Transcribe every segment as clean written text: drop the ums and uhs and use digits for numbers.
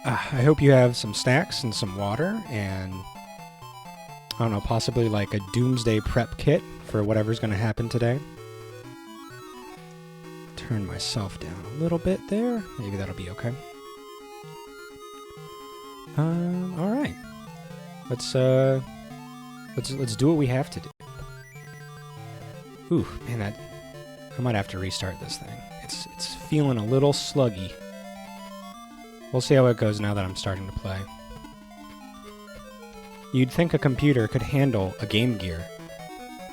I hope you have some snacks and some water and, I don't know, possibly like a doomsday prep kit for whatever's going to happen today. Turn myself down a little bit there. Maybe that'll be okay. All right. Let's do what we have to do. Ooh, man, I might have to restart this thing. It's feeling a little sluggy. We'll see how it goes now that I'm starting to play. You'd think a computer could handle a Game Gear,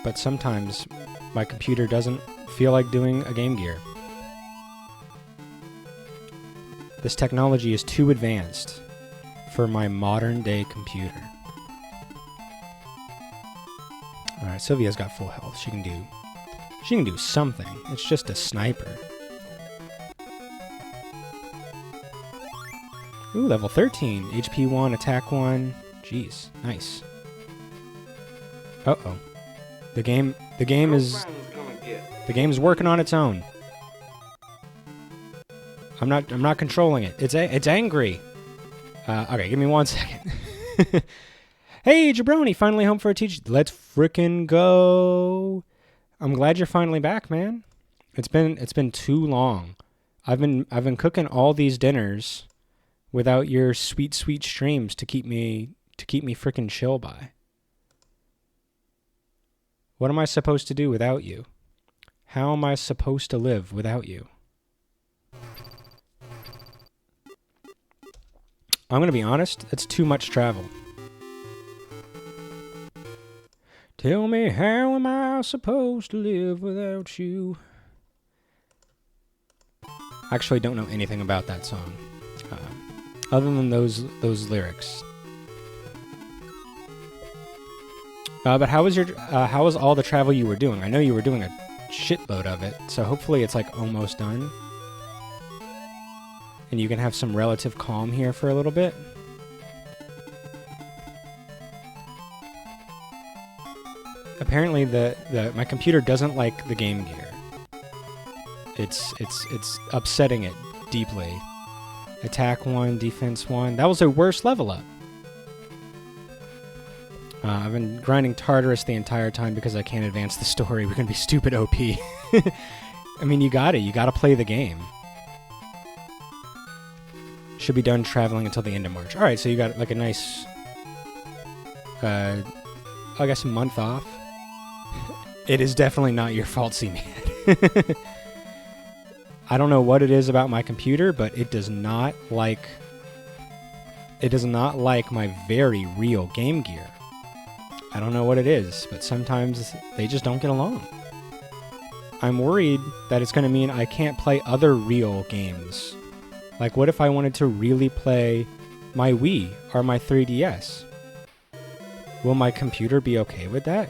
but sometimes my computer doesn't feel like doing a Game Gear. This technology is too advanced for my modern-day computer. Alright, Sylvia's got full health. She can do something. It's just a sniper. Ooh, level 13. HP 1, attack 1. Jeez, nice. Uh-oh. The game's working on its own. I'm not controlling it. It's angry. Okay, give me 1 second. Hey, Jabroni, finally home for a teach. Let's frickin' go. I'm glad you're finally back, man. It's been too long. I've been cooking all these dinners without your sweet streams to keep me frickin' chill by. What am I supposed to do without you? How am I supposed to live without you? I'm gonna be honest, it's too much travel. Tell me, how am I supposed to live without you? I actually don't know anything about that song, other than those lyrics. But how was all the travel you were doing? I know you were doing a shitload of it, so hopefully it's like almost done. And you can have some relative calm here for a little bit. Apparently my computer doesn't like the Game Gear. It's upsetting it deeply. Attack 1, defense 1. That was their worst level up. I've been grinding Tartarus the entire time because I can't advance the story. We're gonna be stupid OP. I mean, you gotta play the game. Should be done traveling until the end of March. Alright, so you got like a nice, I guess a month off. It is definitely not your fault, C-Man. I don't know what it is about my computer, but it does not like my very real Game Gear. I don't know what it is, but sometimes they just don't get along. I'm worried that it's going to mean I can't play other real games. Like, what if I wanted to really play my Wii or my 3DS? Will my computer be okay with that?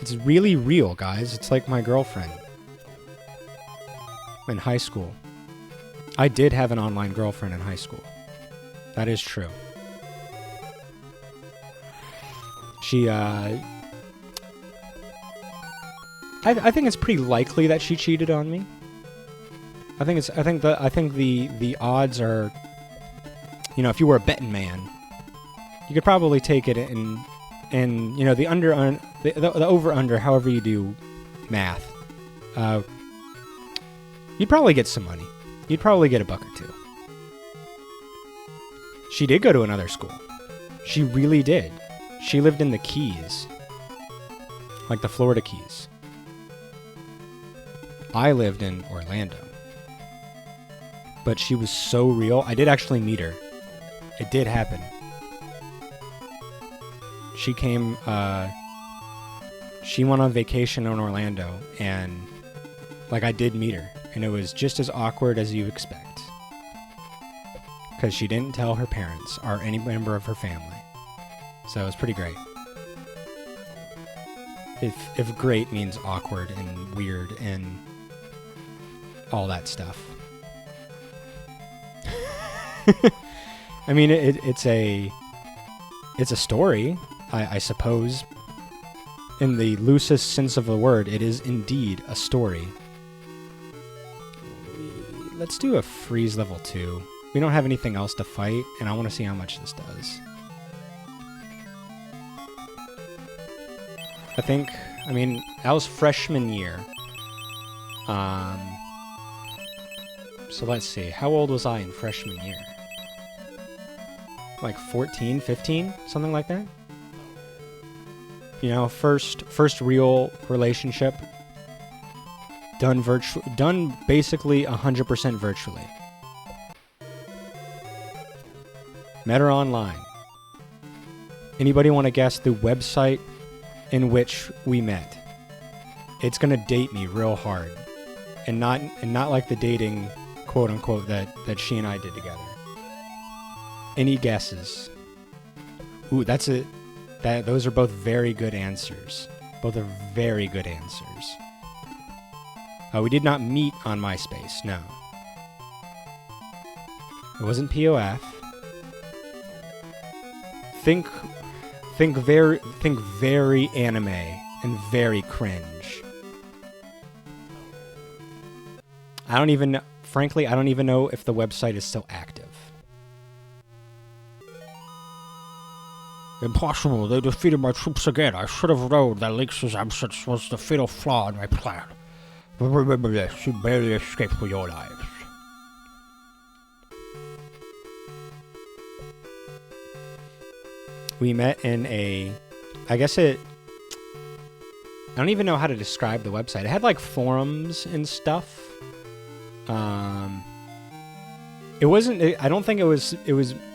It's really real, guys. It's like my girlfriend in high school. I did have an online girlfriend in high school. That is true. She, I think it's pretty likely that she cheated on me. I think the odds are, you know, if you were a betting man, you could probably take it and you know, the over under, however you do math, you'd probably get some money. You'd probably get $1 or $2. She did go to another school. She really did. She lived in the Keys. Like the Florida Keys. I lived in Orlando. But she was so real. I did actually meet her. It did happen. She came, she went on vacation in Orlando, and, like, I did meet her. And it was just as awkward as you expect. Because she didn't tell her parents or any member of her family. So it was pretty great. If great means awkward and weird and all that stuff. I mean, it's a story, I suppose. In the loosest sense of the word, it is indeed a story. let's do a freeze level 2. We don't have anything else to fight, and I want to see how much this does. I mean, that was freshman year. So let's see. How old was I in freshman year? Like 14, 15? Something like that? You know, first real relationship. Done basically 100% virtually. Met her online. Anybody want to guess the website in which we met? It's gonna date me real hard, and not like the dating quote unquote that she and I did together. Any guesses? Ooh, that's it. Those are both very good answers. Both are very good answers. We did not meet on MySpace. No. It wasn't POF. Think very anime and very cringe. Frankly, I don't even know if the website is still active. Impossible. They defeated my troops again. I should have known that Lynx's absence was the fatal flaw in my plan. But remember this, you barely escaped for your lives. We met in I don't even know how to describe the website. It had like forums and stuff. I don't think it was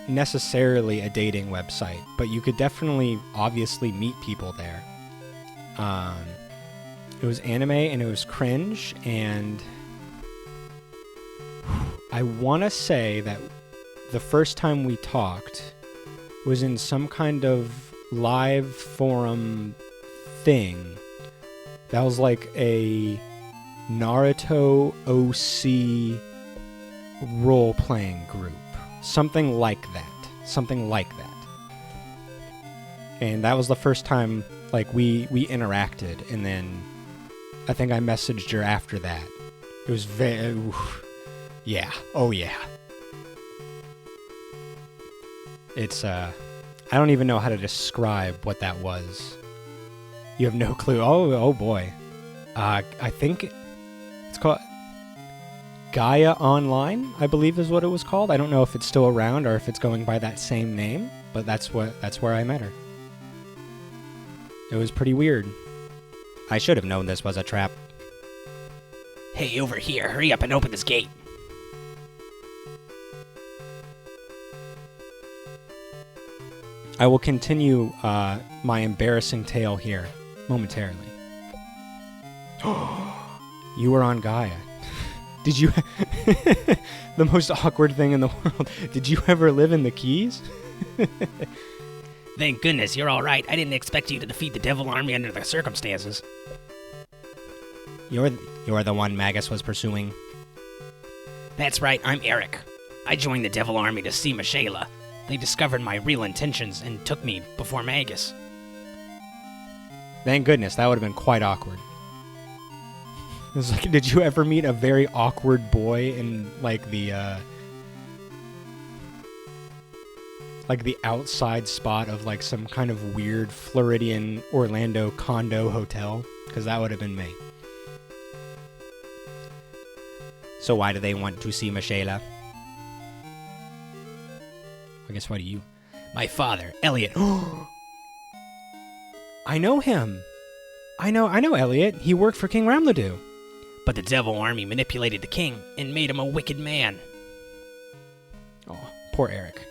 necessarily a dating website, but you could definitely obviously meet people there. It was anime and it was cringe, and I want to say that the first time we talked was in some kind of live forum thing that was like a Naruto OC role-playing group. Something like that. And that was the first time like we interacted, and then I think I messaged her after that. It was very... yeah. Oh, yeah. It's, I don't even know how to describe what that was. You have no clue. Oh boy. I think it's called Gaia Online, I believe is what it was called. I don't know if it's still around or if it's going by that same name, but that's where I met her. It was pretty weird. I should have known this was a trap. Hey, over here, hurry up and open this gate. I will continue my embarrassing tale here momentarily. You were on Gaia. Did you... the most awkward thing in the world. Did you ever live in the Keys? Thank goodness, you're all right. I didn't expect you to defeat the Devil Army under the circumstances. You're the one Magus was pursuing. That's right, I'm Eric. I joined the Devil Army to see Michaela. They discovered my real intentions and took me before Magus. Thank goodness, that would have been quite awkward. It was like, did you ever meet a very awkward boy in like the outside spot of like some kind of weird Floridian Orlando condo hotel? Because that would have been me. So why do they want to see Michaela? I guess why do you? My father, Elliot. I know him. I know Elliot. He worked for King Ramladu. But the Devil Army manipulated the king and made him a wicked man. Oh, poor Eric.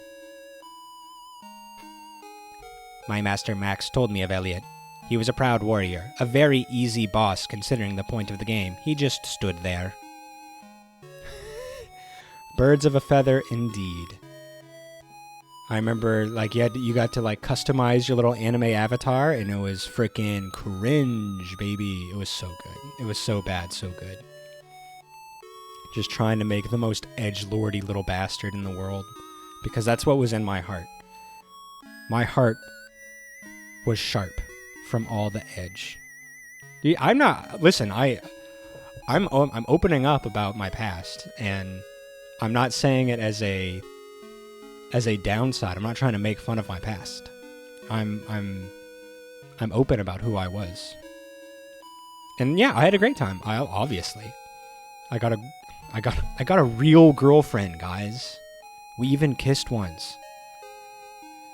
My master Max told me of Elliot. He was a proud warrior, a very easy boss considering the point of the game. He just stood there. Birds of a feather indeed. I remember, like, you got to, like, customize your little anime avatar, and it was freaking cringe, baby. It was so good. It was so bad, so good. Just trying to make the most edgelordy little bastard in the world, because that's what was in my heart. My heart was sharp from all the edge. I'm not... Listen, I'm opening up about my past, and I'm not saying it as a downside. I'm not trying to make fun of my past. I'm open about who I was. And yeah, I had a great time. Obviously. I got a real girlfriend, guys. We even kissed once.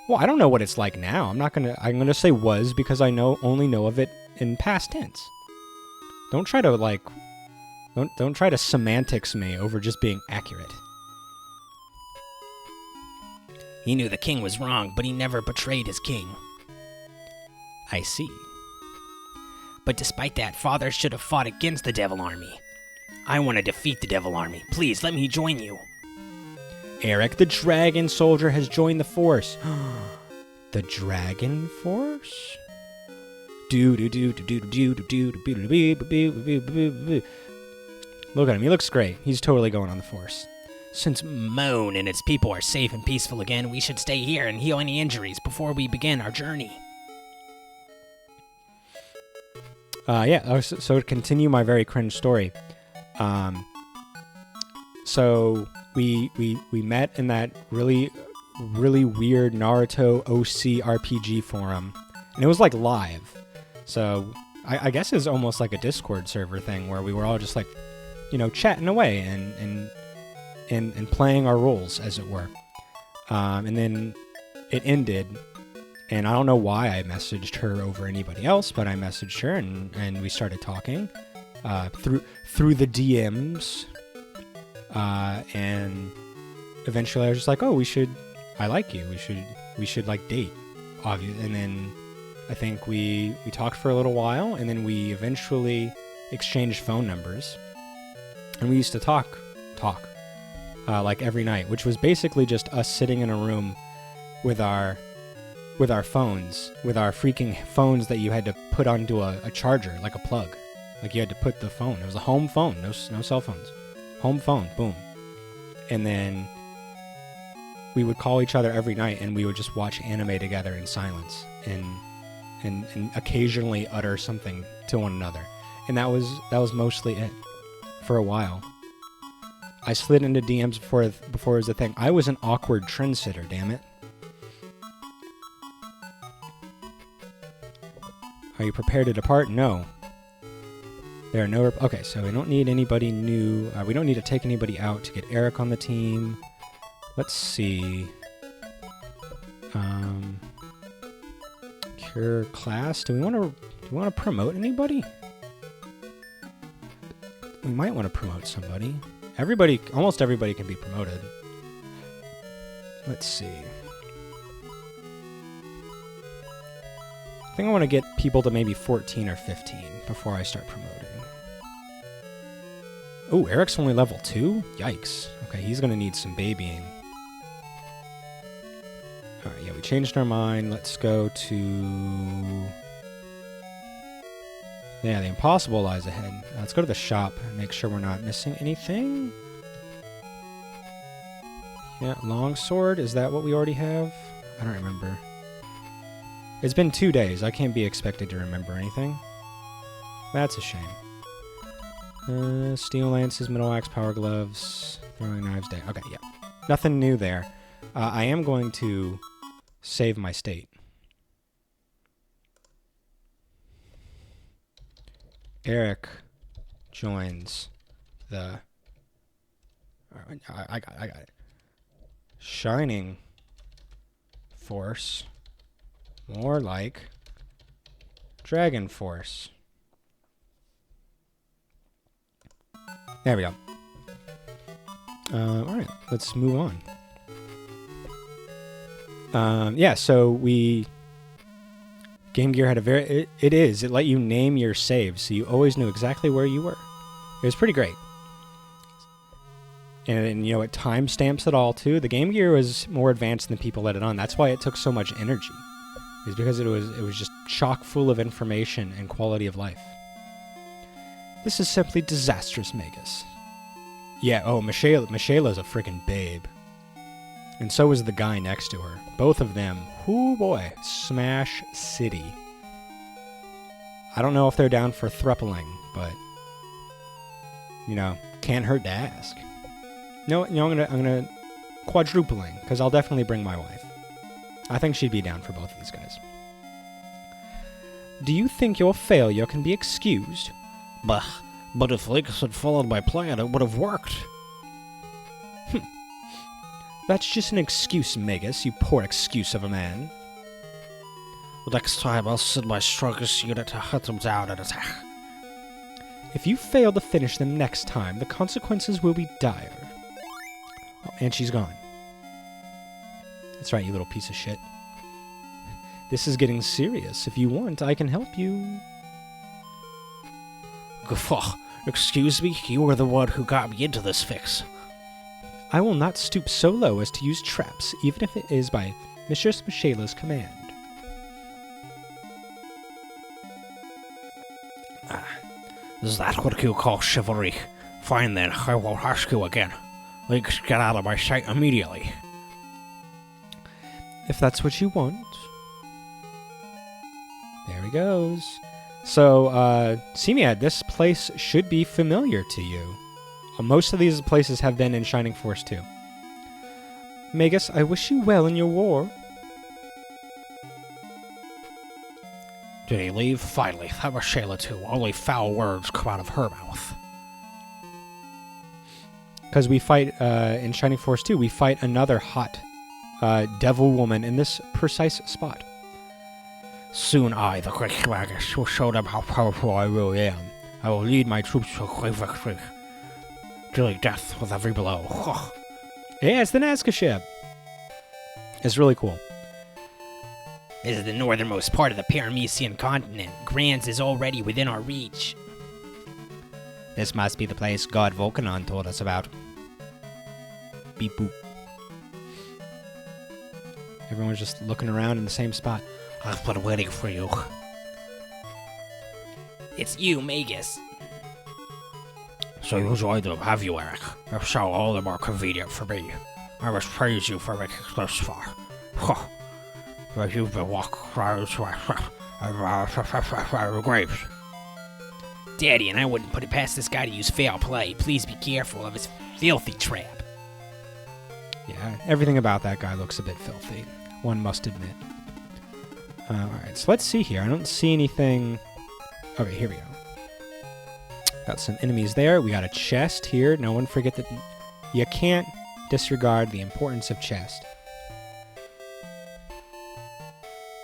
Well, I don't know what it's like now. I'm gonna say was because I only know of it in past tense. Don't try to semantics me over just being accurate. He knew the king was wrong, but he never betrayed his king. I see. But despite that, Father should have fought against the Devil Army. I want to defeat the Devil Army. Please, let me join you. Eric, the Dragon Soldier, has joined the force. The Dragon Force? Look at him, he looks great. He's totally going on the force. Since Moan and its people are safe and peaceful again, we should stay here and heal any injuries before we begin our journey. So to continue my very cringe story, so we met in that really weird Naruto OC RPG forum, and it was like live. So I guess it was almost like a Discord server thing where we were all just like, chatting away and playing our roles, as it were. And then it ended, and I don't know why I messaged her over anybody else, but I messaged her, and we started talking through the DMs. And eventually I was just like, oh, I like you. We should like date, obviously. And then I think we talked for a little while, and then we eventually exchanged phone numbers, and we used to talk. Like every night, which was basically just us sitting in a room with our phones, with our freaking phones that you had to put onto a charger, like a plug. Like you had to put the phone. It was a home phone, no cell phones. Home phone, boom. And then we would call each other every night, and we would just watch anime together in silence and occasionally utter something to one another. And that was mostly it for a while. I slid into DMs before it was a thing. I was an awkward trendsetter, damn it. Are you prepared to depart? No. There are no... okay, so we don't need anybody new. We don't need to take anybody out to get Eric on the team. Let's see. Cure class. Do we want to promote anybody? We might want to promote somebody. Almost everybody can be promoted. Let's see. I think I want to get people to maybe 14 or 15 before I start promoting. Oh, Eric's only level 2? Yikes. Okay, he's going to need some babying. Alright, yeah, we changed our mind. Let's go to... yeah, the impossible lies ahead. Let's go to the shop and make sure we're not missing anything. Yeah, longsword. Is that what we already have? I don't remember. It's been 2 days. I can't be expected to remember anything. That's a shame. Steel lances, middle axe, power gloves, throwing knives down. Okay, yeah. Nothing new there. I am going to save my state. Eric joins the... I got it. Shining Force. More like Dragon Force. There we go. Alright, let's move on. Yeah, so we... Game Gear had a very... It let you name your saves, so you always knew exactly where you were. It was pretty great. And it timestamps it all, too. The Game Gear was more advanced than people let it on. That's why it took so much energy. It's because it was just chock full of information and quality of life. This is simply disastrous, Magus. Yeah, oh, Michaela's a freaking babe. And so is the guy next to her. Both of them, whoo boy, Smash City. I don't know if they're down for thrupling, but can't hurt to ask. No, I'm gonna quadrupling, because I'll definitely bring my wife. I think she'd be down for both of these guys. Do you think your failure can be excused? But if Linux had followed my plan, it would have worked. That's just an excuse, Magus, you poor excuse of a man. Next time, I'll send my strongest unit to hunt them down and attack. If you fail to finish them next time, the consequences will be dire. Oh, and she's gone. That's right, you little piece of shit. This is getting serious. If you want, I can help you. Guffaw, excuse me, you were the one who got me into this fix. I will not stoop so low as to use traps, even if it is by Mistress Mishayla's command. Is that what you call chivalry? Fine then, I won't ask you again. Links, get out of my sight immediately. If that's what you want. There he goes. So, Semiad, this place should be familiar to you. Most of these places have been in Shining Force too. Magus, I wish you well in your war. Did he leave? Finally, that was Shayla too. Only foul words come out of her mouth. Because we fight, in Shining Force 2, we fight another hot devil woman in this precise spot. Soon I, the great Magus, will show them how powerful I really am. I will lead my troops to a great victory, dealing death with every blow. Yeah, it's the Nazca ship. It's really cool. This is the northernmost part of the Paramecian continent. Grands is already within our reach. This must be the place God Volcanon told us about. Beep boop. Everyone's just looking around in the same spot. I've been waiting for you. It's you, Magus. So you joined them, have you, Eric? If so, all the more convenient for me. I must praise you for making it this far. But you've been walking around to graves. Daddy, and I wouldn't put it past this guy to use foul play. Please be careful of his filthy trap. Yeah, everything about that guy looks a bit filthy, one must admit. Alright, so let's see here. I don't see anything... Okay, here we go. Got some enemies there. We got a chest here. No one forget that you can't disregard the importance of chest.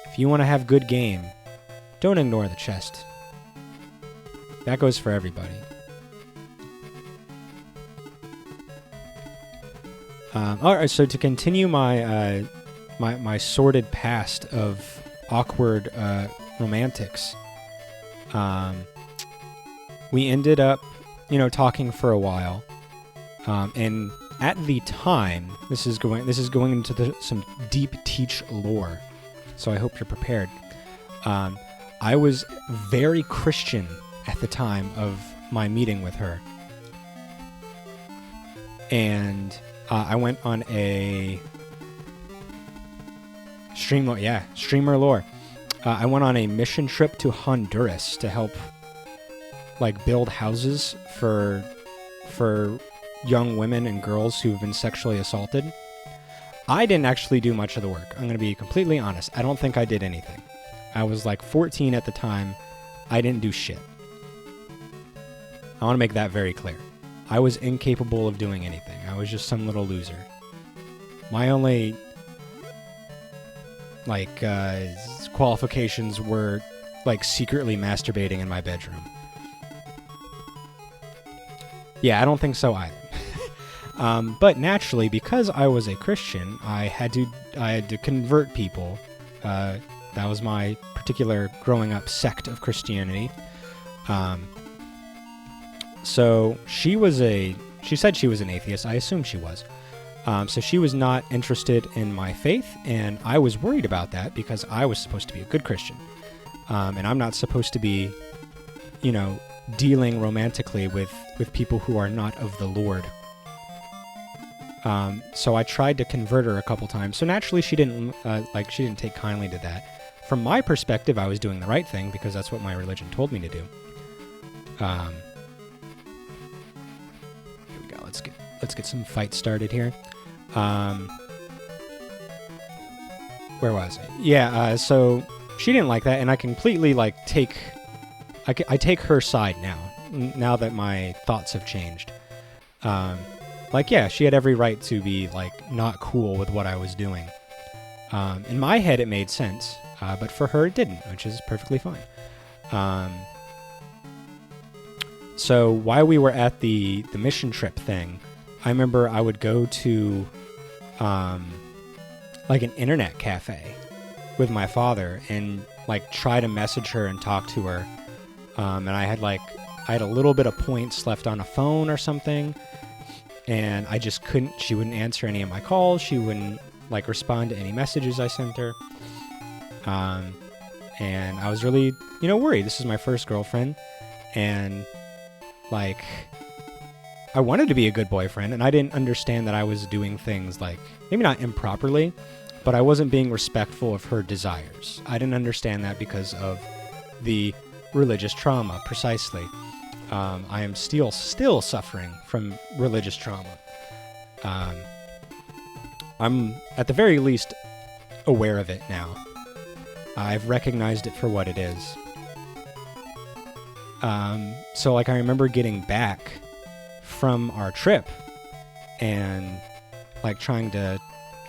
If you want to have good game, don't ignore the chest. That goes for everybody. Alright, so to continue my my sordid past of awkward romantics, we ended up, talking for a while, and at the time, this is going into some deep Teach lore, so I hope you're prepared. I was very Christian at the time of my meeting with her, and I went on a streamer lore. I went on a mission trip to Honduras to help, build houses for young women and girls who've been sexually assaulted. I didn't actually do much of the work. I'm going to be completely honest. I don't think I did anything. I was 14 at the time. I didn't do shit. I want to make that very clear. I was incapable of doing anything. I was just some little loser. My only qualifications were secretly masturbating in my bedroom. Yeah, I don't think so either. But naturally, because I was a Christian, I had to convert people. That was my particular growing up sect of Christianity. So she said she was an atheist. I assume she was. So she was not interested in my faith, and I was worried about that because I was supposed to be a good Christian. And I'm not supposed to be, dealing romantically with people who are not of the Lord. So I tried to convert her a couple times. So naturally she didn't take kindly to that. From my perspective, I was doing the right thing because that's what my religion told me to do. let's get some fights started here. Where was I? Yeah, so she didn't like that, and I completely take her side now that my thoughts have changed. Yeah, she had every right to be not cool with what I was doing. In my head, it made sense, but for her, it didn't, which is perfectly fine. So while we were at the mission trip thing, I remember I would go to an internet cafe with my father and try to message her and talk to her. And I had a little bit of points left on a phone or something, and I just couldn't. She wouldn't answer any of my calls. She wouldn't respond to any messages I sent her. And I was really worried. This is my first girlfriend, and I wanted to be a good boyfriend, and I didn't understand that I was doing things maybe not improperly, but I wasn't being respectful of her desires. I didn't understand that because of the religious trauma, precisely. I am still suffering from religious trauma. I'm, at the very least, aware of it now. I've recognized it for what it is. So I remember getting back from our trip and trying to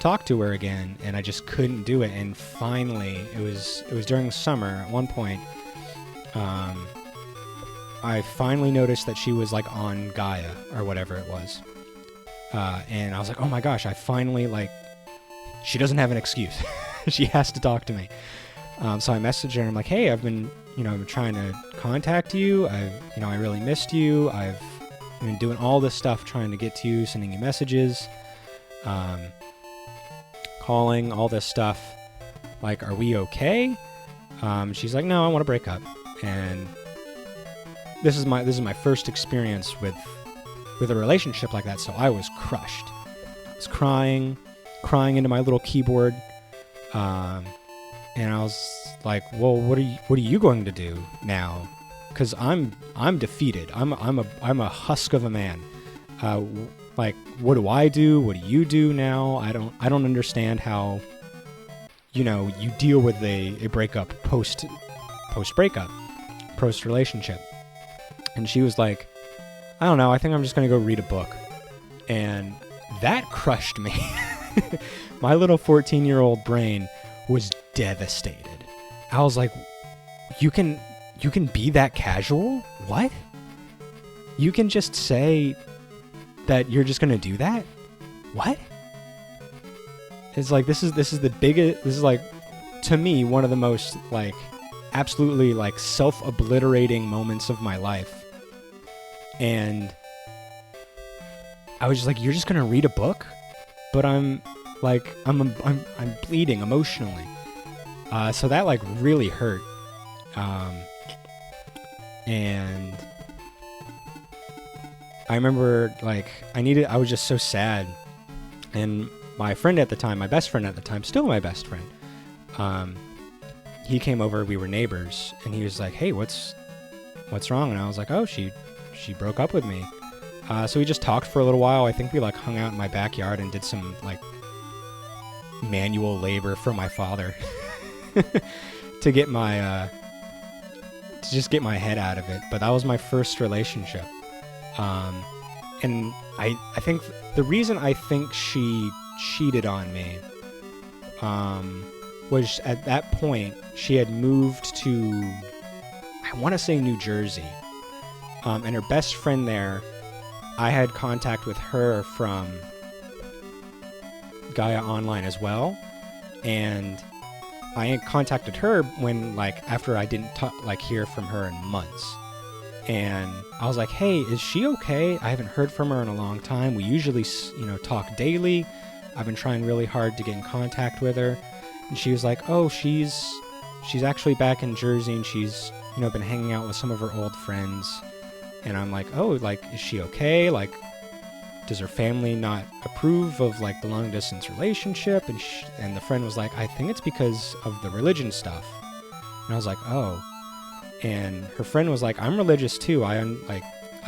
talk to her again, and I just couldn't do it. And finally, it was during summer at one point. I finally noticed that she was on Gaia or whatever it was, and I was like, oh my gosh, I finally she doesn't have an excuse. She has to talk to me. So I messaged her and I'm like, hey, I've been trying to contact you. I really missed you. I've been doing all this stuff trying to get to you, sending you messages, calling, all this stuff. Are we okay? She's like, no, I want to break up. And this is my first experience with a relationship like that, so I was crushed. I was crying into my little keyboard, and I was like, well, what are you going to do now? Because I'm defeated. I'm a husk of a man. What do I do? What do you do now? I don't understand how you deal with a breakup post breakup, post relationship. And she was like, I don't know, I think I'm just going to go read a book. And that crushed me. My little 14-year-old brain was devastated. I was like, you can be that casual? What? You can just say that you're just going to do that? What? It's this is the biggest, this is to me, one of the most absolutely self-obliterating moments of my life. And I was just you're just gonna read a book? But I'm bleeding emotionally. So that really hurt. And I remember I was just so sad. And my friend at the time, my best friend at the time, still my best friend, he came over, we were neighbors, and he was like, hey, what's wrong? And I was like, oh, she broke up with me. So we just talked for a little while. I think we hung out in my backyard and did some manual labor for my father to get my to just get my head out of it. But that was my first relationship. And I think the reason I think she cheated on me was at that point she had moved to, I want to say, New Jersey. And her best friend there, I had contact with her from Gaia Online as well. And I had contacted her when, after I didn't hear from her in months. And I was like, hey, is she okay? I haven't heard from her in a long time. We usually, talk daily. I've been trying really hard to get in contact with her. And she was like, oh, she's actually back in Jersey, and she's, been hanging out with some of her old friends. And I'm like, oh, is she okay? Does her family not approve of, the long-distance relationship? And the friend was like, I think it's because of the religion stuff. And I was like, oh. And her friend was like, I'm religious too. I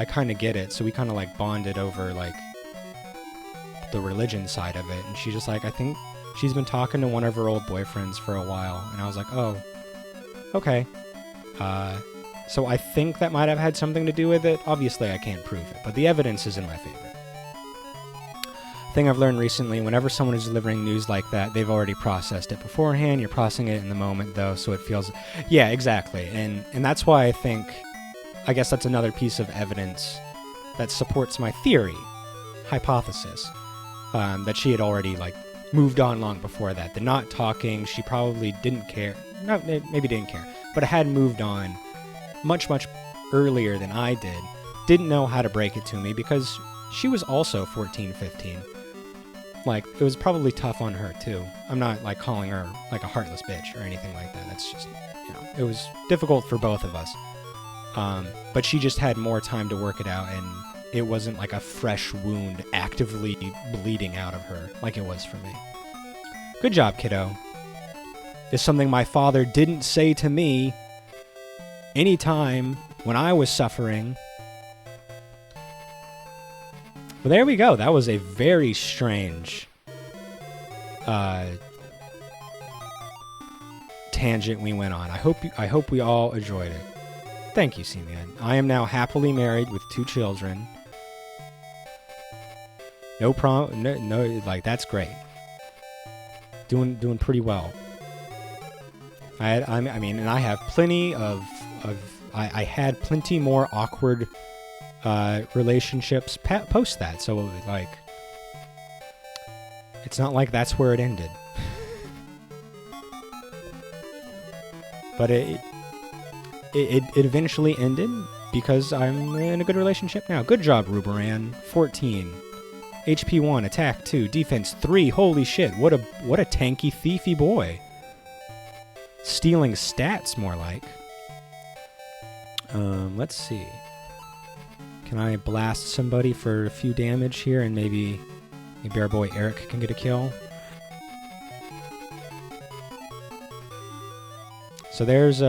kind of get it. So we kind of bonded over the religion side of it, and she's just like, I think she's been talking to one of her old boyfriends for a while, and I was like, oh, okay. So I think that might have had something to do with it. Obviously, I can't prove it, but the evidence is in my favor. Thing I've learned recently, whenever someone is delivering news like that, they've already processed it beforehand. You're processing it in the moment, though, so it feels... Yeah, exactly. And that's why I think... I guess that's another piece of evidence that supports my theory, hypothesis, that she had already, like, moved on long before that. The not talking, she probably didn't care. No, maybe didn't care, but had moved on much, much earlier than I did. Didn't know how to break it to me because she was also 14, 15. Like, it was probably tough on her, too. I'm not, like, calling her, like, a heartless bitch or anything like that. That's just, you know, it was difficult for both of us. But she just had more time to work it out, and it wasn't like a fresh wound actively bleeding out of her like it was for me. Good job, kiddo. It's something my father didn't say to me anytime when I was suffering. Well, there we go. That was a very strange tangent we went on. I hope we all enjoyed it. Thank you, Simeon. I am now happily married with 2 children. No, like, that's great. Doing pretty well. I mean, and I have plenty of I had plenty more awkward relationships post that, so, like, it's not like that's where it ended. But it eventually ended because I'm in a good relationship now. Good job, Ruberan. 14. HP 1, attack 2, defense 3. Holy shit, what a tanky, thiefy boy. Stealing stats, more like. Let's see. Can I blast somebody for a few damage here, and maybe our boy Eric can get a kill? So there's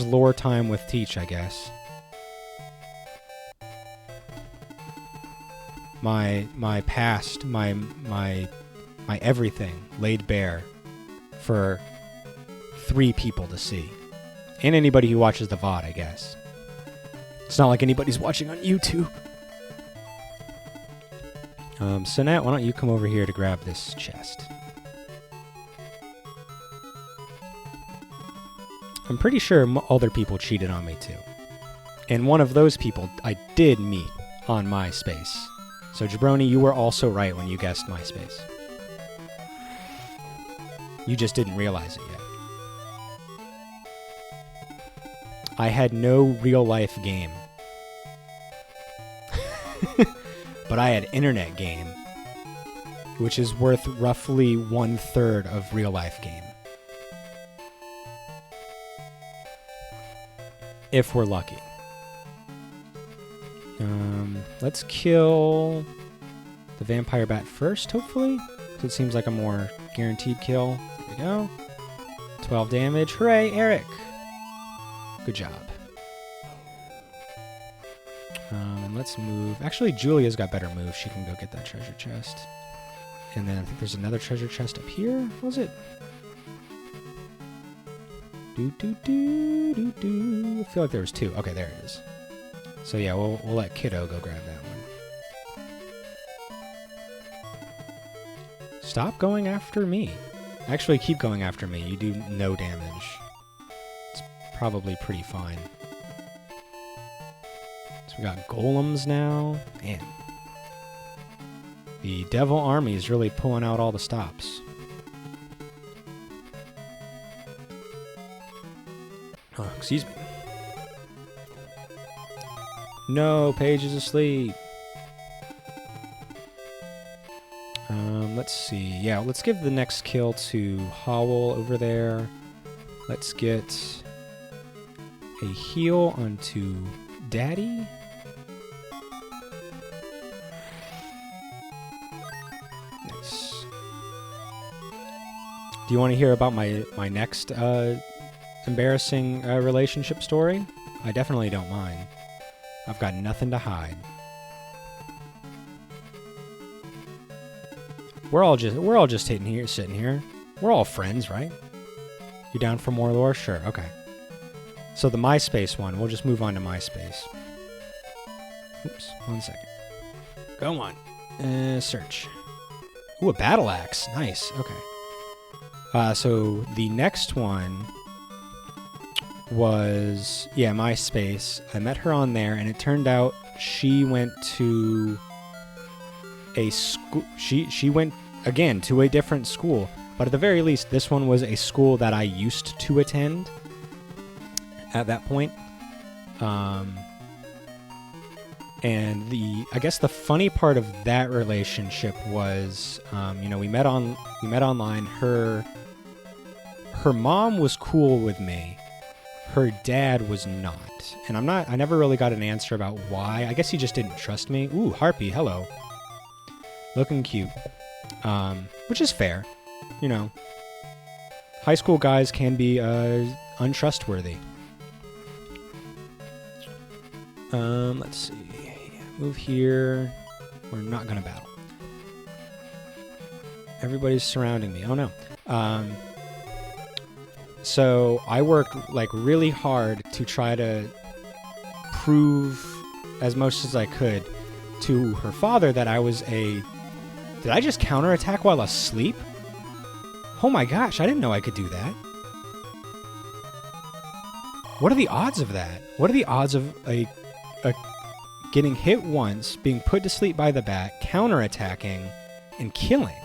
lore time with Teach, I guess. My past, my everything laid bare for 3 people to see. And anybody who watches the VoD, I guess. It's not like anybody's watching on YouTube. So Nat, why don't you come over here to grab this chest? I'm pretty sure other people cheated on me too. And one of those people I did meet on MySpace. So Jabroni, you were also right when you guessed MySpace. You just didn't realize it yet. I had no real-life game. But I had internet game, which is worth roughly 1/3 of real-life game. If we're lucky. Let's kill the vampire bat first, hopefully. So it seems like a more guaranteed kill. There we go. 12 damage. Hooray, Eric! Good job. And let's move. Actually, Julia's got better moves. She can go get that treasure chest. And then I think there's another treasure chest up here. What was it? I feel like there was 2. Okay, there it is. So yeah, we'll let Kiddo go grab that one. Stop going after me. Actually, keep going after me. You do no damage. It's probably pretty fine. So we got golems now. Man. The devil army is really pulling out all the stops. Oh, excuse me. No, Paige is asleep. Let's see. Yeah, let's give the next kill to Howell over there. Let's get a heal onto Daddy. Nice. Do you want to hear about my next embarrassing relationship story? I definitely don't mind. I've got nothing to hide. we're all just sitting here. We're all friends, right? You down for more lore? Sure. Okay. So the MySpace one, we'll just move on to MySpace. Oops, 1 second. Go on. Search. Ooh, a battle axe. Nice. Okay. So the next one was, yeah, MySpace. I met her on there, and it turned out she went to a school. She went, again, to a different school. But at the very least, this one was a school that I used to attend at that point. And I guess the funny part of that relationship was, we met online. Her mom was cool with me. Her dad was not. And I never really got an answer about why. I guess he just didn't trust me. Ooh, Harpy, hello. Looking cute. Which is fair. High school guys can be untrustworthy. Let's see. Move here. We're not gonna battle. Everybody's surrounding me. Oh no. So I worked really hard to try to prove as much as I could to her father that I was Did I just counterattack while asleep? Oh my gosh, I didn't know I could do that. What are the odds of that? What are the odds of a getting hit once, being put to sleep by the bat, counterattacking, and killing?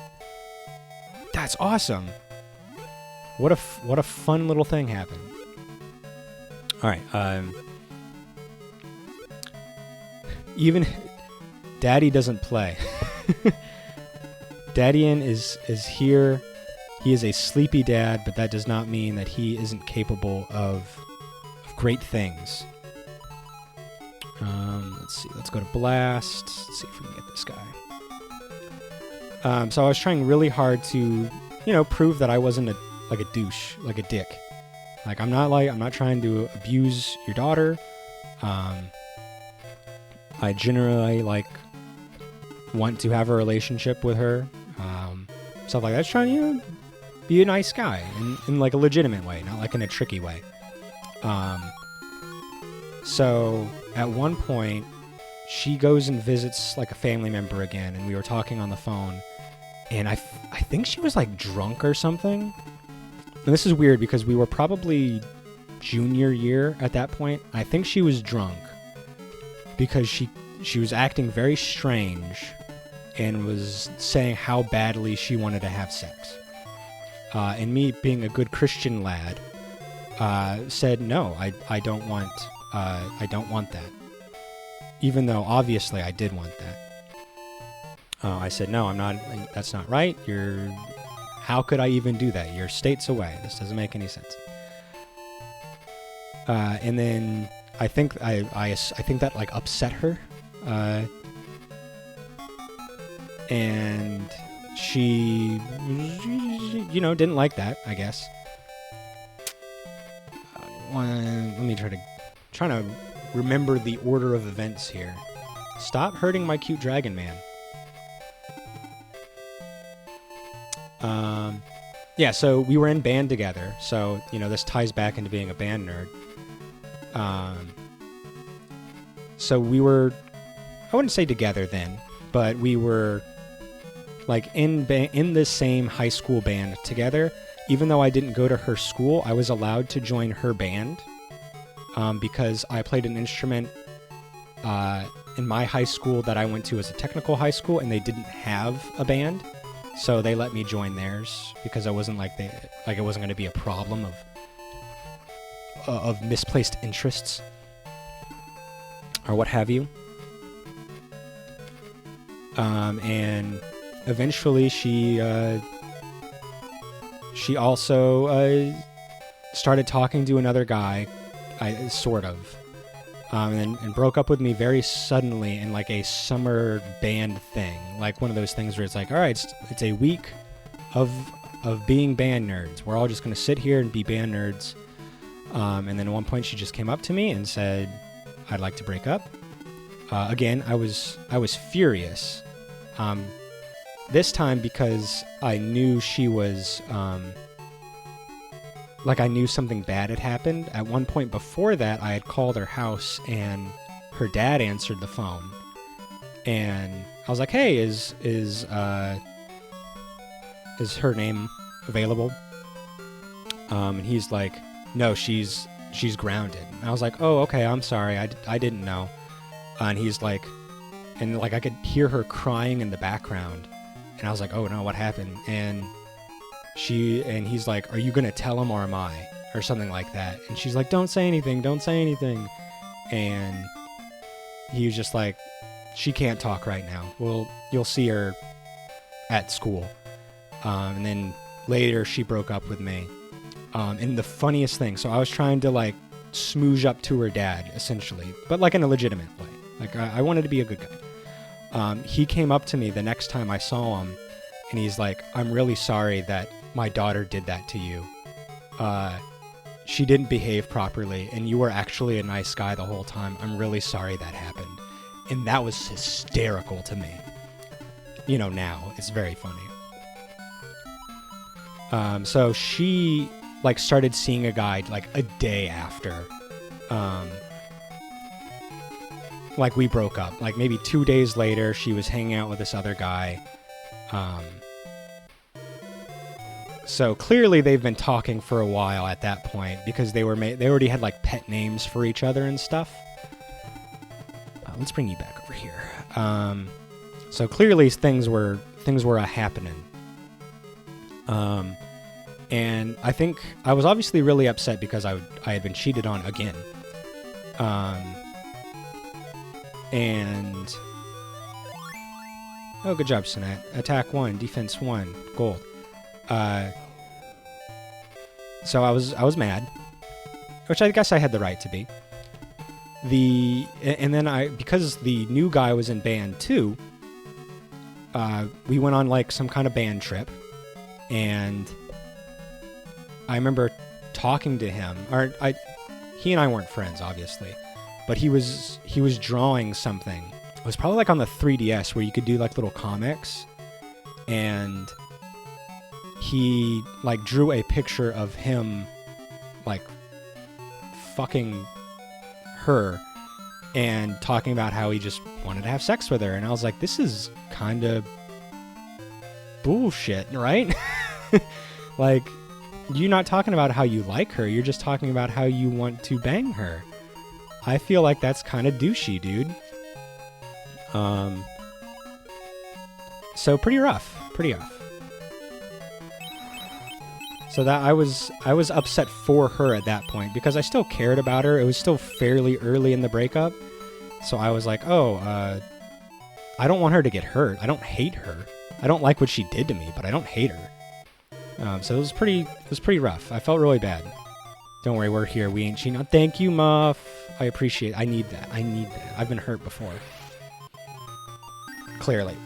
That's awesome. What a fun little thing happened. All right. Even Daddy doesn't play. Daddian is here. He is a sleepy dad, but that does not mean that he isn't capable of great things. Let's see. Let's go to Blast. Let's see if we can get this guy. So I was trying really hard to, prove that I wasn't a douche, like a dick. I'm not trying to abuse your daughter. I generally want to have a relationship with her. Stuff like that. Just trying to, be a nice guy in a legitimate way, not in a tricky way. So at one point, she goes and visits a family member again, and we were talking on the phone, and I think she was drunk or something. And this is weird because we were probably junior year at that point. I think she was drunk because she was acting very strange and was saying how badly she wanted to have sex. And me, being a good Christian lad, said no, I don't want that. Even though obviously I did want that. I said no, I'm not. That's not right. How could I even do that? You're states away. This doesn't make any sense. And then I think I think that upset her. And she didn't like that, I guess. Let me trying to remember the order of events here. Stop hurting my cute dragon man. Yeah, so we were in band together. So, this ties back into being a band nerd. So we were, I wouldn't say together then, but we were in the same high school band together. Even though I didn't go to her school, I was allowed to join her band because I played an instrument in my high school that I went to as a technical high school, and they didn't have a band. So they let me join theirs because I wasn't it wasn't going to be a problem of misplaced interests or what have you. And eventually she also started talking to another guy, sort of, and broke up with me very suddenly in a summer band thing, one of those things where it's all right, it's a week of being band nerds. We're all just gonna sit here and be band nerds. And then at one point she just came up to me and said, "I'd like to break up." Again, I was furious. this time because I knew she was, like I knew something bad had happened. At one point before that, I had called her house and her dad answered the phone. And I was like, hey, is her name available? And he's like, no, she's grounded. And I was like, oh, okay, I'm sorry. I didn't know. And he's like, and like I could hear her crying in the background. And I was like, oh no, what happened? And he's like, are you going to tell him or am I? Or something like that. And she's like, don't say anything. And he was just like, she can't talk right now. Well, you'll see her at school. And then later she broke up with me. And the funniest thing, so I was trying to like smooge up to her dad, essentially, but like in a legitimate way. Like I wanted to be a good guy. He came up to me the next time I saw him, and he's like, I'm really sorry that my daughter did that to you. She didn't behave properly, and you were actually a nice guy the whole time. I'm really sorry that happened. And that was hysterical to me. You know, now it's very funny. So she like started seeing a guy like a day after, like we broke up. Like maybe 2 days later, she was hanging out with this other guy. So clearly they've been talking for a while at that point because they already had like pet names for each other and stuff. Let's bring you back over here. So clearly things were happening. And I think I was obviously really upset because I had been cheated on again. And oh, good job, Sinette. Attack 1, defense 1, gold. So I was mad, which I guess I had the right to be. And then because the new guy was in band too, we went on like some kind of band trip, and I remember talking to him, he and I weren't friends, obviously, but he was drawing something. It was probably like on the 3DS where you could do like little comics, and he like drew a picture of him like fucking her and talking about how he just wanted to have sex with her. And I was like, this is kind of bullshit, right? Like, you're not talking about how you like her, you're just talking about how you want to bang her. I feel like that's kind of douchey, dude. So pretty rough. So that I was upset for her at that point because I still cared about her. It was still fairly early in the breakup. So I was like, oh, I don't want her to get hurt. I don't hate her. I don't like what she did to me, but I don't hate her. So it was pretty rough. I felt really bad. Don't worry, we're here. We ain't cheating. Thank you, Muff. I appreciate it. I need that. I've been hurt before. Clearly.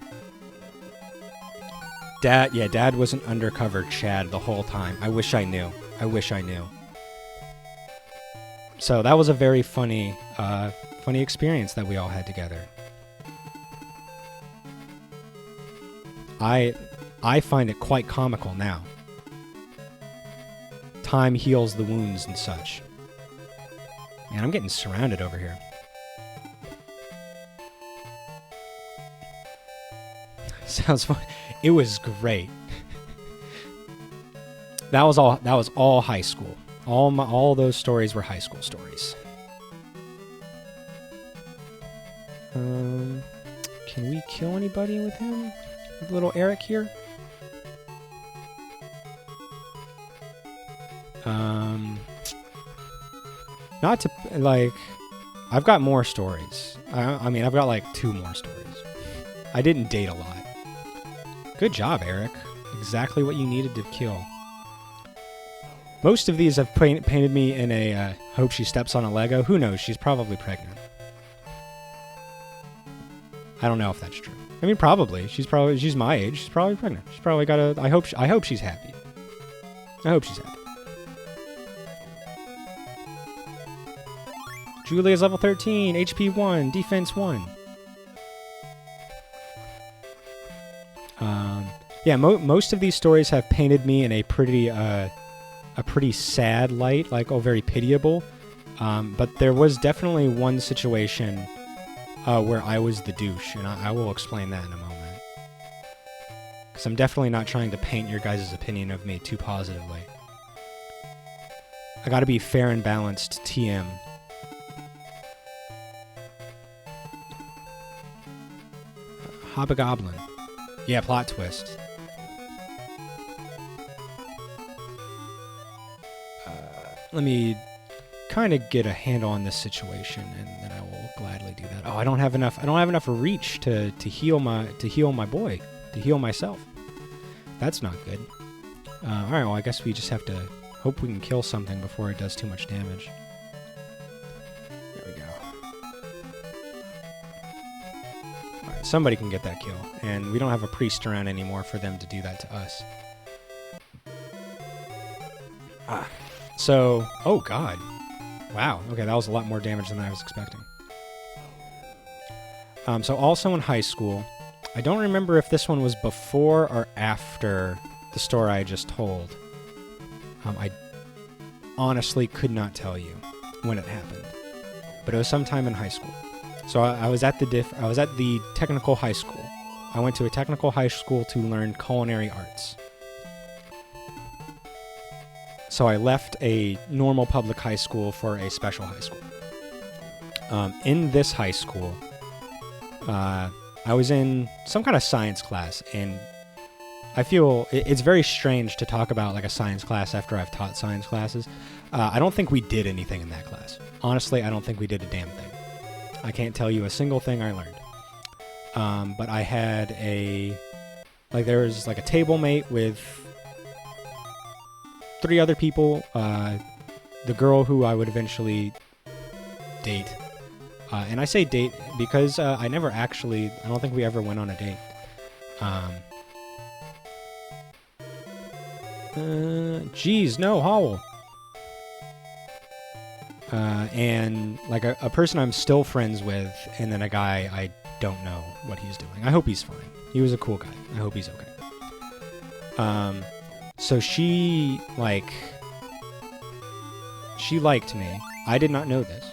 Dad was an undercover Chad the whole time. I wish I knew. So that was a very funny experience that we all had together. I find it quite comical now. Time heals the wounds and such. Man, I'm getting surrounded over here. Sounds fun. It was great. That was all high school. All those stories were high school stories. Can we kill anybody with him? With little Eric here? Not to, like, I've got more stories. I mean, I've got like 2 more stories. I didn't date a lot. Good job, Eric. Exactly what you needed to kill. Most of these have painted me in a hope she steps on a Lego. Who knows? She's probably pregnant. I don't know if that's true. I mean, probably. She's my age. She's probably pregnant. She's probably got a... I hope she's happy. I hope she's happy. Julia's level 13, HP 1, defense 1. Yeah, most of these stories have painted me in a pretty sad light, like, oh, very pitiable. But there was definitely one situation where I was the douche, and I will explain that in a moment. Because I'm definitely not trying to paint your guys' opinion of me too positively. I gotta be fair and balanced, TM. Hobgoblin. Yeah, plot twist. Let me kind of get a handle on this situation, and then I will gladly do that. Oh, I don't have enough reach to heal my boy, to heal myself. That's not good. All right, well, I guess we just have to hope we can kill something before it does too much damage. There we go. All right, somebody can get that kill, and we don't have a priest around anymore for them to do that to us. So, oh god. Wow, okay, that was a lot more damage than I was expecting. So also in high school, I don't remember if this one was before or after the story I just told. I honestly could not tell you when it happened, but it was sometime in high school. So I was at the technical high school. I went to a technical high school to learn culinary arts. So I left a normal public high school for a special high school. In this high school, I was in some kind of science class, and I feel it's very strange to talk about like a science class after I've taught science classes. I don't think we did anything in that class. Honestly, I don't think we did a damn thing. I can't tell you a single thing I learned. But I had there was like a table mate with 3 other people, the girl who I would eventually date. And I say date because I don't think we ever went on a date. Geez, no, Howell. And like a person I'm still friends with, and then a guy I don't know what he's doing. I hope he's fine. He was a cool guy. I hope he's okay. So she liked me. I did not know this.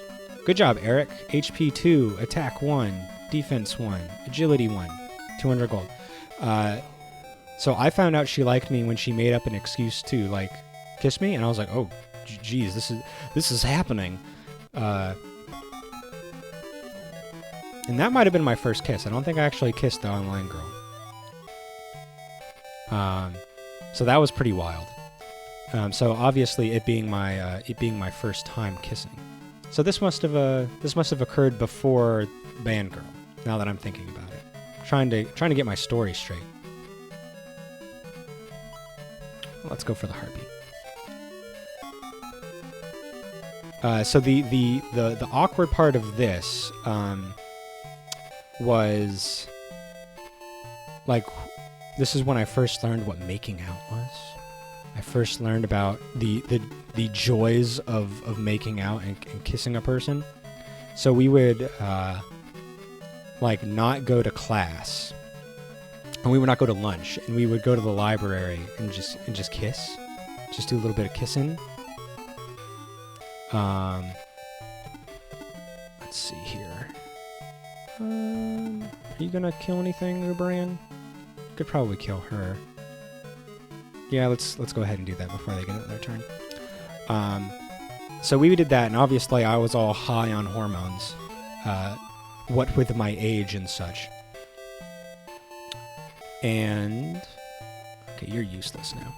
Good job, Eric. HP 2, attack 1, defense 1, agility 1, 200 gold. So I found out she liked me when she made up an excuse to like kiss me, and I was like, oh, geez, this is happening. And that might have been my first kiss. I don't think I actually kissed the online girl. So that was pretty wild. So obviously, it being my first time kissing. So this must have occurred before Band Girl. Now that I'm thinking about it, trying to get my story straight. Let's go for the heartbeat. So the awkward part of this was like, this is when I first learned what making out was. I first learned about the joys of making out and kissing a person. So we would like not go to class, and we would not go to lunch, and we would go to the library and just kiss, just do a little bit of kissing. Let's see here. Are you gonna kill anything, Uberan? Could probably kill her. Yeah, let's go ahead and do that before they get their turn. So we did that, and obviously I was all high on hormones, what with my age and such. And okay, you're useless now.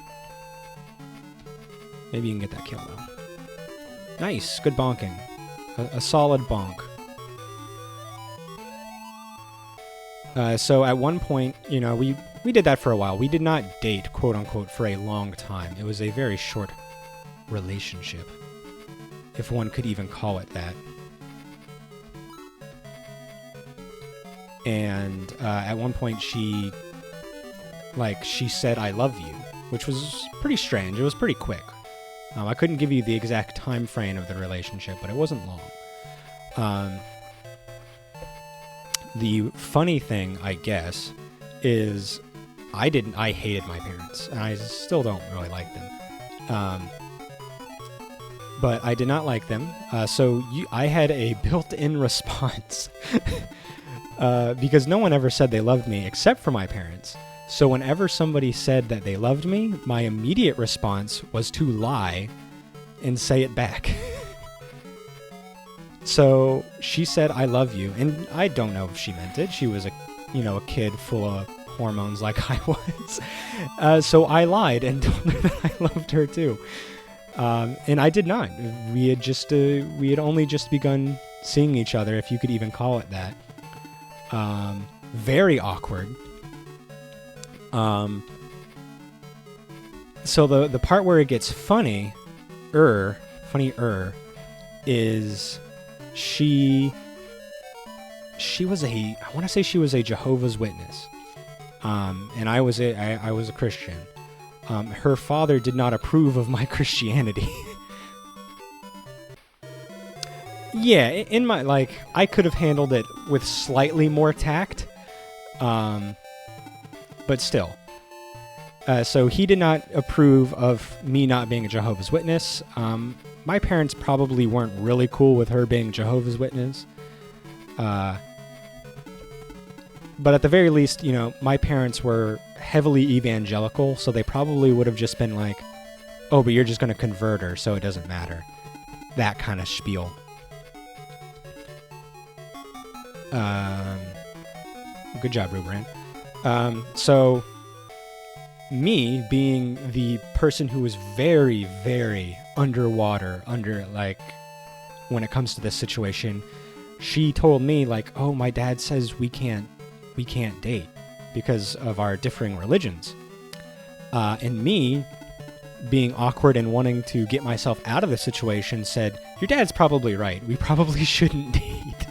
Maybe you can get that kill though. Nice, good bonking, a solid bonk. So at one point, you know, we did that for a while. We did not date, quote unquote, for a long time. It was a very short relationship, if one could even call it that. And at one point she said, "I love you," which was pretty strange. It was pretty quick. I couldn't give you the exact time frame of the relationship, but it wasn't long. The funny thing, I guess, is I hated my parents, and I still don't really like them. But I did not like them, so I had a built-in response because no one ever said they loved me except for my parents. So whenever somebody said that they loved me, my immediate response was to lie and say it back. So she said, "I love you," and I don't know if she meant it. She was a kid full of hormones like I was. So I lied and told her that I loved her too. And I did not. We had only just begun seeing each other, if you could even call it that. Very awkward. So the part where it gets funnier, is she was I want to say she was a Jehovah's Witness. And I was a Christian. Her father did not approve of my Christianity. Yeah, in my, I could have handled it with slightly more tact. But still. So he did not approve of me not being a Jehovah's Witness. My parents probably weren't really cool with her being Jehovah's Witness. But at the very least, my parents were heavily evangelical, so they probably would have just been like, "Oh, but you're just going to convert her, so it doesn't matter." That kind of spiel. Good job, Rubrand. So, me being the person who was very, very underwater, when it comes to this situation, she told me, "Oh, my dad says we can't date because of our differing religions." And me, being awkward and wanting to get myself out of the situation, said, "Your dad's probably right. We probably shouldn't date."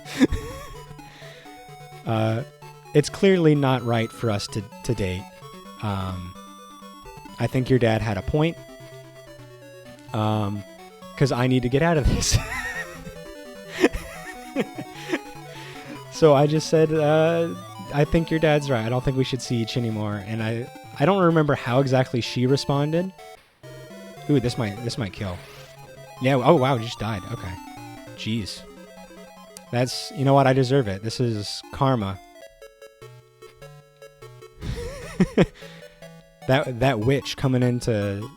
It's clearly not right for us to date. I think your dad had a point. Because I need to get out of this. So I just said, "I think your dad's right. I don't think we should see each anymore." And I don't remember how exactly she responded. Ooh, this might kill. Yeah. Oh wow, you just died. Okay. Jeez. That's, you know what? I deserve it. This is karma. That witch coming in to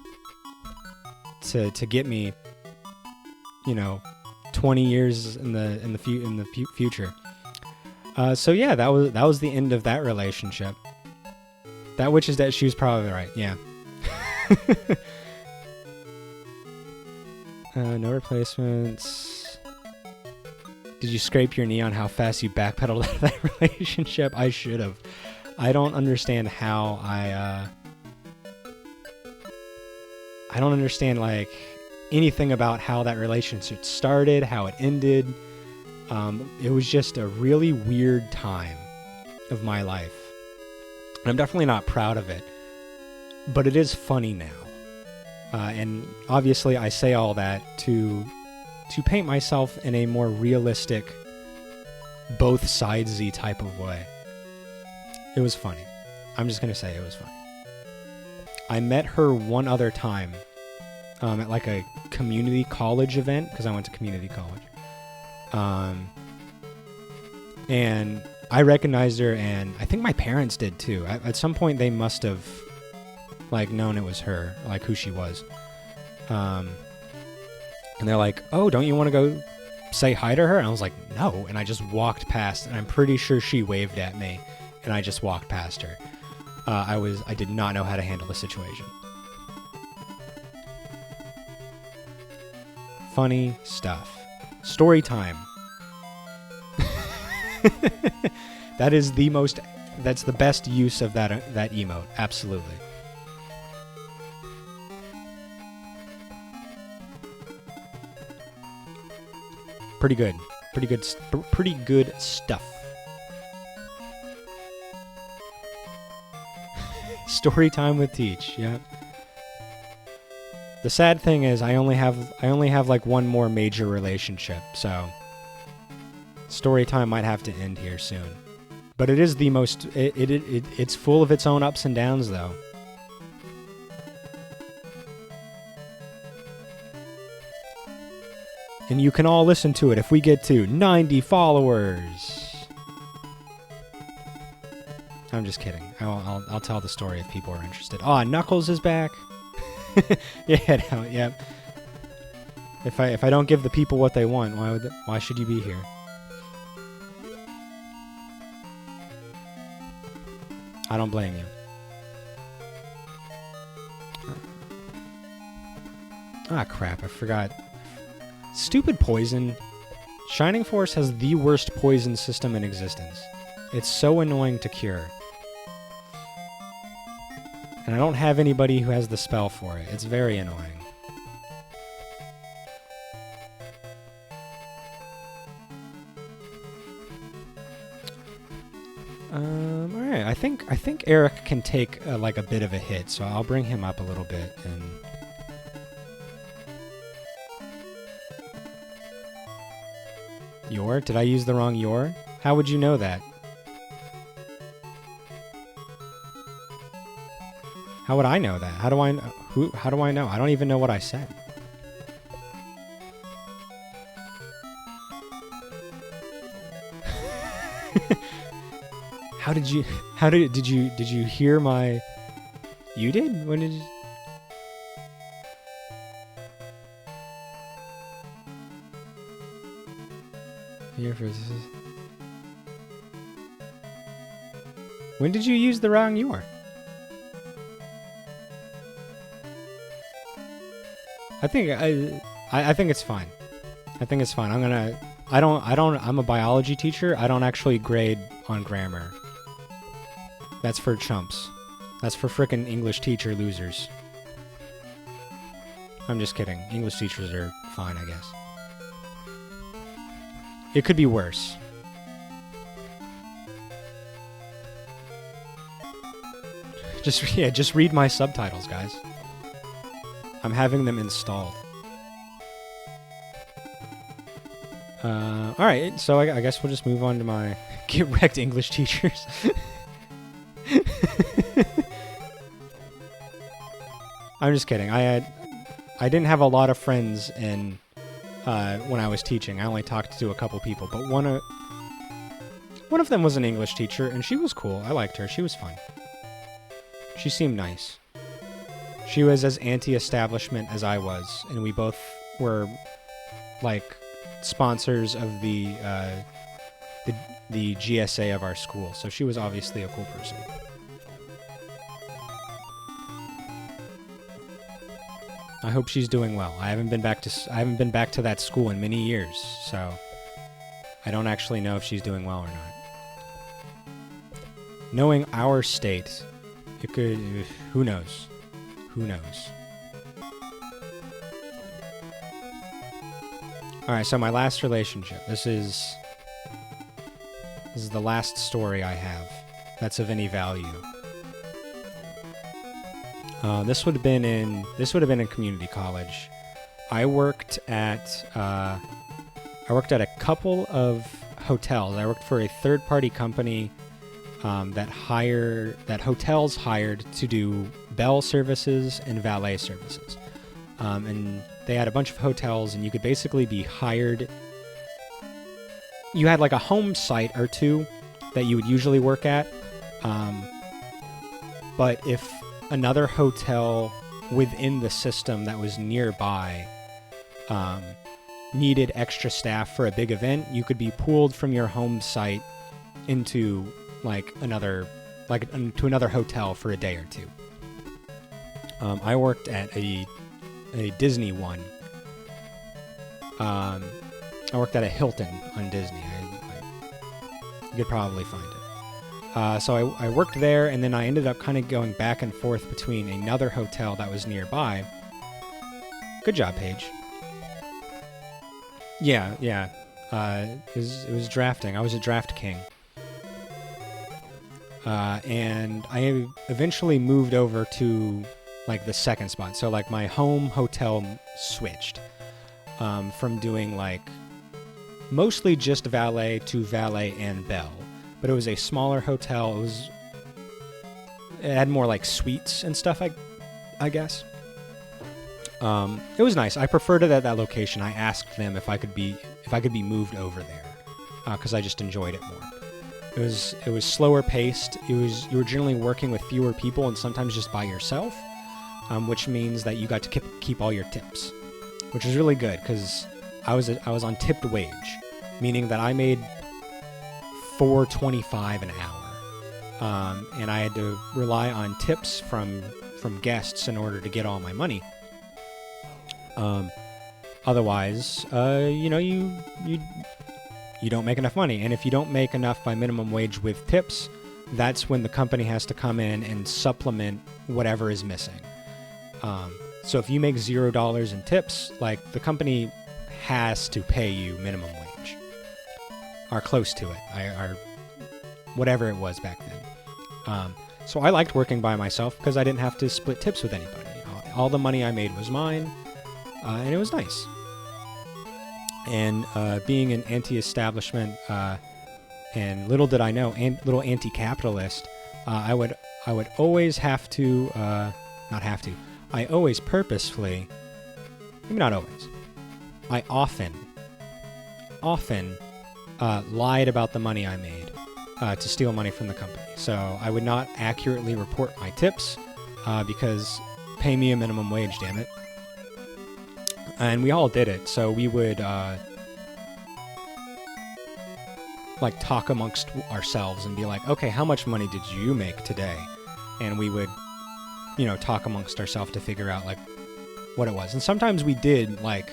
get me, 20 years in the future. So yeah, that was the end of that relationship. That witch is dead. She was probably right. Yeah. No replacements. Did you scrape your knee on how fast you backpedaled out of that relationship? I should have. I don't understand how I don't understand anything about how that relationship started, how it ended. It was just a really weird time of my life. And I'm definitely not proud of it, but it is funny now. And obviously I say all that to paint myself in a more realistic, both sides-y type of way. It was funny. I'm just going to say it was funny. I met her one other time at a community college event, because I went to community college. And I recognized her, and I think my parents did too. At some point they must have known it was her, who she was. And they're like, "Oh, don't you want to go say hi to her?" And I was like, "No." And I just walked past, and I'm pretty sure she waved at me, and I just walked past her. I did not know how to handle the situation. Funny stuff. Story time. That's the best use of that emote. Absolutely. Pretty good stuff. Story time with Teach. Yeah. The sad thing is I only have one more major relationship, so story time might have to end here soon. But it is the most... It's full of its own ups and downs, though. And you can all listen to it if we get to 90 followers. I'm just kidding. I'll tell the story if people are interested. Oh, Knuckles is back. Yeah, no, yep. If I don't give the people what they want, why should you be here? I don't blame you. Ah, crap, I forgot. Stupid poison. Shining Force has the worst poison system in existence. It's so annoying to cure. And I don't have anybody who has the spell for it. It's very annoying. Alright, I think Eric can take like a bit of a hit, so I'll bring him up a little bit and... Your? Did I use the wrong your? How would you know that? How would I know that? How do I know? I don't even know what I said. Did you hear my... You did? When did you... Here for this. When did you use the wrong your? I think it's fine. I think it's fine. I'm a biology teacher. I don't actually grade on grammar. That's for chumps. That's for frickin' English teacher losers. I'm just kidding. English teachers are fine, I guess. It could be worse. Just read my subtitles, guys. I'm having them installed. Alright, so I guess we'll just move on to my get wrecked English teachers. I'm just kidding. I didn't have a lot of friends in when I was teaching. I only talked to a couple people, but one of them was an English teacher, and she was cool. I liked her. She was fun. She seemed nice. She was as anti-establishment as I was, and we both were like sponsors of the GSA of our school. So she was obviously a cool person. I hope she's doing well. I haven't been back to that school in many years, so I don't actually know if she's doing well or not. Knowing our state, it could... Who knows? Who knows? Alright, so my last relationship. This is the last story I have that's of any value. This would have been in community college. I worked at a couple of hotels. I worked for a third-party company that hotels hired to do bell services and valet services. And they had a bunch of hotels, and you could basically be hired. You had like a home site or two that you would usually work at. But if another hotel within the system that was nearby needed extra staff for a big event, you could be pulled from your home site into another hotel for a day or two. I worked at a Disney one. I worked at a Hilton on Disney. You could probably find it. So I worked there, and then I ended up kind of going back and forth between another hotel that was nearby. Good job, Paige. Yeah. It was drafting. I was a draft king. And I eventually moved over to the second spot. So my home hotel switched from doing mostly just valet to valet and bell. but it was a smaller hotel. It had more like suites and stuff, I guess. It was nice. I preferred it at that location. I asked them if I could be moved over there, because I just enjoyed it more. It was slower paced. You were generally working with fewer people and sometimes just by yourself, which means that you got to keep all your tips, which was really good because I was on tipped wage, meaning that I made $4.25 an hour, and I had to rely on tips from guests in order to get all my money. Otherwise, you don't make enough money, and if you don't make enough by minimum wage with tips, that's when the company has to come in and supplement whatever is missing. So if you make $0 in tips, like, the company has to pay you minimum wage, or close to it, or whatever it was back then. So I liked working by myself because I didn't have to split tips with anybody. All the money I made was mine, and it was nice. And being an anti-establishment, and little did I know, little anti-capitalist, I would always have to, not have to, I always purposefully, maybe not always, I often lied about the money I made to steal money from the company. So I would not accurately report my tips because pay me a minimum wage, damn it. And we all did it. So we would like talk amongst ourselves and be like, okay, how much money did you make today? And we would, talk amongst ourselves to figure out like what it was. And sometimes we did, like,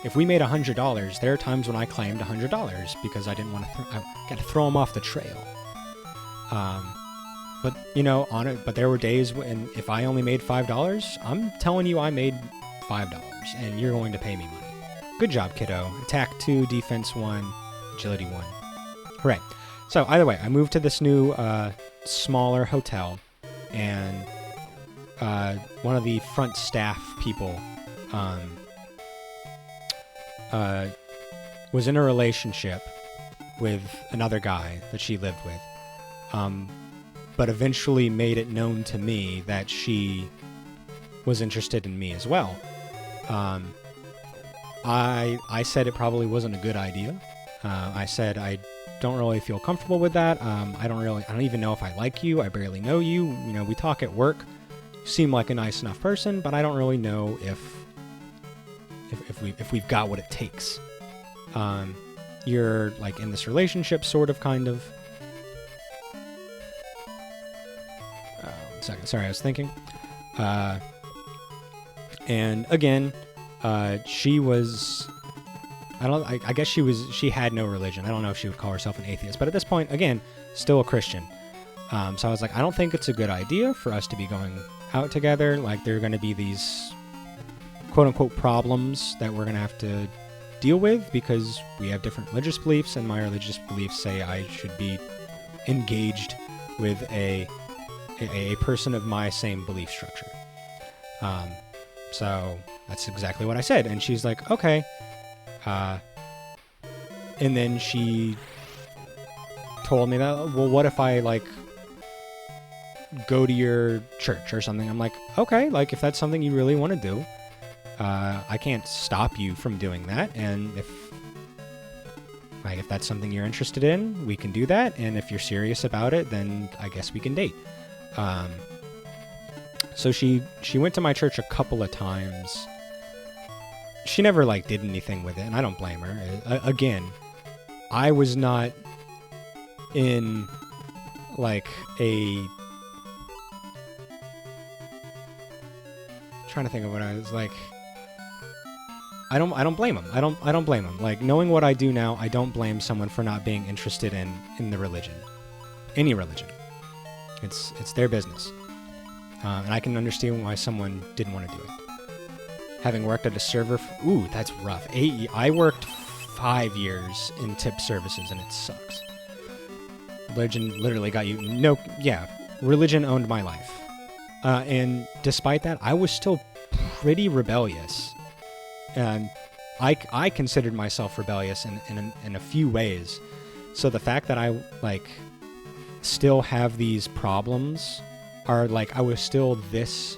if we made $100, there are times when I claimed $100 because I didn't want to. I got to throw them off the trail. But there were days when if I only made $5, I'm telling you I made $5, and you're going to pay me money. Good job, kiddo. Attack 2, defense 1, agility 1. Hooray. So either way, I moved to this new smaller hotel, and one of the front staff people was in a relationship with another guy that she lived with, but eventually made it known to me that she was interested in me as well. I said it probably wasn't a good idea. I said I don't really feel comfortable with that. I don't even know if I like you. I barely know you. We talk at work. You seem like a nice enough person, but I don't really know if we've got what it takes. You're like in this relationship, sort of, kind of. 1 second. Sorry, I was thinking. And again, she was, I guess she had no religion. I don't know if she would call herself an atheist, but at this point, again, still a Christian. So I was like, I don't think it's a good idea for us to be going out together. Like, there are going to be these quote unquote problems that we're going to have to deal with because we have different religious beliefs, and my religious beliefs say I should be engaged with a person of my same belief structure. So that's exactly what I said. And she's like, okay. And then she told me that, well, what if I like go to your church or something? I'm like, okay, like if that's something you really want to do, I can't stop you from doing that. And if that's something you're interested in, we can do that. And if you're serious about it, then I guess we can date. So she went to my church a couple of times. She never like did anything with it, and I don't blame her. Again, I was not in like trying to think of what I was like. I don't blame him. I don't blame him. Like, knowing what I do now, I don't blame someone for not being interested in the religion, any religion. It's their business, and I can understand why someone didn't want to do it. Having worked at a server, ooh, that's rough. I worked 5 years in tip services, and it sucks. Religion literally got you. No, yeah, religion owned my life, and despite that, I was still pretty rebellious. And I considered myself rebellious in a few ways, So the fact that I, like, still have these problems are, like, I was still this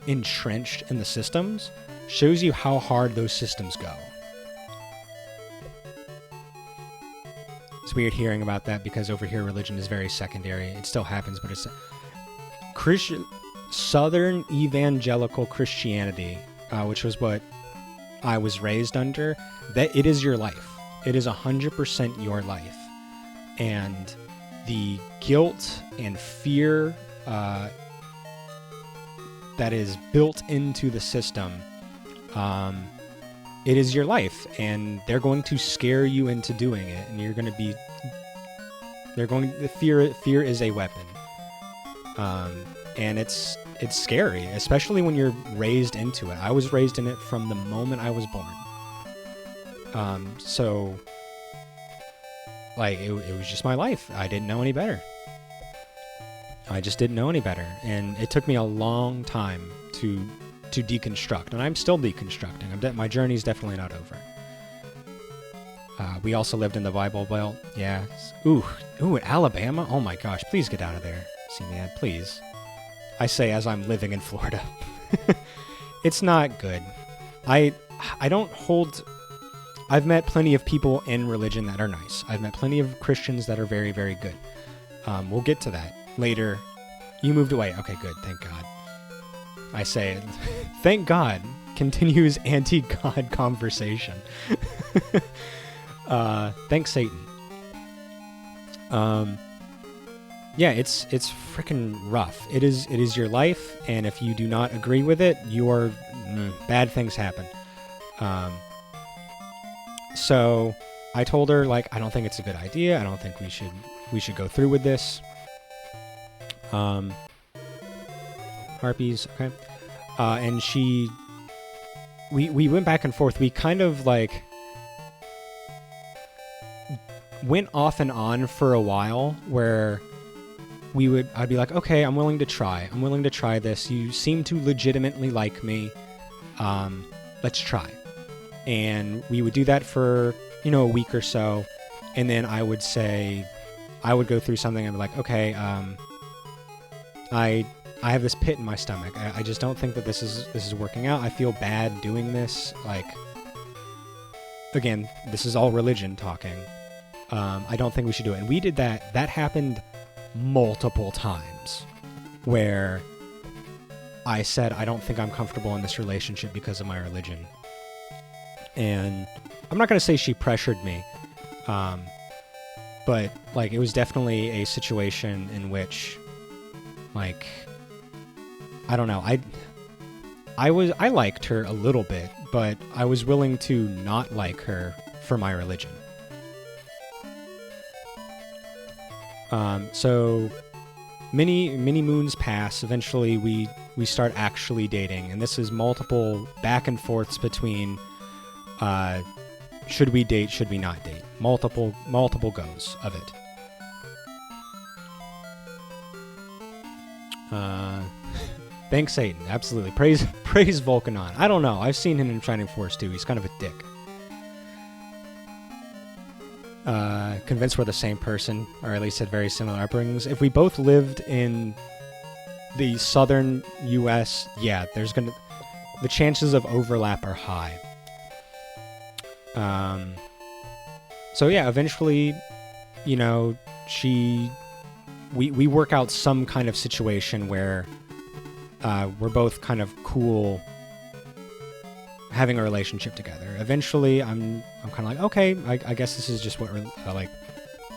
entrenched in the systems shows you how hard those systems go. It's weird hearing about that because over here religion is very secondary. It still happens, but it's Southern evangelical Christianity, which was what I was raised under, that it is your life. It is 100% your life. And the guilt and fear that is built into the system, it is your life, and they're going to scare you into doing it, and you're going to be. The fear is a weapon, and it's scary, especially when you're raised into it. I was raised in it from the moment I was born. So, like, it was just my life. I didn't know any better. I just didn't know any better, and it took me a long time to deconstruct, and I'm still deconstructing. My journey's definitely not over. We also lived in the Bible Belt. Yeah. Ooh, Alabama? Oh my gosh, please get out of there. See, man, please. I say as I'm living in Florida. It's not good. I don't hold... I've met plenty of people in religion that are nice. I've met plenty of Christians that are very, very good. We'll get to that later. You moved away. Okay, good. Thank God. I say, thank God, continues anti-God conversation. Thanks, Satan. Yeah, it's freaking rough. It is your life, and if you do not agree with it, bad things happen. So I told her, like, I don't think it's a good idea. I don't think we should go through with this. Harpies, okay. And we went back and forth. We kind of, like, went off and on for a while where I'd be like, okay, I'm willing to try this. You seem to legitimately like me. Let's try. And we would do that for, a week or so. And then I would go through something and be like, okay, I have this pit in my stomach. I just don't think that this is working out. I feel bad doing this. Like, again, this is all religion talking. I don't think we should do it. And we did that. That happened multiple times where I said, I don't think I'm comfortable in this relationship because of my religion. And I'm not going to say she pressured me, but, like, it was definitely a situation in which, like, I don't know. I liked her a little bit, but I was willing to not like her for my religion. So many moons pass. Eventually we start actually dating, and this is multiple back and forths between should we date, should we not date? Multiple goes of it. Thanks, Satan. Absolutely. Praise Volcanon. I don't know. I've seen him in Shining Force too. He's kind of a dick. Convinced we're the same person, or at least had very similar upbringings. If we both lived in the southern U.S., yeah, the chances of overlap are high. So yeah, eventually, we work out some kind of situation where we're both kind of cool having a relationship together. Eventually, I'm kind of like, okay, I guess this is just what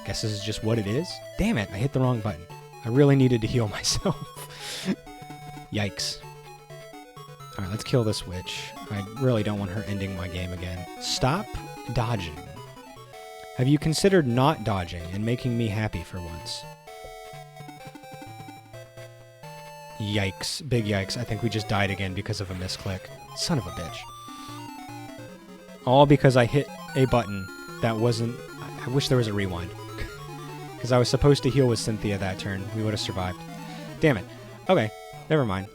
guess this is just what it is. Damn it, I hit the wrong button. I really needed to heal myself. Yikes. All right, let's kill this witch. I really don't want her ending my game again. Stop dodging. Have you considered not dodging and making me happy for once? Yikes. Big yikes. I think we just died again because of a misclick. Son of a bitch. All because I hit a button that wasn't... I wish there was a rewind. Because I was supposed to heal with Cynthia that turn. We would have survived. Damn it. Okay. Never mind.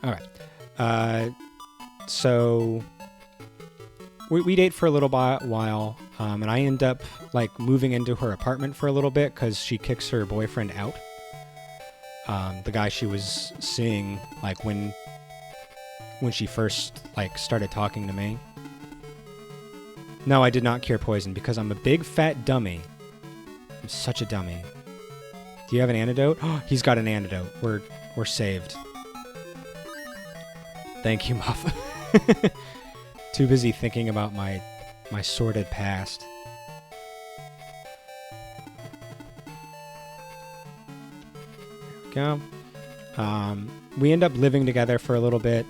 All right. So we date for a little while, and I end up like moving into her apartment for a little bit because she kicks her boyfriend out. The guy she was seeing like when she first like started talking to me. No, I did not cure poison because I'm a big fat dummy. I'm such a dummy. Do you have an antidote? Oh, he's got an antidote. We're saved. Thank you, Muff. Too busy thinking about my sordid past. There we go. We end up living together for a little bit.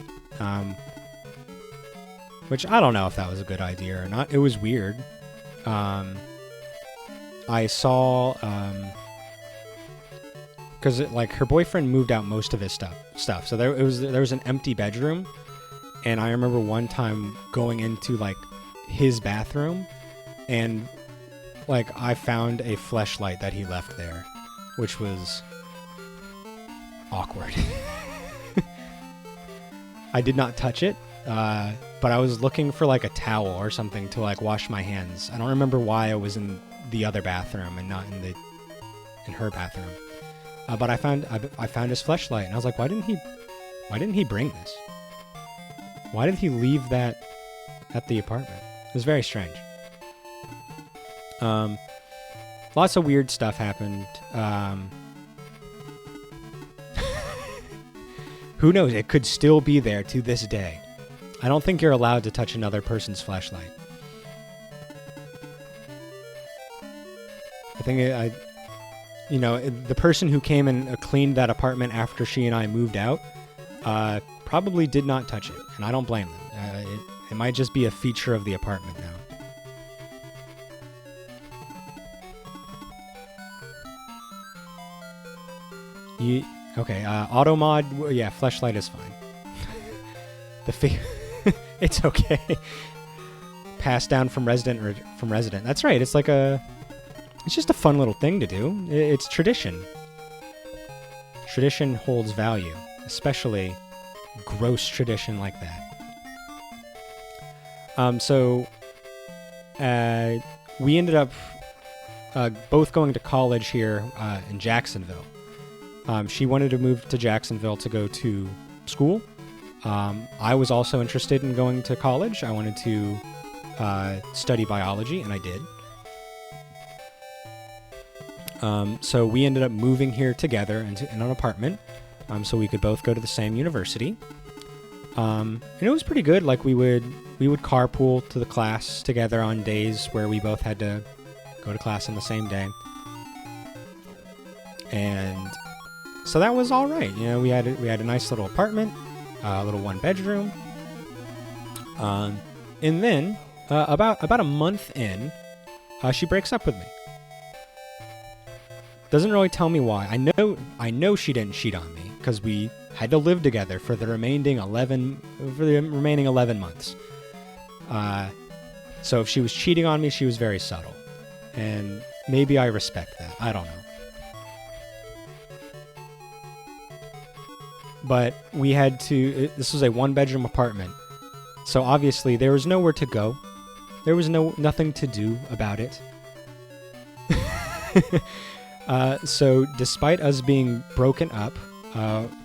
Which I don't know if that was a good idea or not. It was weird. I saw, because like her boyfriend moved out most of his stuff. So there was an empty bedroom, and I remember one time going into like his bathroom, and like I found a fleshlight that he left there, which was awkward. I did not touch it. But I was looking for like a towel or something to like wash my hands. I don't remember why I was in the other bathroom and not in her bathroom. But I found his fleshlight, and I was like, why didn't he bring this? Why did he leave that at the apartment? It was very strange. Lots of weird stuff happened. Who knows? It could still be there to this day. I don't think you're allowed to touch another person's flashlight. I think the person who came and cleaned that apartment after she and I moved out probably did not touch it, and I don't blame them. It might just be a feature of the apartment now. Okay, auto mod, yeah, fleshlight is fine. It's okay. Passed down from resident. That's right. It's just a fun little thing to do. It's tradition. Tradition holds value, especially gross tradition like that. So we ended up both going to college here in Jacksonville. She wanted to move to Jacksonville to go to school. I was also interested in going to college. I wanted to study biology, and I did. So we ended up moving here together in an apartment, so we could both go to the same university. And it was pretty good. Like we would carpool to the class together on days where we both had to go to class on the same day. And so that was all right. You know, we had a nice little apartment. A little one bedroom. And then about a month in, she breaks up with me. Doesn't really tell me why. I know she didn't cheat on me because we had to live together for the remaining 11 months. So if she was cheating on me, she was very subtle, and maybe I respect that. I don't know. But we had to, this was a one-bedroom apartment, so obviously there was nowhere to go. There was nothing to do about it. So despite us being broken up,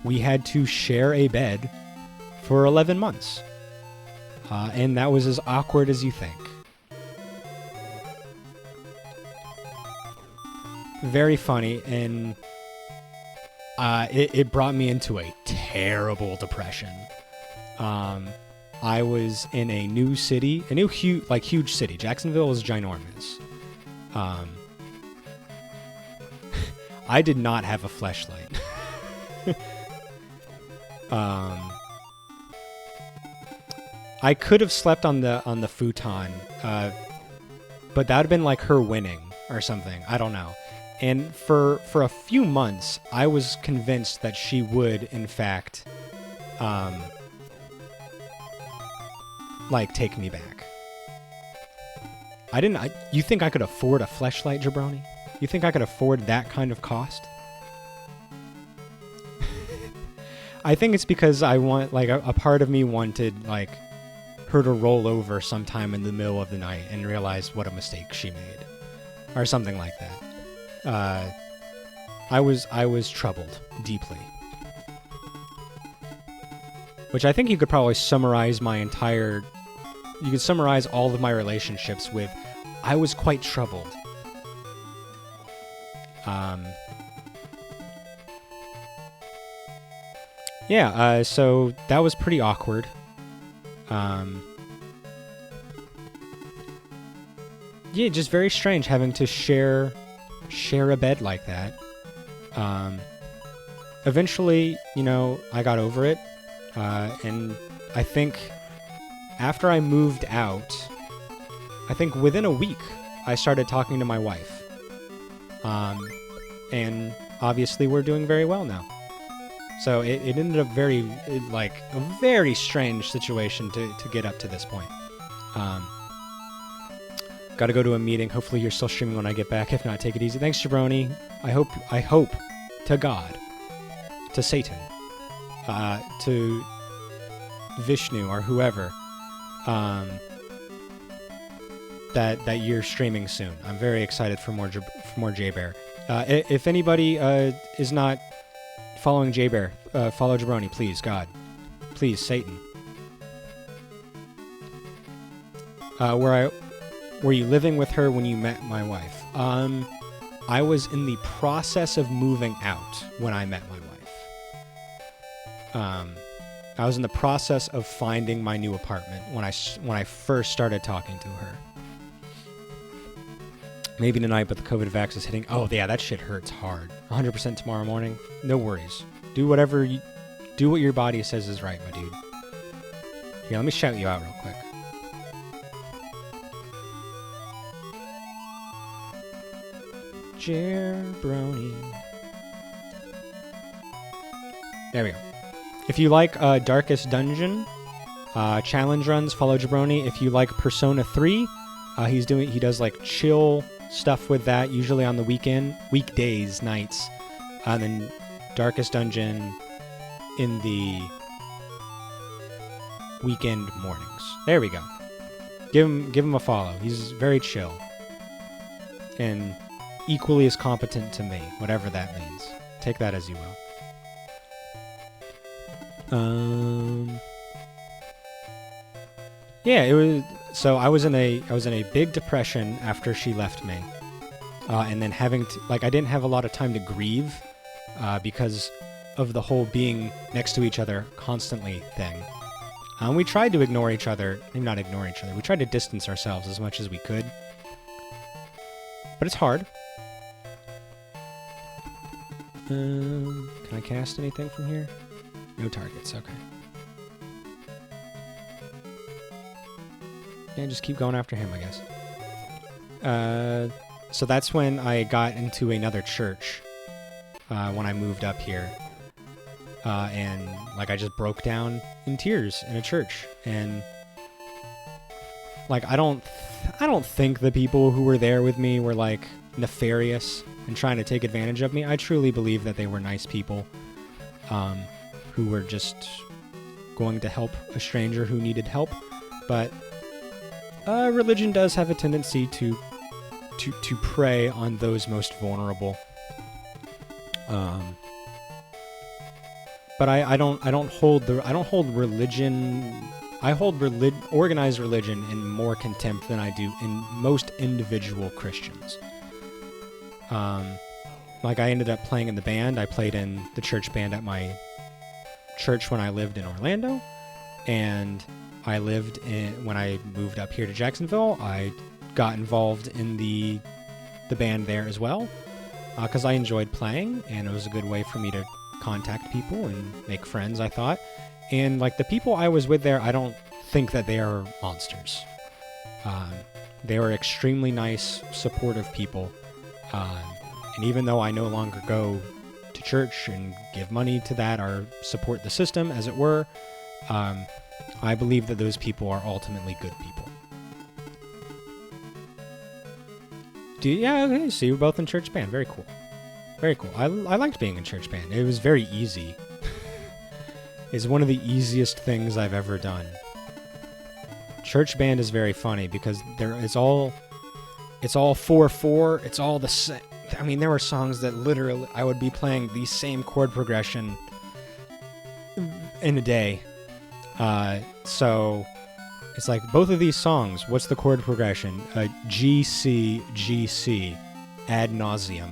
we had to share a bed for 11 months. And that was as awkward as you think. Very funny, and it brought me into a terrible depression. I was in a new city, huge city. Jacksonville was ginormous. I did not have a fleshlight. I could have slept on the futon, but that would have been like her winning or something. I don't know. And for a few months, I was convinced that she would, in fact, take me back. You think I could afford a fleshlight, Jabroni? You think I could afford that kind of cost? I think it's because I want, like, a part of me wanted, like, her to roll over sometime in the middle of the night and realize what a mistake she made, or something like that. I was troubled deeply, which I think you could probably summarize you could summarize all of my relationships with, I was quite troubled. Yeah, so that was pretty awkward. Yeah, just very strange having to share a bed like that. Eventually, you know, I got over it, and I think after I moved out, I think within a week, I started talking to my wife. And obviously we're doing very well now. So it ended up like a very strange situation to get up to this point. Got to go to a meeting. Hopefully you're still streaming when I get back. If not, take it easy. Thanks, Jabroni. I hope to God, to Satan, to Vishnu or whoever, that you're streaming soon. I'm very excited for more J-Bear. If anybody is not following J-Bear, follow Jabroni, please, God. Please, Satan. Were you living with her when you met my wife? I was in the process of moving out when I met my wife. I was in the process of finding my new apartment when I first started talking to her. Maybe tonight, but the COVID vax is hitting. Oh, yeah, that shit hurts hard. 100% tomorrow morning. No worries. Do what your body says is right, my dude. Here, let me shout you out real quick. Jabroni. There we go. If you like Darkest Dungeon challenge runs, follow Jabroni. If you like Persona 3, he does like chill stuff with that, usually on the weekdays, nights, and then Darkest Dungeon in the weekend mornings. There we go. Give him a follow. He's very chill and equally as competent to me, whatever that means. Take that as you will. Yeah, it was. So I was in a big depression after she left me, and then having to, like, I didn't have a lot of time to grieve because of the whole being next to each other constantly thing. We tried to ignore each other. Maybe not ignore each other. We tried to distance ourselves as much as we could, but it's hard. Can I cast anything from here? No targets. Okay. Yeah, just keep going after him, I guess. So that's when I got into another church when I moved up here. And, like, I just broke down in tears in a church. And, like, I don't think the people who were there with me were, like, nefarious and trying to take advantage of me. I truly believe that they were nice people who were just going to help a stranger who needed help. But religion does have a tendency to prey on those most vulnerable. But I don't hold religion. I hold organized religion in more contempt than I do in most individual Christians. Like, I ended up playing in the band. I played in the church band at my church when I lived in Orlando, and when I moved up here to Jacksonville, I got involved in the band there as well, because I enjoyed playing, and it was a good way for me to contact people and make friends, I thought. And, like, the people I was with there, I don't think that they are monsters. They were extremely nice, supportive people. And even though I no longer go to church and give money to that or support the system, as it were, I believe that those people are ultimately good people. Yeah, okay, so you were both in church band. Very cool. Very cool. I liked being in church band. It was very easy. is one of the easiest things I've ever done. Church band is very funny because it's all 4/4. It's all the same. I mean, there were songs that literally I would be playing the same chord progression in a day. So it's like both of these songs. What's the chord progression? G C G C ad nauseum.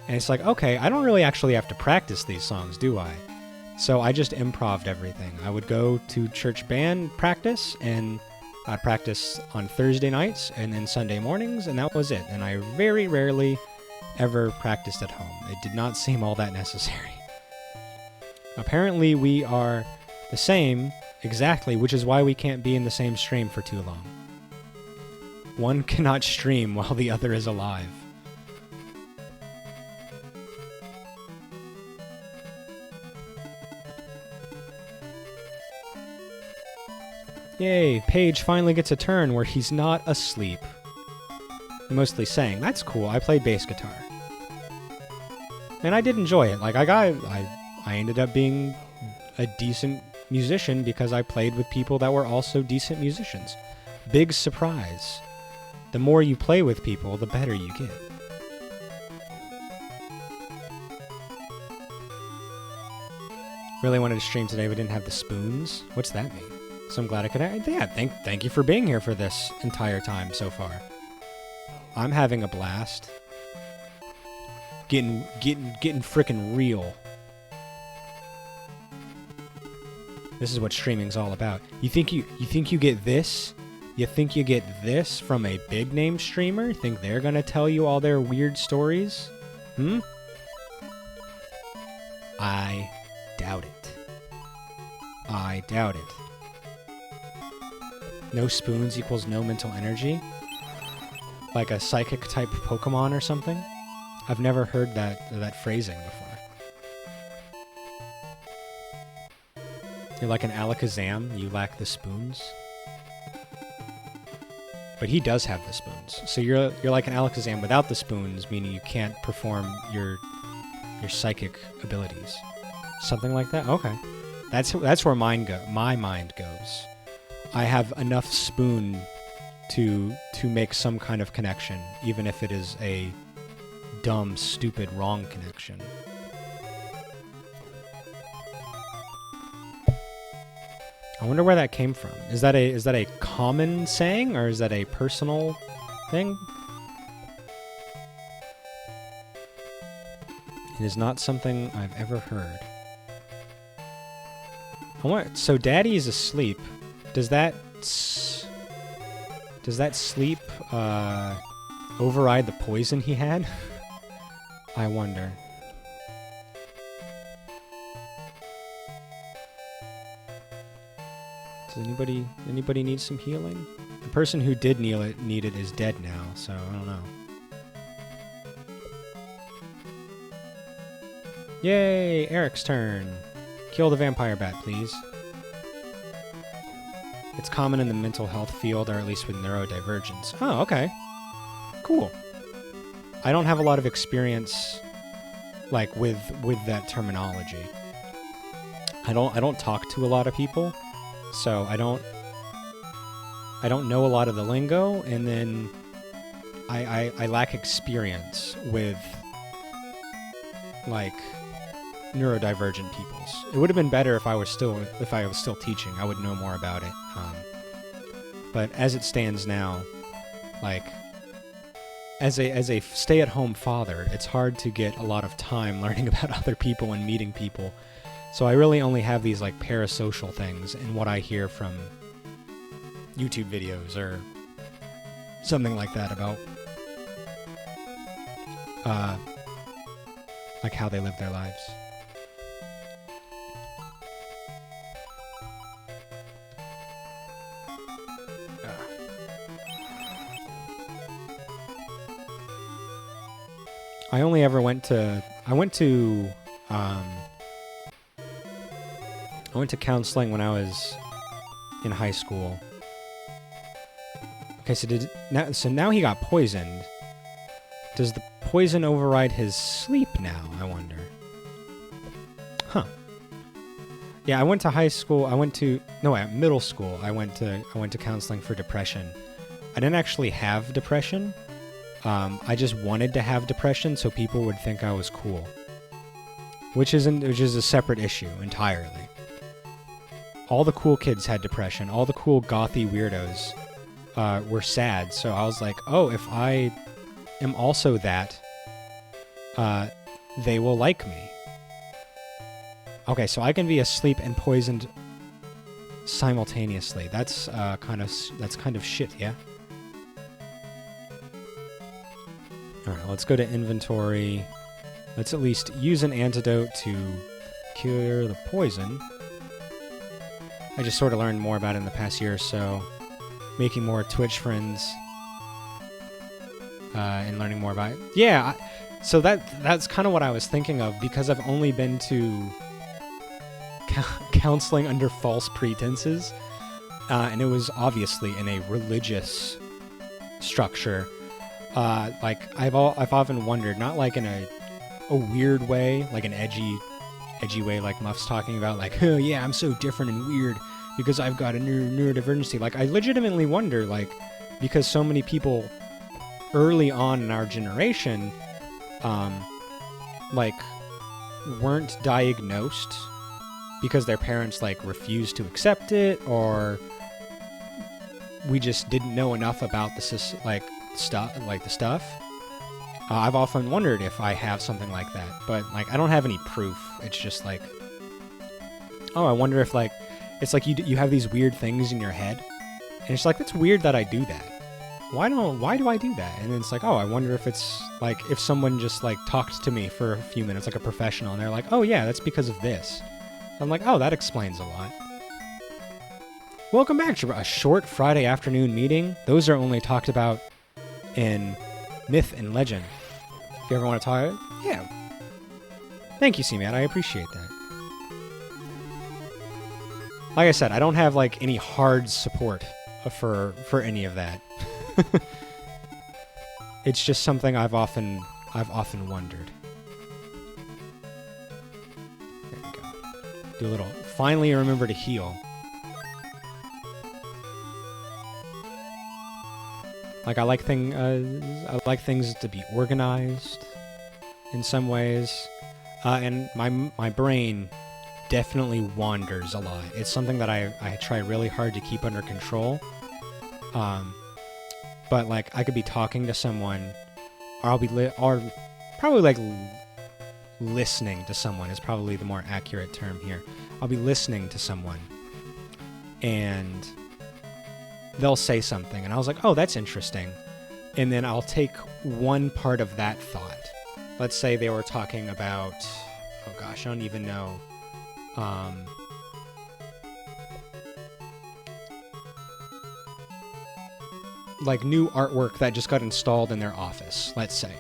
And it's like, okay, I don't really actually have to practice these songs, do I? So I just improv'd everything. I would go to church band practice, and I'd practice on Thursday nights and then Sunday mornings, and that was it. And I very rarely ever practiced at home. It did not seem all that necessary. Apparently we are the same exactly, which is why we can't be in the same stream for too long. One cannot stream while the other is alive. Yay, Paige finally gets a turn where he's not asleep. Mostly saying, that's cool, I play bass guitar. And I did enjoy it. Like, I ended up being a decent musician because I played with people that were also decent musicians. Big surprise. The more you play with people, the better you get. Really wanted to stream today, but didn't have the spoons. What's that mean? So I'm glad I could. Yeah, thank you for being here for this entire time so far. I'm having a blast. Getting frickin' real. This is what streaming's all about. You think you get this? You think you get this from a big name streamer? Think they're gonna tell you all their weird stories? I doubt it. I doubt it. No spoons equals no mental energy? Like a psychic type Pokemon or something? I've never heard that phrasing before. You're like an Alakazam, you lack the spoons? But he does have the spoons. So you're like an Alakazam without the spoons, meaning you can't perform your psychic abilities. Something like that? Okay. That's where my mind goes. I have enough spoon to make some kind of connection, even if it is a dumb, stupid, wrong connection. I wonder where that came from. Is that a common saying, or is that a personal thing? It is not something I've ever heard. So Daddy is asleep. Does that sleep override the poison he had? I wonder. Does anybody need some healing? The person who did need it is dead now, so I don't know. Yay! Eric's turn. Kill the vampire bat, please. It's common in the mental health field, or at least with neurodivergence. Oh, okay. Cool. I don't have a lot of experience, like, with that terminology. I don't talk to a lot of people, so I don't know a lot of the lingo, and then I lack experience with, like, neurodivergent peoples. It would have been better if I was still teaching. I would know more about it. But as it stands now, like, as a stay-at-home father, it's hard to get a lot of time learning about other people and meeting people. So I really only have these, like, parasocial things and what I hear from YouTube videos or something like that about like how they live their lives. I only ever went to counseling when I was in high school. Okay, so now he got poisoned. Does the poison override his sleep now, I wonder? Huh. Yeah, I went to high school. Middle school. I went to counseling for depression. I didn't actually have depression. I just wanted to have depression so people would think I was cool. Which is a separate issue entirely. All the cool kids had depression. All the cool gothy weirdos were sad. So I was like, oh, if I am also that, they will like me. Okay, so I can be asleep and poisoned simultaneously. That's kind of shit, yeah? Alright, let's go to inventory. Let's at least use an antidote to cure the poison. I just sort of learned more about it in the past year or so. Making more Twitch friends. And learning more about it. Yeah, so that's kind of what I was thinking of, because I've only been to counseling under false pretenses. And it was obviously in a religious structure. Like, I've often wondered, not like in a weird way, like an edgy way, like Muff's talking about, like, oh yeah, I'm so different and weird because I've got a neurodivergency. Like, I legitimately wonder, like, because so many people early on in our generation, like, weren't diagnosed because their parents, like, refused to accept it, or we just didn't know enough about the stuff. I've often wondered if I have something like that, but, like, I don't have any proof. It's just like, oh, I wonder if, like, it's like you have these weird things in your head, and it's like, that's weird that I do that. Why do I do that? And then it's like, oh, I wonder if it's, like, if someone just, like, talked to me for a few minutes, like a professional, and they're like, oh yeah, that's because of this. I'm like, oh, that explains a lot. Welcome back to a short Friday afternoon meeting. Those are only talked about in myth and legend. If you ever want to talk, yeah. Thank you, C-Man. I appreciate that. Like I said, I don't have, like, any hard support for any of that. It's just something I've often wondered. There we go. Do a little. Finally, remember to heal. Like, I like things to be organized in some ways, and my brain definitely wanders a lot. It's something that I try really hard to keep under control. But, like, I could be talking to someone, or or probably, like, listening to someone is probably the more accurate term here. I'll be listening to someone, and they'll say something, and I was like, oh, that's interesting. And then I'll take one part of that thought. Let's say they were talking about, oh gosh, I don't even know. Like, new artwork that just got installed in their office, let's say.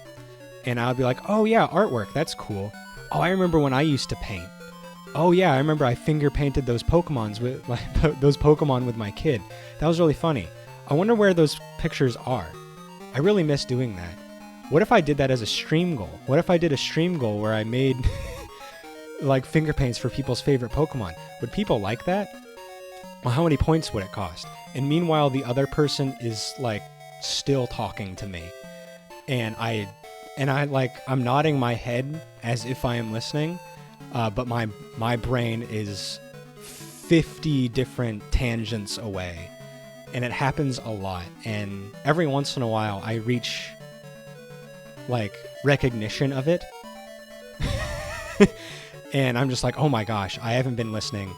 And I'll be like, oh yeah, artwork, that's cool. Oh, I remember when I used to paint. Oh yeah, I remember I finger painted those Pokemon with my kid. That was really funny. I wonder where those pictures are. I really miss doing that. What if I did that as a stream goal? What if I did a stream goal where I made like finger paints for people's favorite Pokemon? Would people like that? Well, how many points would it cost? And meanwhile, the other person is, like, still talking to me. And I'm nodding my head as if I am listening, but my brain is 50 different tangents away. And it happens a lot. And every once in a while, I reach, like, recognition of it. And I'm just like, oh my gosh, I haven't been listening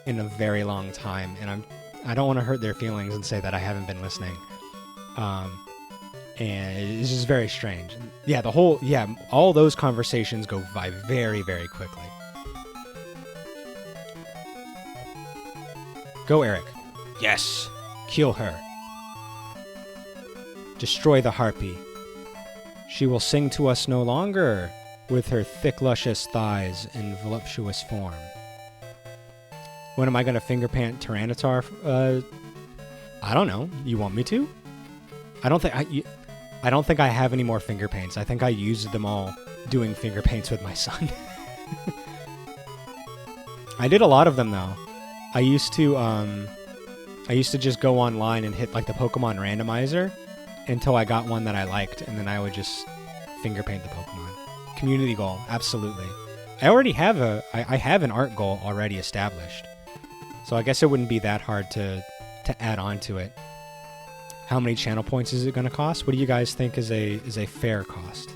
in a very long time, and I don't want to hurt their feelings and say that I haven't been listening. And it's just very strange. Yeah, all those conversations go by very, very quickly. Go, Eric. Yes. Kill her. Destroy the harpy. She will sing to us no longer with her thick, luscious thighs and voluptuous form. When am I going to finger paint Tyranitar? I don't know. You want me to? I don't think I have any more finger paints. I think I used them all doing finger paints with my son. I did a lot of them though. I used to just go online and hit like the Pokemon randomizer until I got one that I liked, and then I would just finger paint the Pokemon. Community goal, absolutely. I already have I have an art goal already established, so I guess it wouldn't be that hard to add on to it. How many channel points is it going to cost? What do you guys think is a fair cost?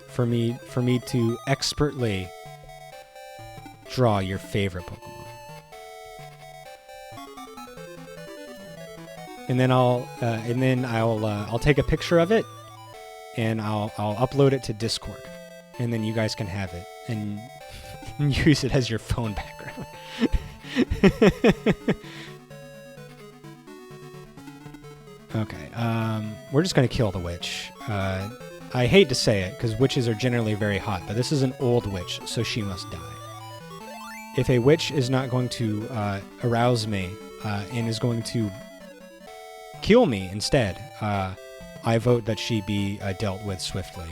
For me to expertly draw your favorite Pokemon. And then I'll take a picture of it and I'll upload it to Discord. And then you guys can have it and use it as your phone background. Okay, we're just gonna kill the witch. I hate to say it, because witches are generally very hot, but this is an old witch, so she must die. If a witch is not going to arouse me and is going to kill me instead, I vote that she be dealt with swiftly.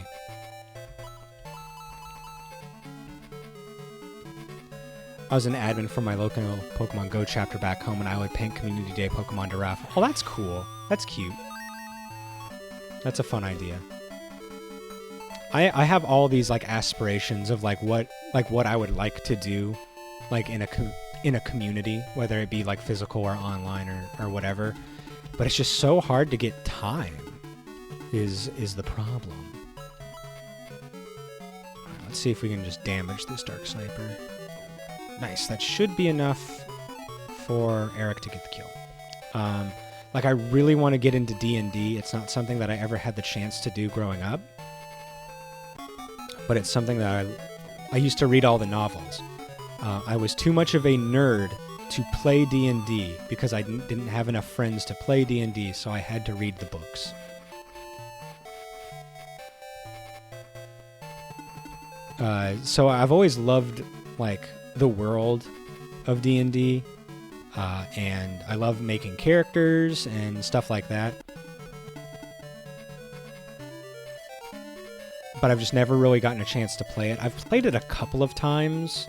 I was an admin for my local Pokemon Go chapter back home, and I would paint Community Day Pokemon to raffle. Oh, that's cool. That's cute. That's a fun idea. I have all these like aspirations of like what I would like to do, like in a community, whether it be like physical or online or whatever. But it's just so hard to get time. Is the problem? Right, let's see if we can just damage this Dark Sniper. Nice. That should be enough for Eric to get the kill. Like I really want to get into D&D. It's not something that I ever had the chance to do growing up. But it's something that I used to read all the novels. I was too much of a nerd to play D&D because I didn't have enough friends to play D&D, so I had to read the books. So I've always loved like the world of D&D, and I love making characters and stuff like that. But I've just never really gotten a chance to play it. I've played it a couple of times,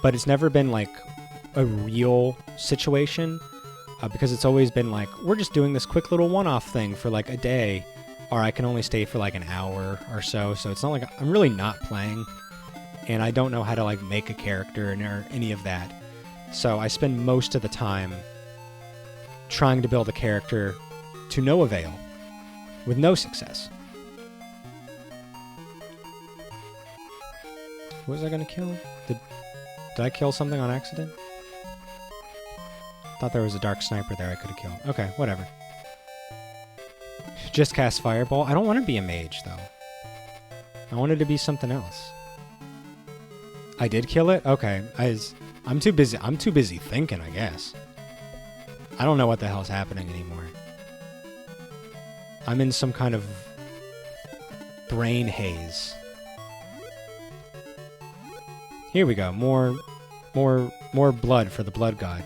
but it's never been like a real situation, because it's always been like, we're just doing this quick little one-off thing for like a day, or I can only stay for like an hour or so, so it's not like I'm really not playing, and I don't know how to like make a character or any of that. So I spend most of the time trying to build a character to no avail, with no success. What was I gonna kill? Did I kill something on accident? Thought there was a Dark Sniper there I could have killed. Okay, whatever. Just cast Fireball. I don't want to be a mage, though. I wanted to be something else. I did kill it? Okay. I'm too busy thinking, I guess. I don't know what the hell's happening anymore. I'm in some kind of brain haze. Here we go. More blood for the blood god.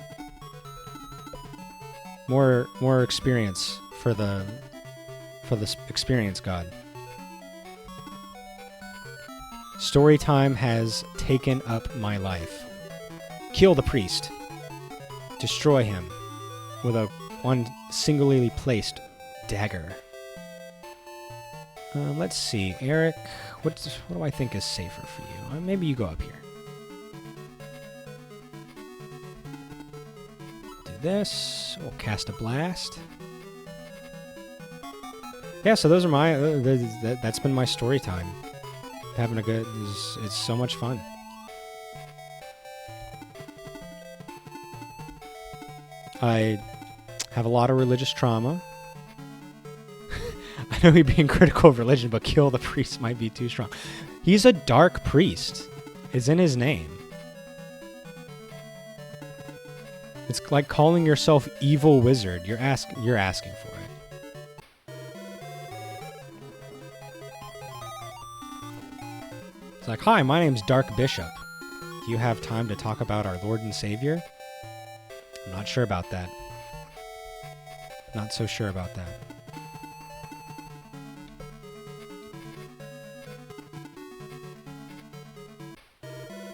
More experience for the experience god. Story time has taken up my life. Kill the priest. Destroy him with one singularly placed dagger. Let's see, Eric. What do I think is safer for you? Maybe you go up here. This. We'll cast a blast. Yeah, so those are my. That's been my story time. Having a good. It's so much fun. I have a lot of religious trauma. I know you're being critical of religion, but kill the priest might be too strong. He's a dark priest. It's in his name. It's like calling yourself evil wizard. You're asking for it. It's like, hi, my name's Dark Bishop. Do you have time to talk about our Lord and Savior? I'm not sure about that. Not so sure about that.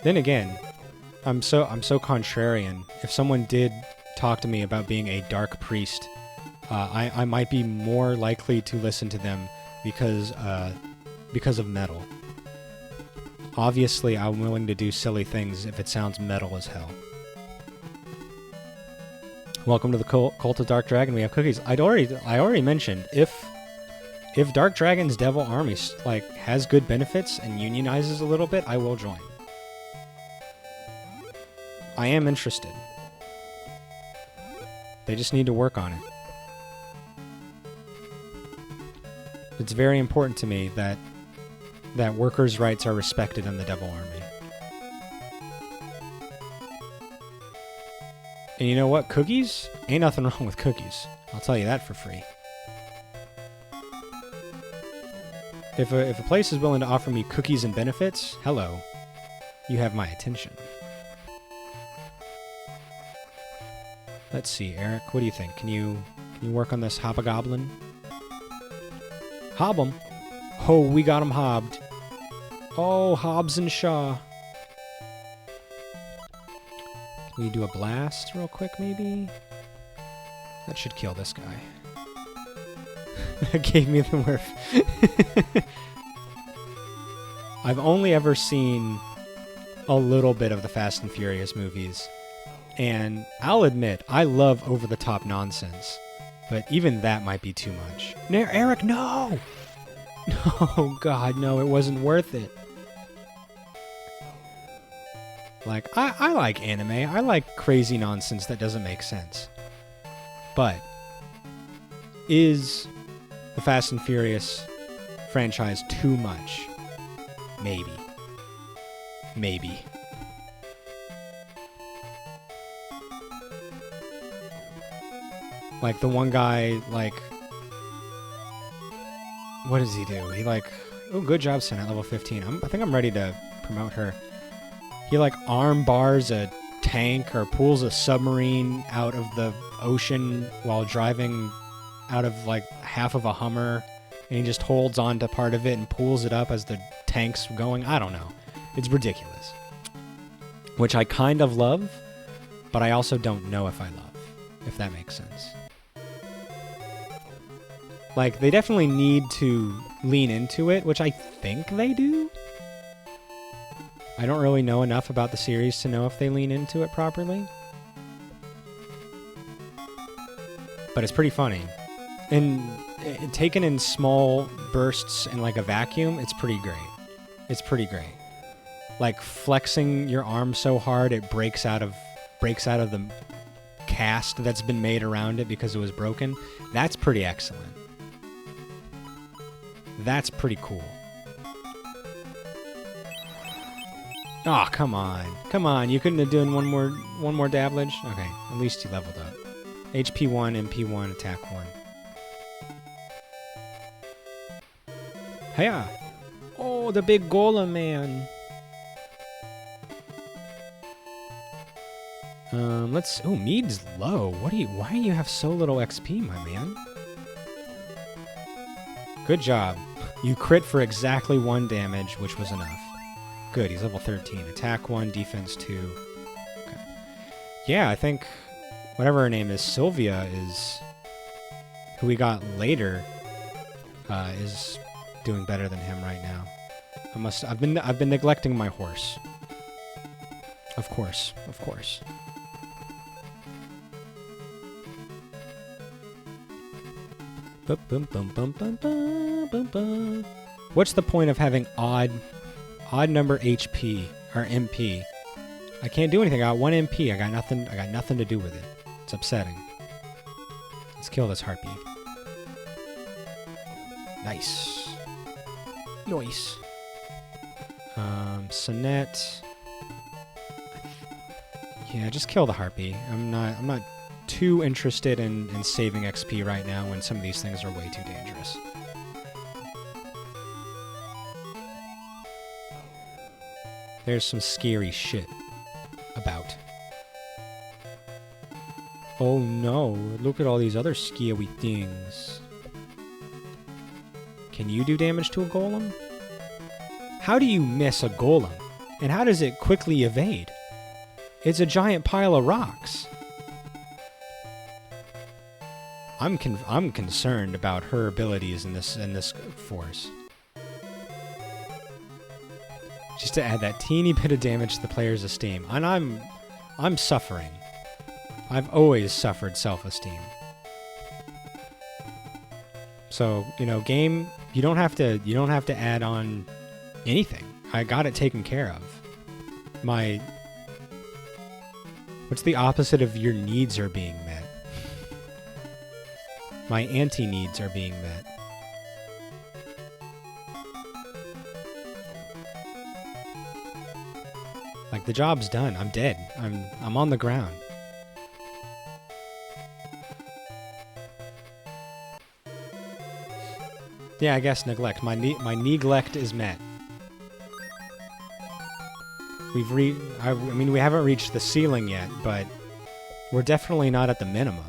Then again, I'm so contrarian. If someone did talk to me about being a dark priest, I might be more likely to listen to them because of metal. Obviously, I'm willing to do silly things if it sounds metal as hell. Welcome to the Cult of Dark Dragon. We have cookies. I already mentioned if Dark Dragon's Devil Army like has good benefits and unionizes a little bit, I will join. I am interested. They just need to work on it. It's very important to me that workers' rights are respected in the Devil Army. And you know what? Cookies? Ain't nothing wrong with cookies. I'll tell you that for free. If a place is willing to offer me cookies and benefits, hello. You have my attention. Let's see, Eric, what do you think? Can you work on this hobgoblin? Hob 'em. Oh, we got him hobbed. Oh, Hobbs and Shaw. Can we do a blast real quick, maybe? That should kill this guy. That gave me the whiff. I've only ever seen a little bit of the Fast and Furious movies. And I'll admit, I love over-the-top nonsense. But even that might be too much. Eric, no! No, God, no, it wasn't worth it. Like, I like anime. I like crazy nonsense that doesn't make sense. But is the Fast and Furious franchise too much? Maybe. Maybe. Like, the one guy, like... What does he do? He, like... Oh, good job, Sen, at level 15. I think I'm ready to promote her. He, like, arm bars a tank or pulls a submarine out of the ocean while driving out of, like, half of a Hummer. And he just holds on to part of it and pulls it up as the tank's going. I don't know. It's ridiculous. Which I kind of love, but I also don't know if I love, if that makes sense. Like, they definitely need to lean into it, which I think they do. I don't really know enough about the series to know if they lean into it properly. But it's pretty funny. And taken in small bursts in like a vacuum, it's pretty great. It's pretty great. Like flexing your arm so hard it breaks out of the cast that's been made around it because it was broken. That's pretty excellent. That's pretty cool. Aw, oh, come on. Come on, you couldn't have done one more dabblage? Okay, at least you leveled up. HP 1, MP 1, attack 1. Hiya! Oh, the big golem man. Let's... Oh, Mead's low. Why do you have so little XP, my man? Good job. You crit for exactly 1 damage, which was enough. Good, he's level 13. Attack 1, defense 2. Okay. Yeah, I think whatever her name is, Sylvia is... who we got later, is doing better than him right now. I've been neglecting my horse. Of course. What's the point of having odd number HP or MP? I can't do anything. I got 1 MP. I got nothing to do with it. It's upsetting. Let's kill this harpy. Nice. Sonette. Yeah, just kill the harpy. I'm not too interested in saving XP right now when some of these things are way too dangerous. There's some scary shit about. Oh no, look at all these other scary things. Can you do damage to a golem? How do you miss a golem? And how does it quickly evade? It's a giant pile of rocks. I'm concerned about her abilities in this force. Just to add that teeny bit of damage to the player's esteem. And I'm suffering. I've always suffered self-esteem. So, you know, game, you don't have to add on anything. I got it taken care of. What's the opposite of your needs are being met? My anti-needs are being met. Like, the job's done. I'm dead. I'm on the ground. Yeah, I guess neglect. My neglect is met. I mean, we haven't reached the ceiling yet, but we're definitely not at the minimum.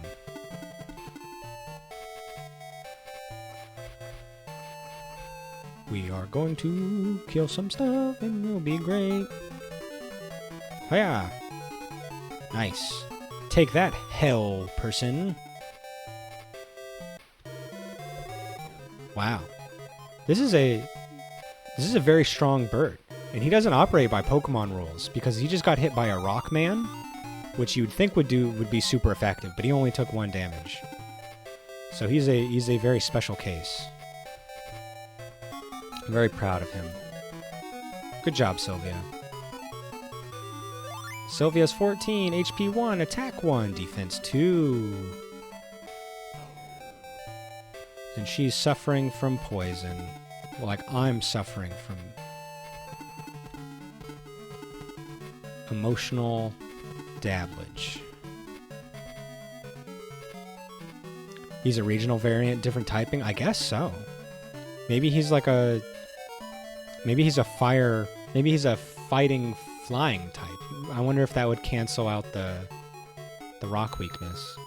We are going to kill some stuff and it'll be great. Oh yeah. Nice. Take that, hell person. Wow. This is a very strong bird. And he doesn't operate by Pokemon rules because he just got hit by a rock man, which you'd think would be super effective, but he only took 1 damage. So he's a very special case. I'm very proud of him. Good job, Sylvia. Sylvia's 14, HP 1, attack 1, defense 2. And she's suffering from poison. Well, like I'm suffering from emotional dabblage. He's a regional variant, different typing? I guess so. Maybe he's like a... Maybe he's a fire... Maybe he's a fighting flying type. I wonder if that would cancel out the rock weakness.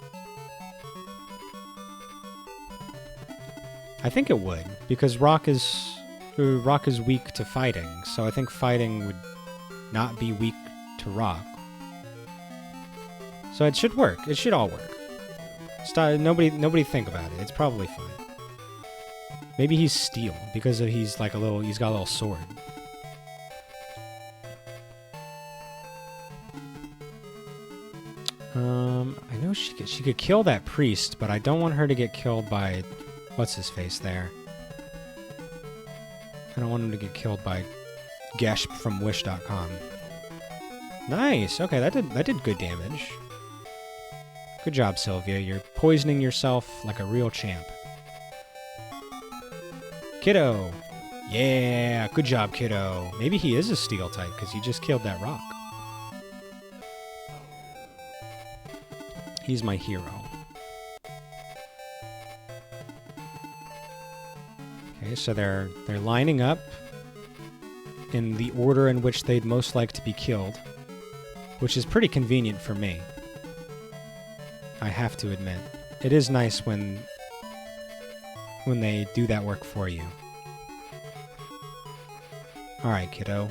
I think it would, because rock is weak to fighting, so I think fighting would not be weak to rock. So it should work. It should all work. Nobody think about it. It's probably fine. Maybe he's steel because he's got a little sword. I know she could kill that priest, but I don't want her to get killed by what's his face there. I don't want him to get killed by Gesp from Wish.com. Nice. Okay, that did good damage. Good job, Sylvia. You're poisoning yourself like a real champ. Kiddo. Yeah, good job, Kiddo. Maybe he is a steel type because he just killed that rock. He's my hero. Okay, so they're lining up in the order in which they'd most like to be killed, which is pretty convenient for me. I have to admit. It is nice when they do that work for you. Alright, kiddo.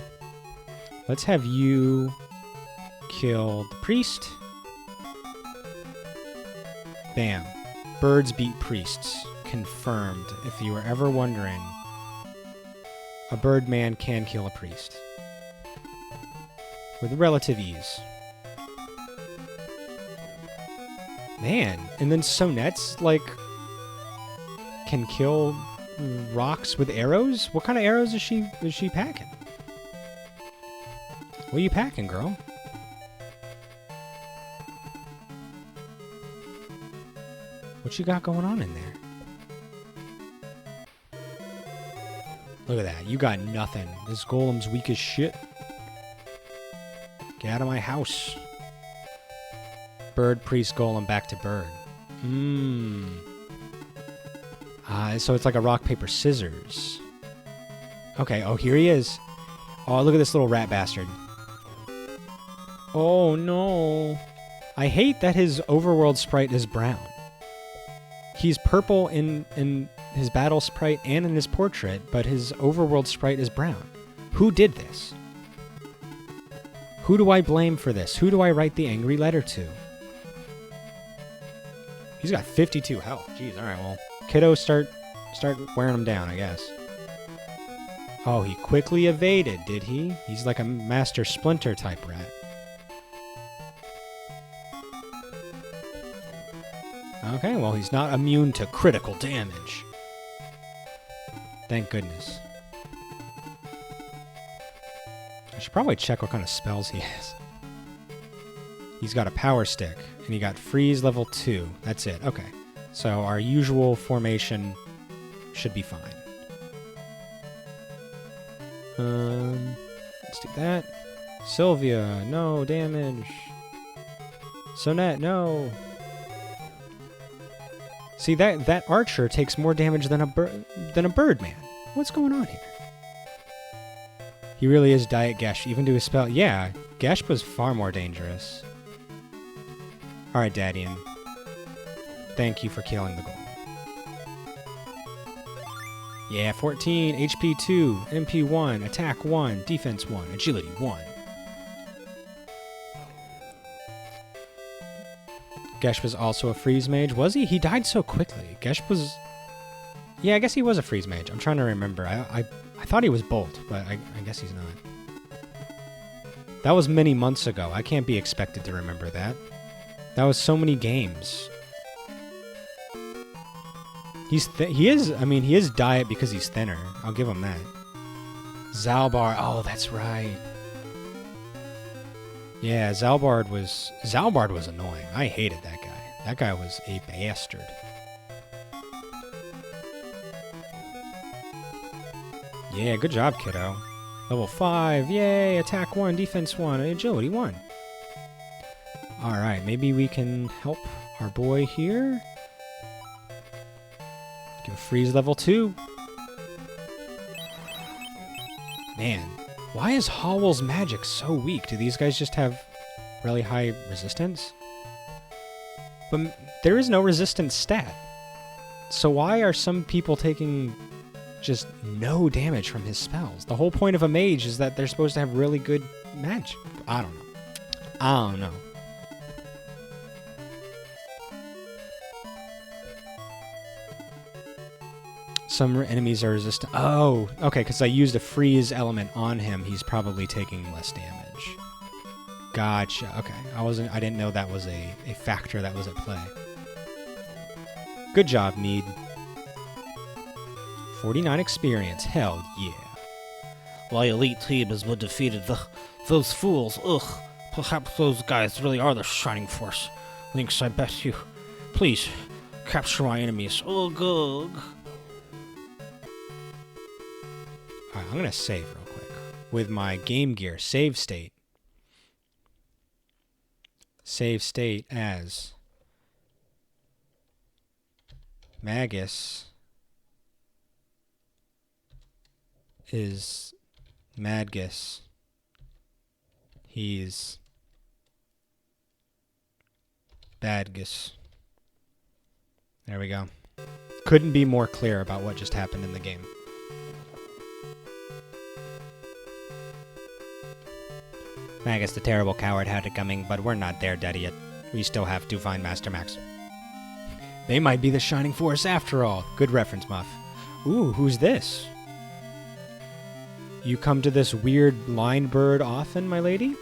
Let's have you kill the priest. Bam. Birds beat priests. Confirmed. If you were ever wondering, a bird man can kill a priest. With relative ease. Man, and then Sonet's, like, can kill rocks with arrows? What kind of arrows is she packing? What are you packing, girl? What you got going on in there? Look at that. You got nothing. This golem's weak as shit. Get out of my house. Bird, priest, golem, back to bird. So it's like a rock, paper, scissors. Okay, oh, here he is. Oh, look at this little rat bastard. Oh, no. I hate that his overworld sprite is brown. He's purple in his battle sprite and in his portrait, but his overworld sprite is brown. Who did this? Who do I blame for this? Who do I write the angry letter to? He's got 52 health. Jeez, alright, well. Kiddo, start wearing him down, I guess. Oh, he quickly evaded, did he? He's like a Master Splinter type rat. Okay, well, he's not immune to critical damage. Thank goodness. I should probably check what kind of spells he has. He's got a power stick, and he got freeze level 2. That's it. Okay. So our usual formation should be fine. Let's do that. Sylvia, no damage. Sonette, no. See, that archer takes more damage than a birdman. What's going on here? He really is Diet Gesh, even to his spell. Yeah, Gesh was far more dangerous. Alright, Dadian. Thank you for killing the goal. Yeah, 14, HP 2, MP 1, Attack 1, Defense 1, Agility 1. Gesh was also a freeze mage, was he? He died so quickly. Gesh was... Yeah, I guess he was a freeze mage. I'm trying to remember. I thought he was Bolt, but I guess he's not. That was many months ago. I can't be expected to remember that. That was so many games. He is Diet because he's thinner. I'll give him that. Zalbar. Oh, that's right. Yeah, Zalbard was annoying. I hated that guy. That guy was a bastard. Yeah, good job, kiddo. Level 5. Yay, attack 1, defense 1, agility 1. Alright, maybe we can help our boy here. Give a freeze level 2. Man, why is Howl's magic so weak? Do these guys just have really high resistance? But there is no resistance stat. So why are some people taking just no damage from his spells? The whole point of a mage is that they're supposed to have really good magic. I don't know. Some enemies are resistant. Oh, okay, because I used a freeze element on him. He's probably taking less damage. Gotcha. Okay, I didn't know that was a factor that was at play. Good job, Mead. 49 experience. Hell yeah. My elite team has been defeated. Those fools. Ugh. Perhaps those guys really are the Shining Force. Lynx, I bet you. Please, capture my enemies. Ugh. Alright, I'm going to save real quick. With my Game Gear save state. Save state as Magus is Madgus. He's Badgus. There we go. Couldn't be more clear about what just happened in the game. Magus the terrible coward had it coming, but we're not there dead yet. We still have to find Master Max. They might be the Shining Force after all. Good reference, Muff. Ooh, who's this? You come to this weird blind bird often, my lady?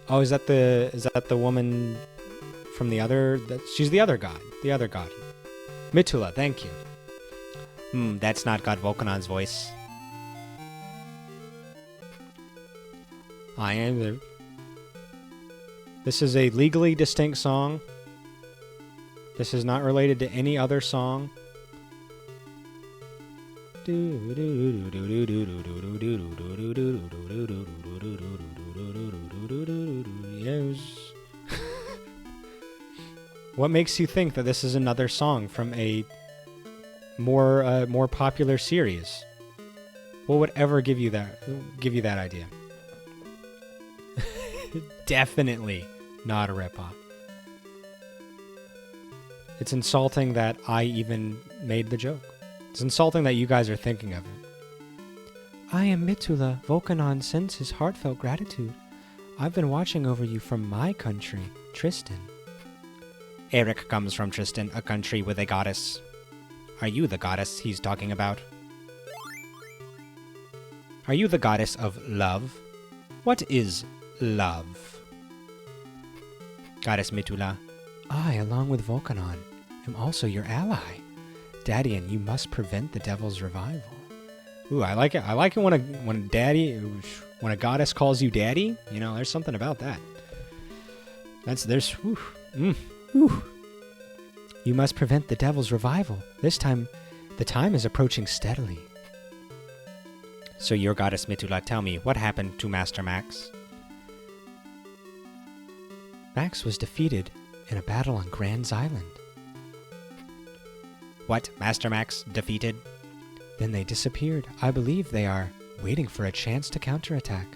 Oh, is that the woman from the other? She's the other god. The other god. Mitula, thank you. That's not God Volcanon's voice. I am the... This is a legally distinct song. This is not related to any other song. Yes. What makes you think that this is another song from a more popular series? What would ever give you that idea? Definitely not a ripoff. It's insulting that I even made the joke. It's insulting that you guys are thinking of it. I am Mitula. Volcanon sends his heartfelt gratitude. I've been watching over you from my country, Tristan. Eric comes from Tristan, a country with a goddess. Are you the goddess he's talking about? Are you the goddess of love? What is love? Goddess Mitula. I, along with Volcanon, am also your ally. Daddian, you must prevent the devil's revival. Ooh, I like it. I like it when a goddess calls you daddy. You know, there's something about that. You must prevent the devil's revival. This time, the time is approaching steadily. So your goddess Mitula, tell me, what happened to Master Max? Max was defeated in a battle on Grand's Island. What? Master Max defeated? Then they disappeared. I believe they are waiting for a chance to counterattack.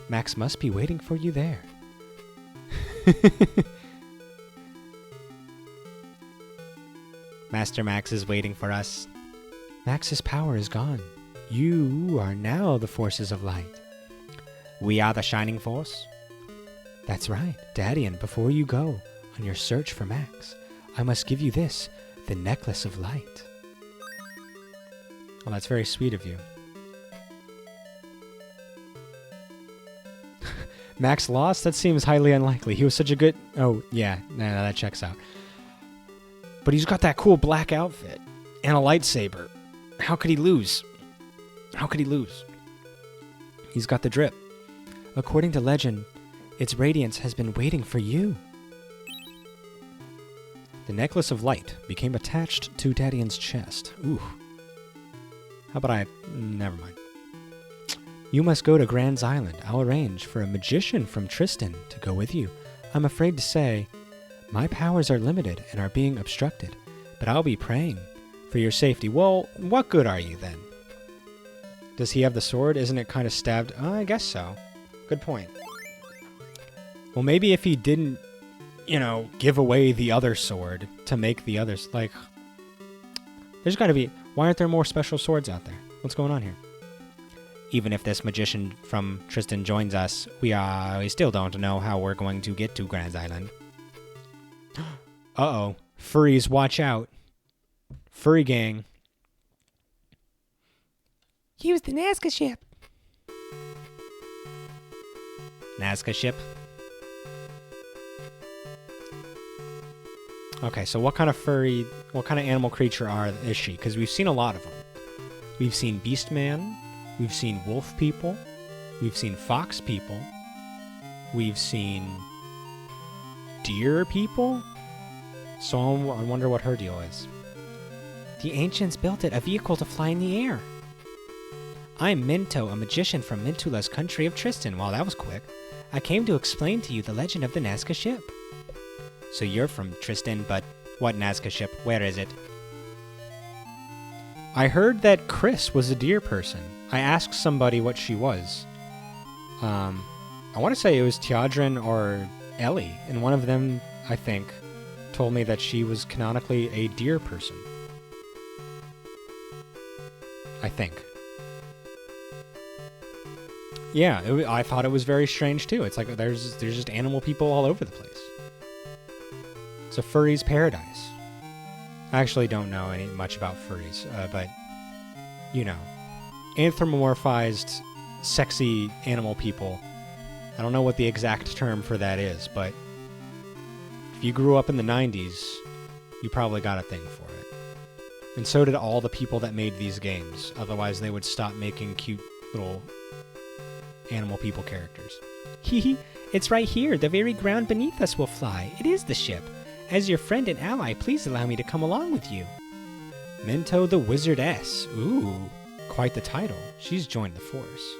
Max must be waiting for you there. Master Max is waiting for us. Max's power is gone. You are now the forces of light. We are the Shining Force? That's right. Daddian, before you go on your search for Max, I must give you this, the Necklace of Light. Well, that's very sweet of you. Max lost? That seems highly unlikely. He was such a good... Oh, yeah. No, that checks out. But he's got that cool black outfit and a lightsaber. How could he lose? How could he lose? He's got the drip. According to legend, its radiance has been waiting for you. The Necklace of Light became attached to Daddian's chest. Ooh. How about I... Never mind. You must go to Grand's Island. I'll arrange for a magician from Tristan to go with you. I'm afraid to say, my powers are limited and are being obstructed, but I'll be praying for your safety. Well, what good are you then? Does he have the sword? Isn't it kind of stabbed? I guess so. Good point. Well, maybe if he didn't, give away the other sword to make the others, there's got to be... Why aren't there more special swords out there? What's going on here? Even if this magician from Tristan joins us, we still don't know how we're going to get to Grand's Island. Uh-oh. Furries, watch out. Furry gang. Use the Nazca ship. Nazca ship? Okay, so what kind of animal creature is she? Because we've seen a lot of them. We've seen Beast Man. We've seen wolf people. We've seen fox people. We've seen deer people. So I wonder what her deal is. The ancients built it, a vehicle to fly in the air. I'm Minto, a magician from Mintula's country of Tristan. Wow, that was quick. I came to explain to you the legend of the Nazca ship. So you're from Tristan, but what Nazca ship? Where is it? I heard that Chris was a deer person. I asked somebody what she was. I want to say it was Tiadrin or Ellie, and one of them, I think, told me that she was canonically a deer person. I think. Yeah, I thought it was very strange too. It's like there's just animal people all over the place. It's a furry's paradise. I actually don't know much about furries, but anthropomorphized, sexy animal people. I don't know what the exact term for that is, but if you grew up in the 90s, you probably got a thing for it. And so did all the people that made these games. Otherwise, they would stop making cute little animal people characters. Hehe, it's right here. The very ground beneath us will fly. It is the ship. As your friend and ally, please allow me to come along with you. Minto the Wizardess. Ooh, quite the title. She's joined the force.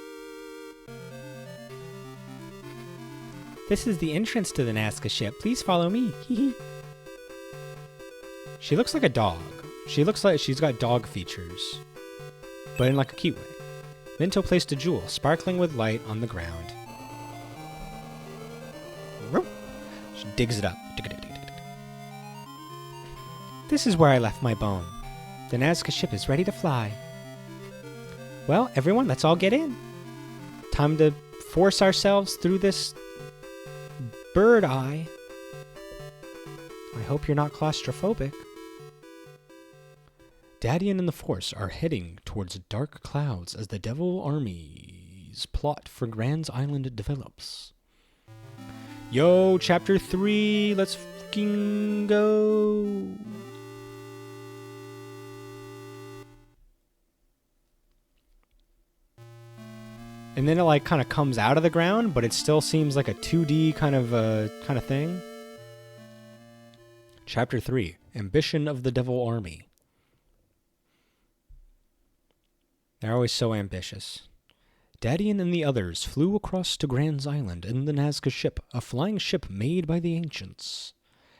This is the entrance to the Nazca ship. Please follow me. Hehe. She looks like a dog. She looks like she's got dog features, but in like a cute way. Minto placed a jewel, sparkling with light, on the ground. She digs it up. This is where I left my bone. The Nazca ship is ready to fly. Well, everyone, let's all get in. Time to force ourselves through this bird eye. I hope you're not claustrophobic. Dadian and the Force are heading towards dark clouds as the Devil Army's plot for Grand's Island develops. Yo, Chapter 3, let's fucking go! And then it like kind of comes out of the ground, but it still seems like a 2D kind of thing. Chapter 3, Ambition of the Devil Army. They're always so ambitious. Dadian and the others flew across to Grand's Island in the Nazca ship, a flying ship made by the ancients.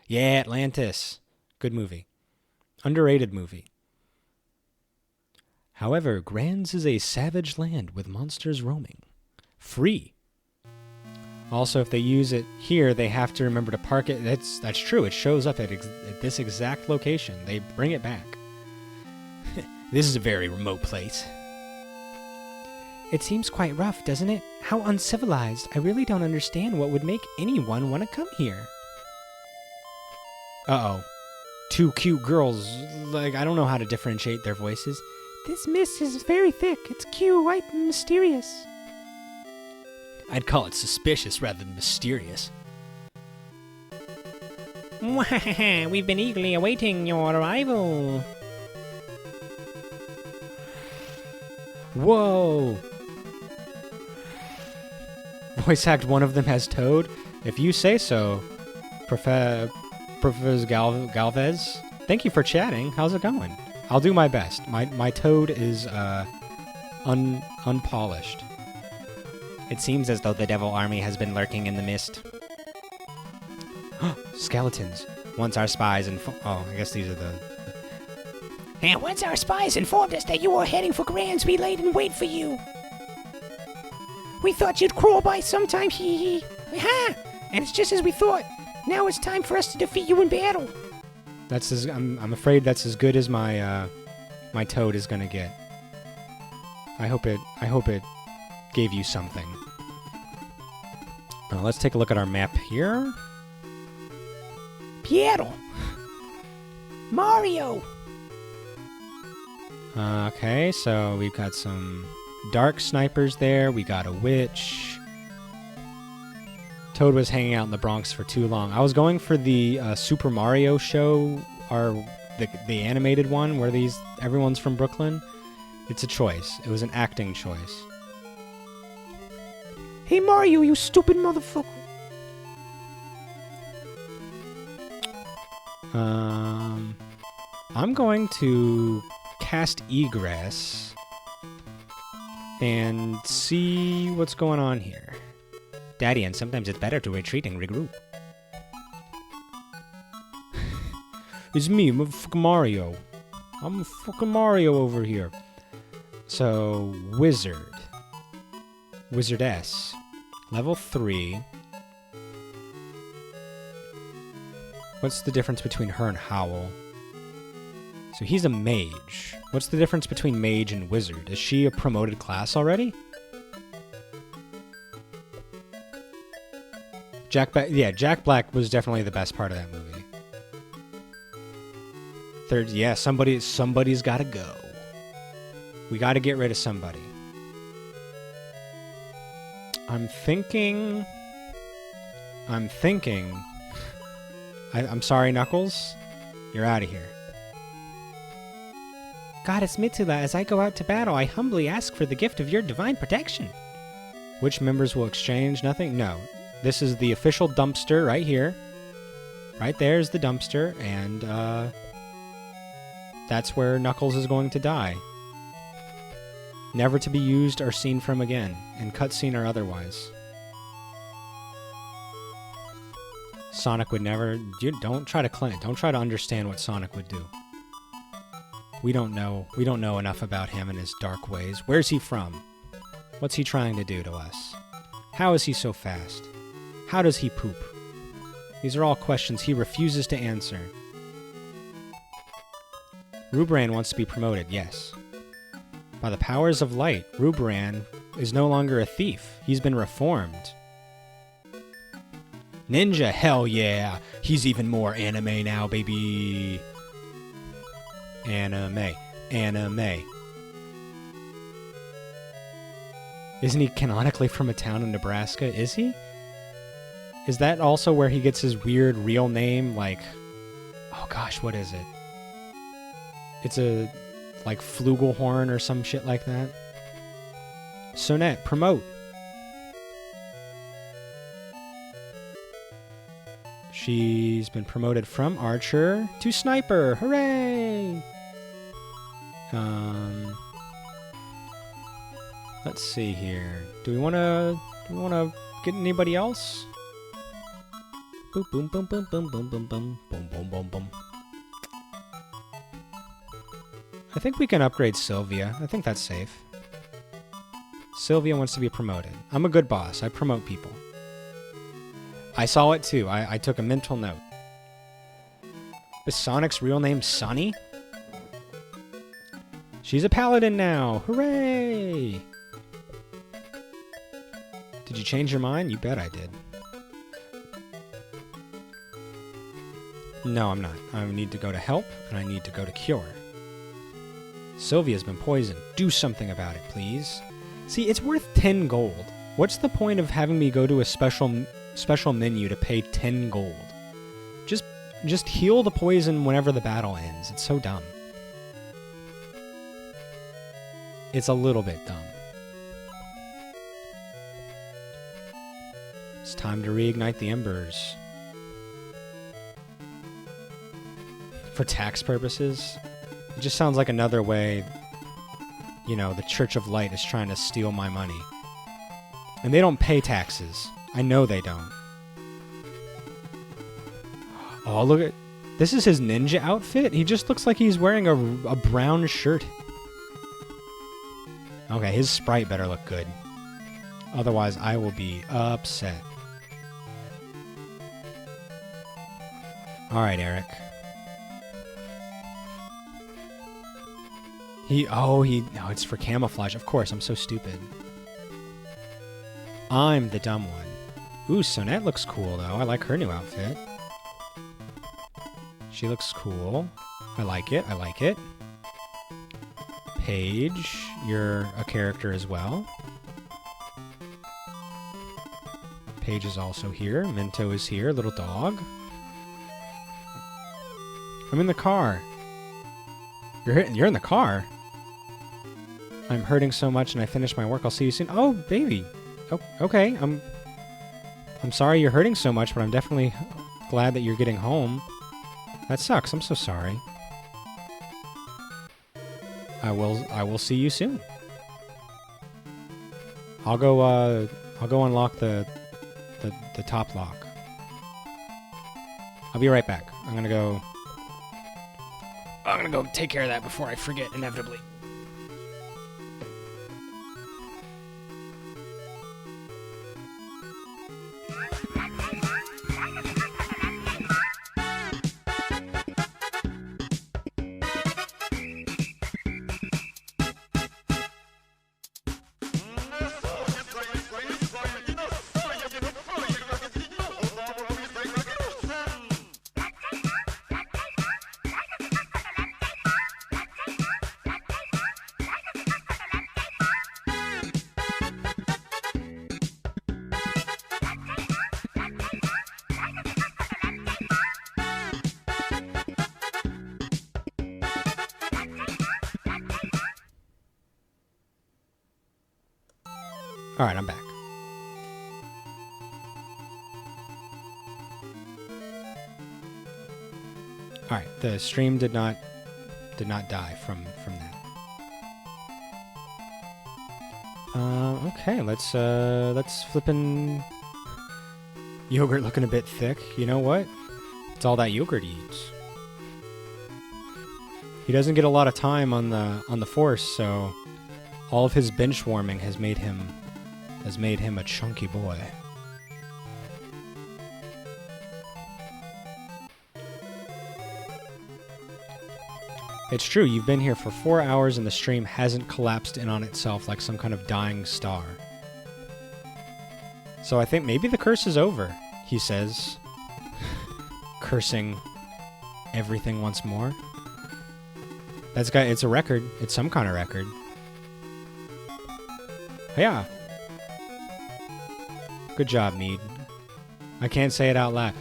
Yeah, Atlantis. Good movie. Underrated movie. However, Grand's is a savage land with monsters roaming. Free. Also, if they use it here, they have to remember to park it. That's true. It shows up at this exact location. They bring it back. This is a very remote place. It seems quite rough, doesn't it? How uncivilized. I really don't understand what would make anyone want to come here. Uh-oh. Two cute girls. Like, I don't know how to differentiate their voices. This mist is very thick. It's cute, white, and mysterious. I'd call it suspicious rather than mysterious. We've been eagerly awaiting your arrival. Whoa! Voice act one of them has Toad? If you say so, Professor Galvez. Thank you for chatting. How's it going? I'll do my best. My Toad is unpolished. It seems as though the Devil Army has been lurking in the mist. Skeletons. Once our spies I guess these are the... And once our spies informed us that you were heading for Grand's, we laid in wait for you. We thought you'd crawl by sometime, hee hee. Ha! And it's just as we thought. Now it's time for us to defeat you in battle. I'm afraid that's as good as my my Toad is gonna get. I hope it gave you something. Let's take a look at our map here. Piero. Mario. Okay, so we've got some dark snipers there. We got a witch. Toad was hanging out in the Bronx for too long. I was going for the Super Mario show, or the animated one where everyone's from Brooklyn. It's a choice. It was an acting choice. Hey Mario, you stupid motherfucker. I'm going to cast Egress and see what's going on here. Daddy, and sometimes it's better to retreat and regroup. It's me, I'm fucking Mario. I'm fucking Mario over here. So, Wizard. Wizardess. Level 3. What's the difference between her and Howl? So he's a mage. What's the difference between mage and wizard? Is she a promoted class already? Jack Black was definitely the best part of that movie. Third, yeah, somebody's got to go. We got to get rid of somebody. I'm thinking. I'm sorry, Knuckles. You're out of here. Goddess Mitsula, as I go out to battle, I humbly ask for the gift of your divine protection. Which members will exchange nothing? No. This is the official dumpster right here. Right there's the dumpster, and that's where Knuckles is going to die. Never to be used or seen from again, in cutscene or otherwise. Sonic would never... Don't try to understand what Sonic would do. We don't know enough about him and his dark ways. Where's he from? What's he trying to do to us? How is he so fast? How does he poop? These are all questions he refuses to answer. Rubran wants to be promoted, yes. By the powers of light, Ruberan is no longer a thief. He's been reformed. Ninja, hell yeah! He's even more anime now, baby! Anime. Anime. Isn't he canonically from a town in Nebraska? Is he? Is that also where he gets his weird real name? Like, oh gosh, what is it? It's a, like, flugelhorn or some shit like that. Sonette, promote. She's been promoted from archer to sniper. Hooray! Let's see here. Do we wanna get anybody else? Boom boom boom boom boom boom boom boom boom boom boom boom. I think we can upgrade Sylvia. I think that's safe. Sylvia wants to be promoted. I'm a good boss. I promote people. I saw it too. I took a mental note. Is Sonic's real name Sonny? She's a paladin now. Hooray! Did you change your mind? You bet I did. No, I'm not. I need to go to help, and I need to go to cure. Sylvia's been poisoned. Do something about it, please. See, it's worth 10 gold. What's the point of having me go to a special menu to pay 10 gold? Just heal the poison whenever the battle ends. It's so dumb. It's a little bit dumb. It's time to reignite the embers. For tax purposes, it just sounds like another way, you know, the Church of Light is trying to steal my money. And they don't pay taxes. I know they don't. Oh, look at... This is his ninja outfit? He just looks like he's wearing a brown shirt. Okay, his sprite better look good. Otherwise, I will be upset. Alright, Eric. No, it's for camouflage. Of course, I'm so stupid. I'm the dumb one. Ooh, Sonette looks cool, though. I like her new outfit. She looks cool. I like it. I like it. Paige, you're a character as well. Paige is also here. Minto is here. Little dog. I'm in the car. You're in the car? I'm hurting so much and I finished my work. I'll see you soon. Oh, baby. Oh, okay. I'm sorry you're hurting so much, but I'm definitely glad that you're getting home. That sucks. I'm so sorry. I will see you soon. I'll go unlock the top lock. I'll be right back. I'm gonna go take care of that before I forget inevitably. Alright, I'm back. Alright, the stream did not die from that. Okay, let's flippin' yogurt looking a bit thick. You know what? It's all that yogurt he eats. He doesn't get a lot of time on the force, so all of his bench warming has made him a chunky boy. It's true, you've been here for 4 hours and the stream hasn't collapsed in on itself like some kind of dying star. So I think maybe the curse is over, he says, cursing everything once more. It's a record. It's some kind of record. Yeah. Good job, Mead. I can't say it out loud.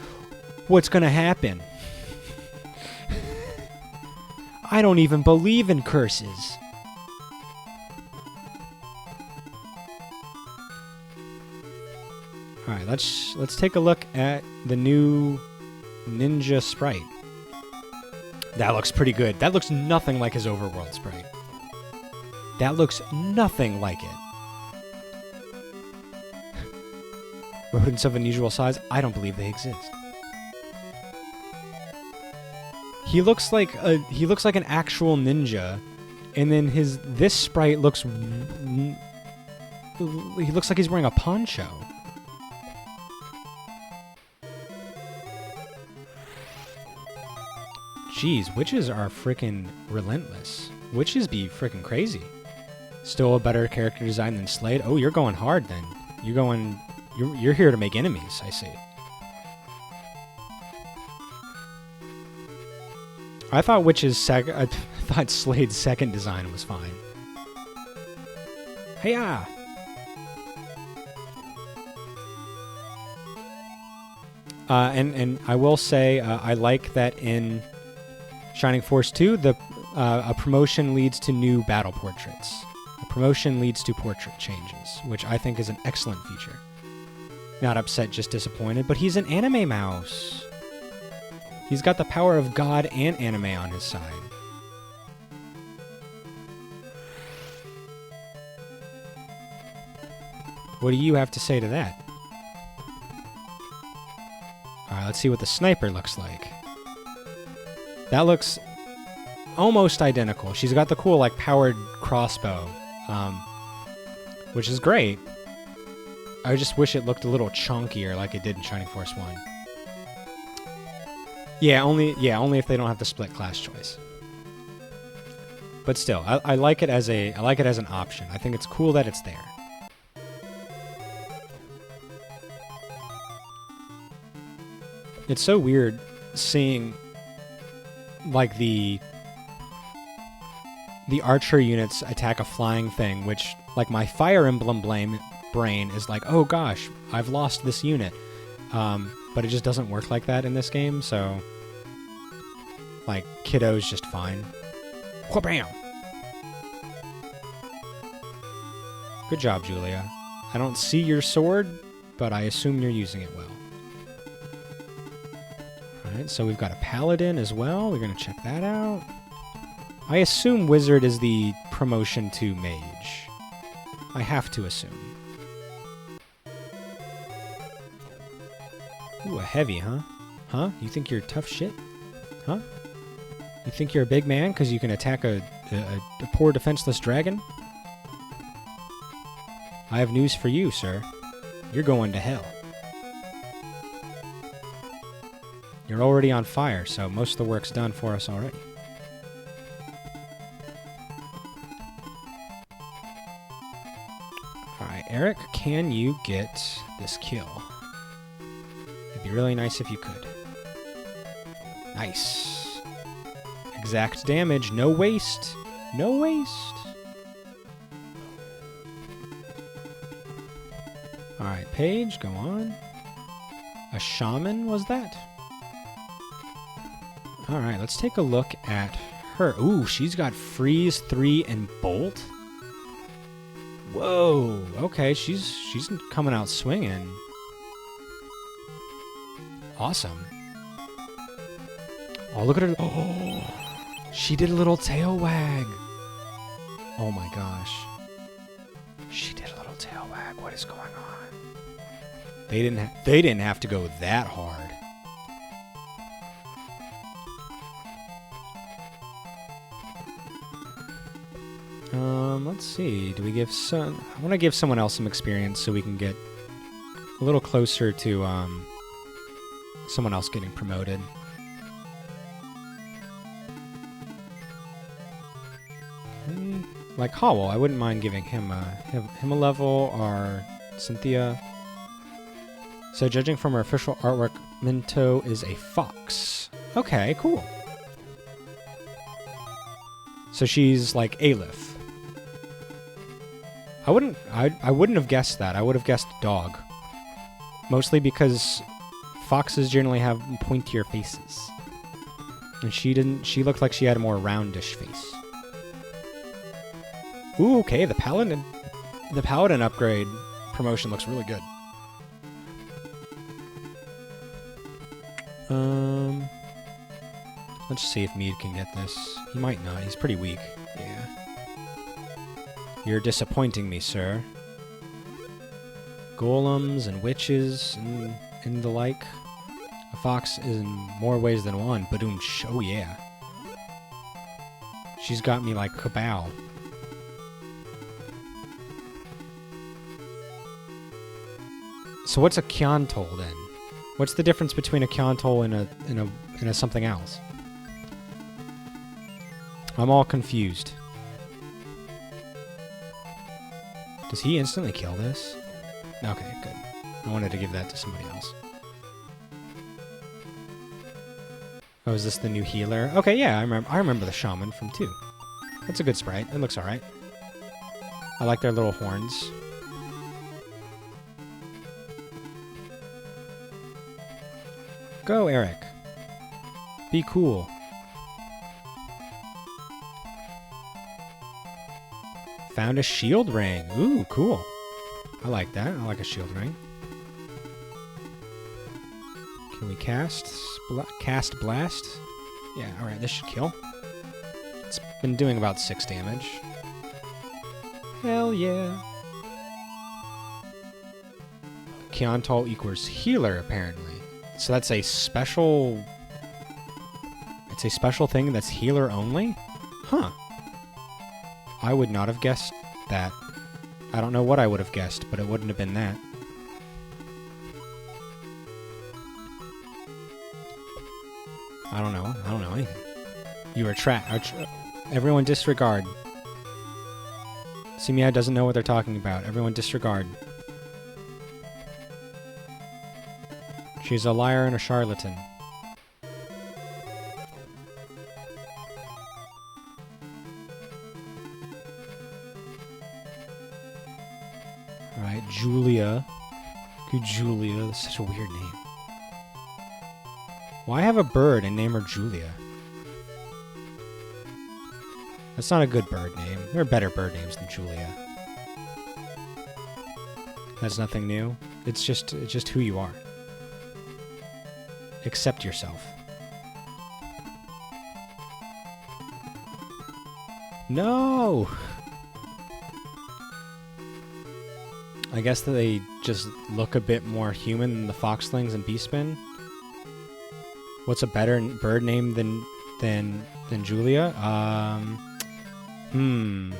What's gonna happen? I don't even believe in curses. Alright, let's take a look at the new ninja sprite. That looks pretty good. That looks nothing like his overworld sprite. That looks nothing like it. Rodents of unusual size? I don't believe they exist. He looks like an actual ninja, and then this sprite looks he looks like he's wearing a poncho. Jeez, witches are freaking relentless. Witches be freaking crazy. Still a better character design than Slade. Oh, you're going hard then. You're here to make enemies, I see. I thought Slade's second design was fine. Hey-ya! And I will say I like that in Shining Force 2, a promotion leads to new battle portraits. A promotion leads to portrait changes, which I think is an excellent feature. Not upset, just disappointed, but he's an anime mouse. He's got the power of God and anime on his side. What do you have to say to that? Alright, let's see what the sniper looks like. That looks almost identical. She's got the cool, like, powered crossbow, which is great. I just wish it looked a little chunkier like it did in Shining Force 1. Yeah, only if they don't have the split class choice. But still, I like it as an option. I think it's cool that it's there. It's so weird seeing like the archer units attack a flying thing, which like my Fire Emblem brain is like, oh gosh, I've lost this unit. But it just doesn't work like that in this game, so like Kiddo's just fine. Wha-bam! Good job, Julia. I don't see your sword, but I assume you're using it well. Alright, so we've got a paladin as well. We're going to check that out. I assume wizard is the promotion to mage. I have to assume. Ooh, a heavy, huh? Huh? You think you're tough shit? Huh? You think you're a big man because you can attack a poor defenseless dragon? I have news for you, sir. You're going to hell. You're already on fire, so most of the work's done for us already. Alright, Eric, can you get this kill? It'd be really nice if you could. Nice. Exact damage, no waste. No waste. Alright, Paige, go on. A shaman, was that? Alright, let's take a look at her. Ooh, she's got freeze, 3, and bolt. Whoa, okay, she's coming out swinging. Awesome. Oh, look at her. Oh, she did a little tail wag. Oh my gosh. She did a little tail wag. What is going on? They didn't have to go that hard. Let's see. Do we give some? I want to give someone else some experience so we can get a little closer to someone else getting promoted. Like Howell, I wouldn't mind giving him a level, or Cynthia. So judging from her official artwork, Minto is a fox. Okay, cool. So she's like Aleph. I wouldn't have guessed that. I would have guessed dog. Mostly because foxes generally have pointier faces. And she looked like she had a more roundish face. Ooh, okay, the paladin upgrade promotion looks really good. Let's see if Mead can get this. He might not. He's pretty weak. Yeah. You're disappointing me, sir. Golems and witches and the like. A fox is in more ways than one. Badoom. Oh, yeah. She's got me like kabow. So what's a Kyontol then? What's the difference between a Kyontol and a something else? I'm all confused. Does he instantly kill this? Okay, good. I wanted to give that to somebody else. Oh, is this the new healer? Okay, yeah, I remember the shaman from 2. That's a good sprite. It looks alright. I like their little horns. Go, Eric. Be cool. Found a shield ring. Ooh, cool. I like that. I like a shield ring. Can we cast blast? Yeah, alright, this should kill. It's been doing about 6 damage. Hell yeah. Kyontol equals healer, apparently. So that's a special... It's a special thing that's healer only? Huh. I would not have guessed that. I don't know what I would have guessed, but it wouldn't have been that. I don't know anything. You are trapped. Everyone disregard. Sumia doesn't know what they're talking about. Everyone disregard. She's a liar and a charlatan. Alright, Julia. Good Julia. That's such a weird name. Why have a bird and name her Julia? That's not a good bird name. There are better bird names than Julia. That's nothing new. It's just who you are. Accept yourself. No! I guess that they just look a bit more human than the foxlings and beastmen. What's a better bird name than Julia? You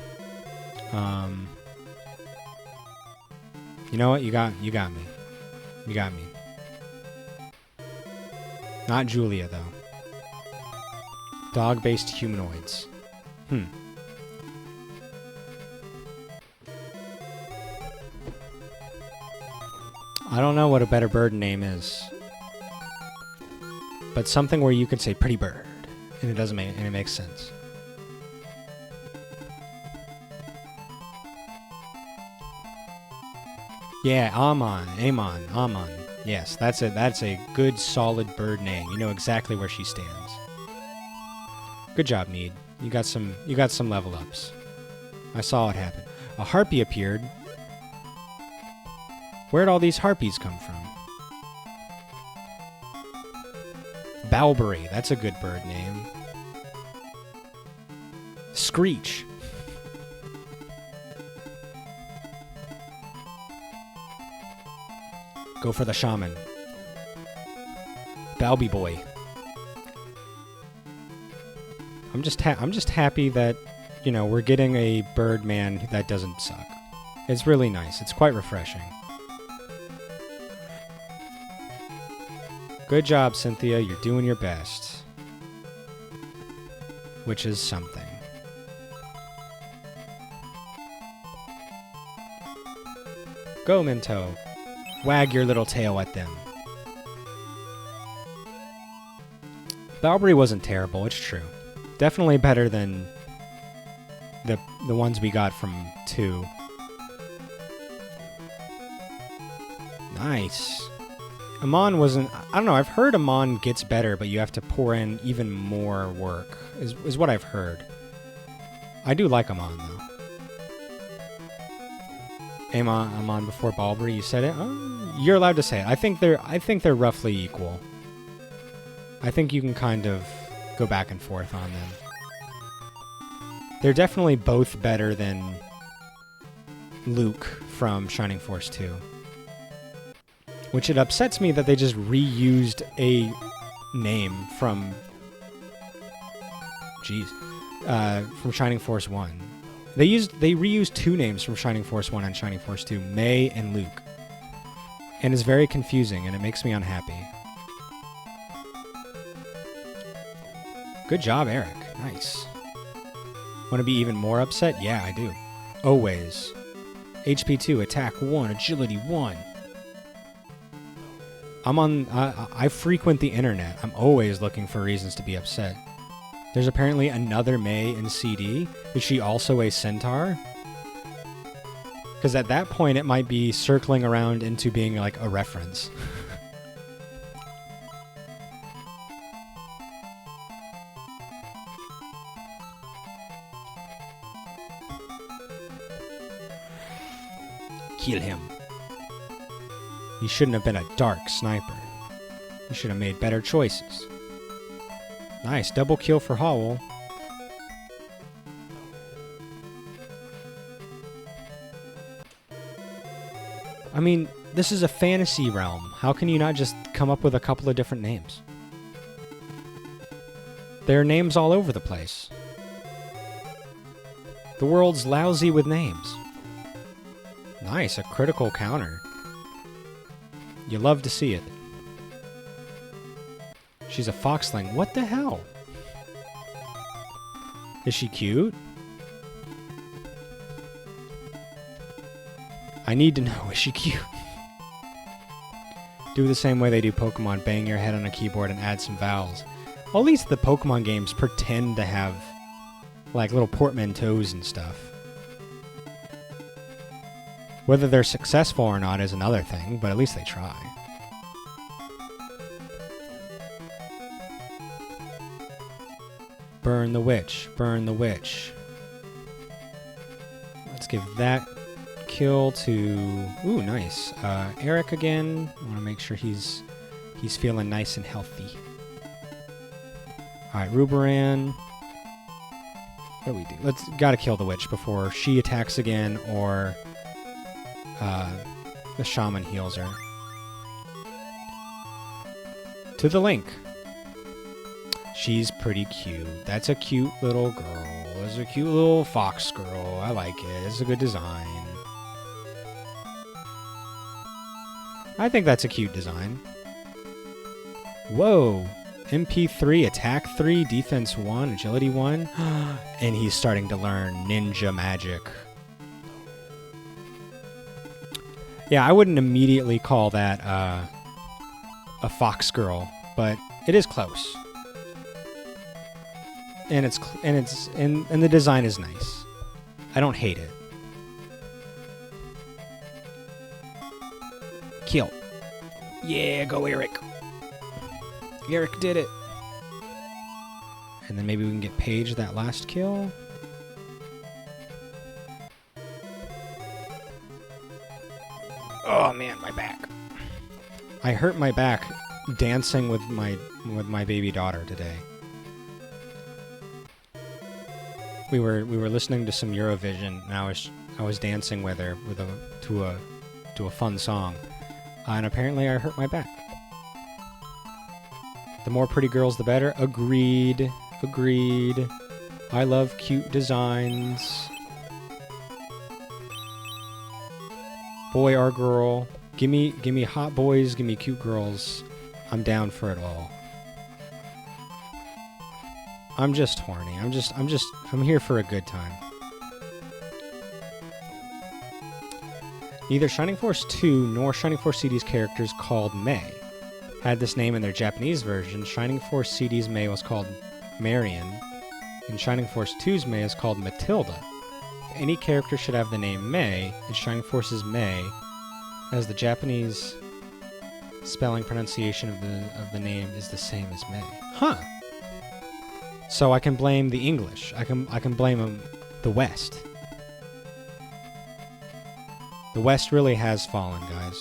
know what? You got me. You got me. Not Julia, though. Dog-based humanoids. I don't know what a better bird name is. But something where you could say pretty bird. And it makes sense. Yeah, Amon. Yes, that's a good solid bird name. You know exactly where she stands. Good job, Mead. You got some level ups. I saw it happen. A harpy appeared. Where'd all these harpies come from? Balberry, that's a good bird name. Screech. Go for the shaman. Balby boy. I'm just happy that, you know, we're getting a bird man that doesn't suck. It's really nice. It's quite refreshing. Good job, Cynthia. You're doing your best. Which is something. Go, Minto. Wag your little tail at them. Balbury wasn't terrible, it's true. Definitely better than the ones we got from 2. Nice. Amon wasn't... I don't know, I've heard Amon gets better, but you have to pour in even more work, is what I've heard. I do like Amon, though. Amon before Balbury, you said it? Oh, you're allowed to say it. I think they're roughly equal. I think you can kind of go back and forth on them. They're definitely both better than Luke from Shining Force 2. Which it upsets me that they just reused a name from... from Shining Force 1. They reused 2 names from Shining Force 1 and Shining Force 2, May and Luke. And it's very confusing, and it makes me unhappy. Good job, Eric. Nice. Want to be even more upset? Yeah, I do. Always. HP 2, attack 1, agility 1. I frequent the internet. I'm always looking for reasons to be upset. There's apparently another May in CD. Is she also a centaur? Because at that point, it might be circling around into being like a reference. Kill him. You shouldn't have been a dark sniper. You should have made better choices. Nice, double kill for Howell. I mean, this is a fantasy realm. How can you not just come up with a couple of different names? There are names all over the place. The world's lousy with names. Nice, a critical counter. You love to see it. She's a foxling. What the hell? Is she cute? I need to know, is she cute? Do the same way they do Pokemon, bang your head on a keyboard and add some vowels. Well, at least the Pokemon games pretend to have, like, little portmanteaus and stuff. Whether they're successful or not is another thing, but at least they try. Burn the witch. Burn the witch. Let's give that kill to... Ooh, nice. Eric again. I want to make sure he's feeling nice and healthy. Alright, Ruberan. What do we do? Gotta kill the witch before she attacks again, or... the shaman heals her. To the link. She's pretty cute. That's a cute little girl. That's a cute little fox girl. I like it. It's a good design. I think that's a cute design. Whoa. MP3, attack 3, defense 1, agility 1. And he's starting to learn ninja magic. Yeah, I wouldn't immediately call that a fox girl, but it is close. And the design is nice. I don't hate it. Kill. Yeah, go Eric. Eric did it. And then maybe we can get Paige that last kill. Oh man, my back. I hurt my back dancing with my baby daughter today. We were listening to some Eurovision, and I was dancing with her to a fun song, and apparently I hurt my back. The more pretty girls, the better. Agreed. Agreed. I love cute designs. Boy or girl. Give me hot boys, give me cute girls. I'm down for it all. I'm just horny. I'm here for a good time. Neither Shining Force 2 nor Shining Force CD's characters called May had this name in their Japanese version. Shining Force CD's May was called Marion, and Shining Force 2's May is called Matilda. If any character should have the name May, it's Shining Force's May, as the Japanese spelling pronunciation of the name is the same as May. Huh. So I can blame the English. I can blame the West. The West really has fallen, guys.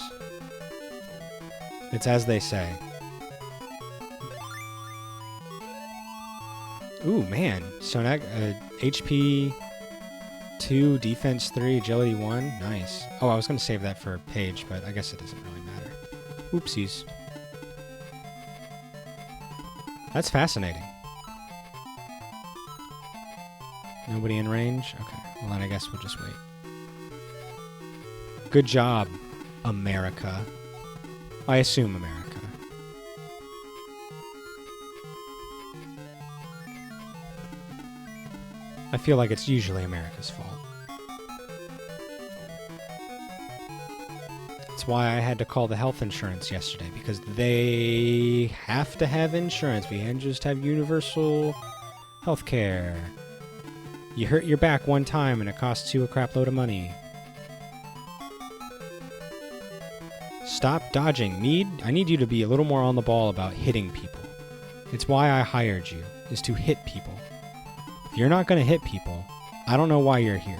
It's as they say. Ooh, man. So now, HP 2, Defense 3, Agility 1. Nice. Oh, I was going to save that for a page, but I guess it doesn't really matter. Oopsies. That's fascinating. Nobody in range? Okay. Well, then I guess we'll just wait. Good job, America. I assume America. I feel like it's usually America's fault. That's why I had to call the health insurance yesterday, because they have to have insurance. We can't just have universal health care. You hurt your back one time and it costs you a crap load of money. Stop dodging. I need you to be a little more on the ball about hitting people. It's why I hired you, is to hit people. If you're not going to hit people, I don't know why you're here.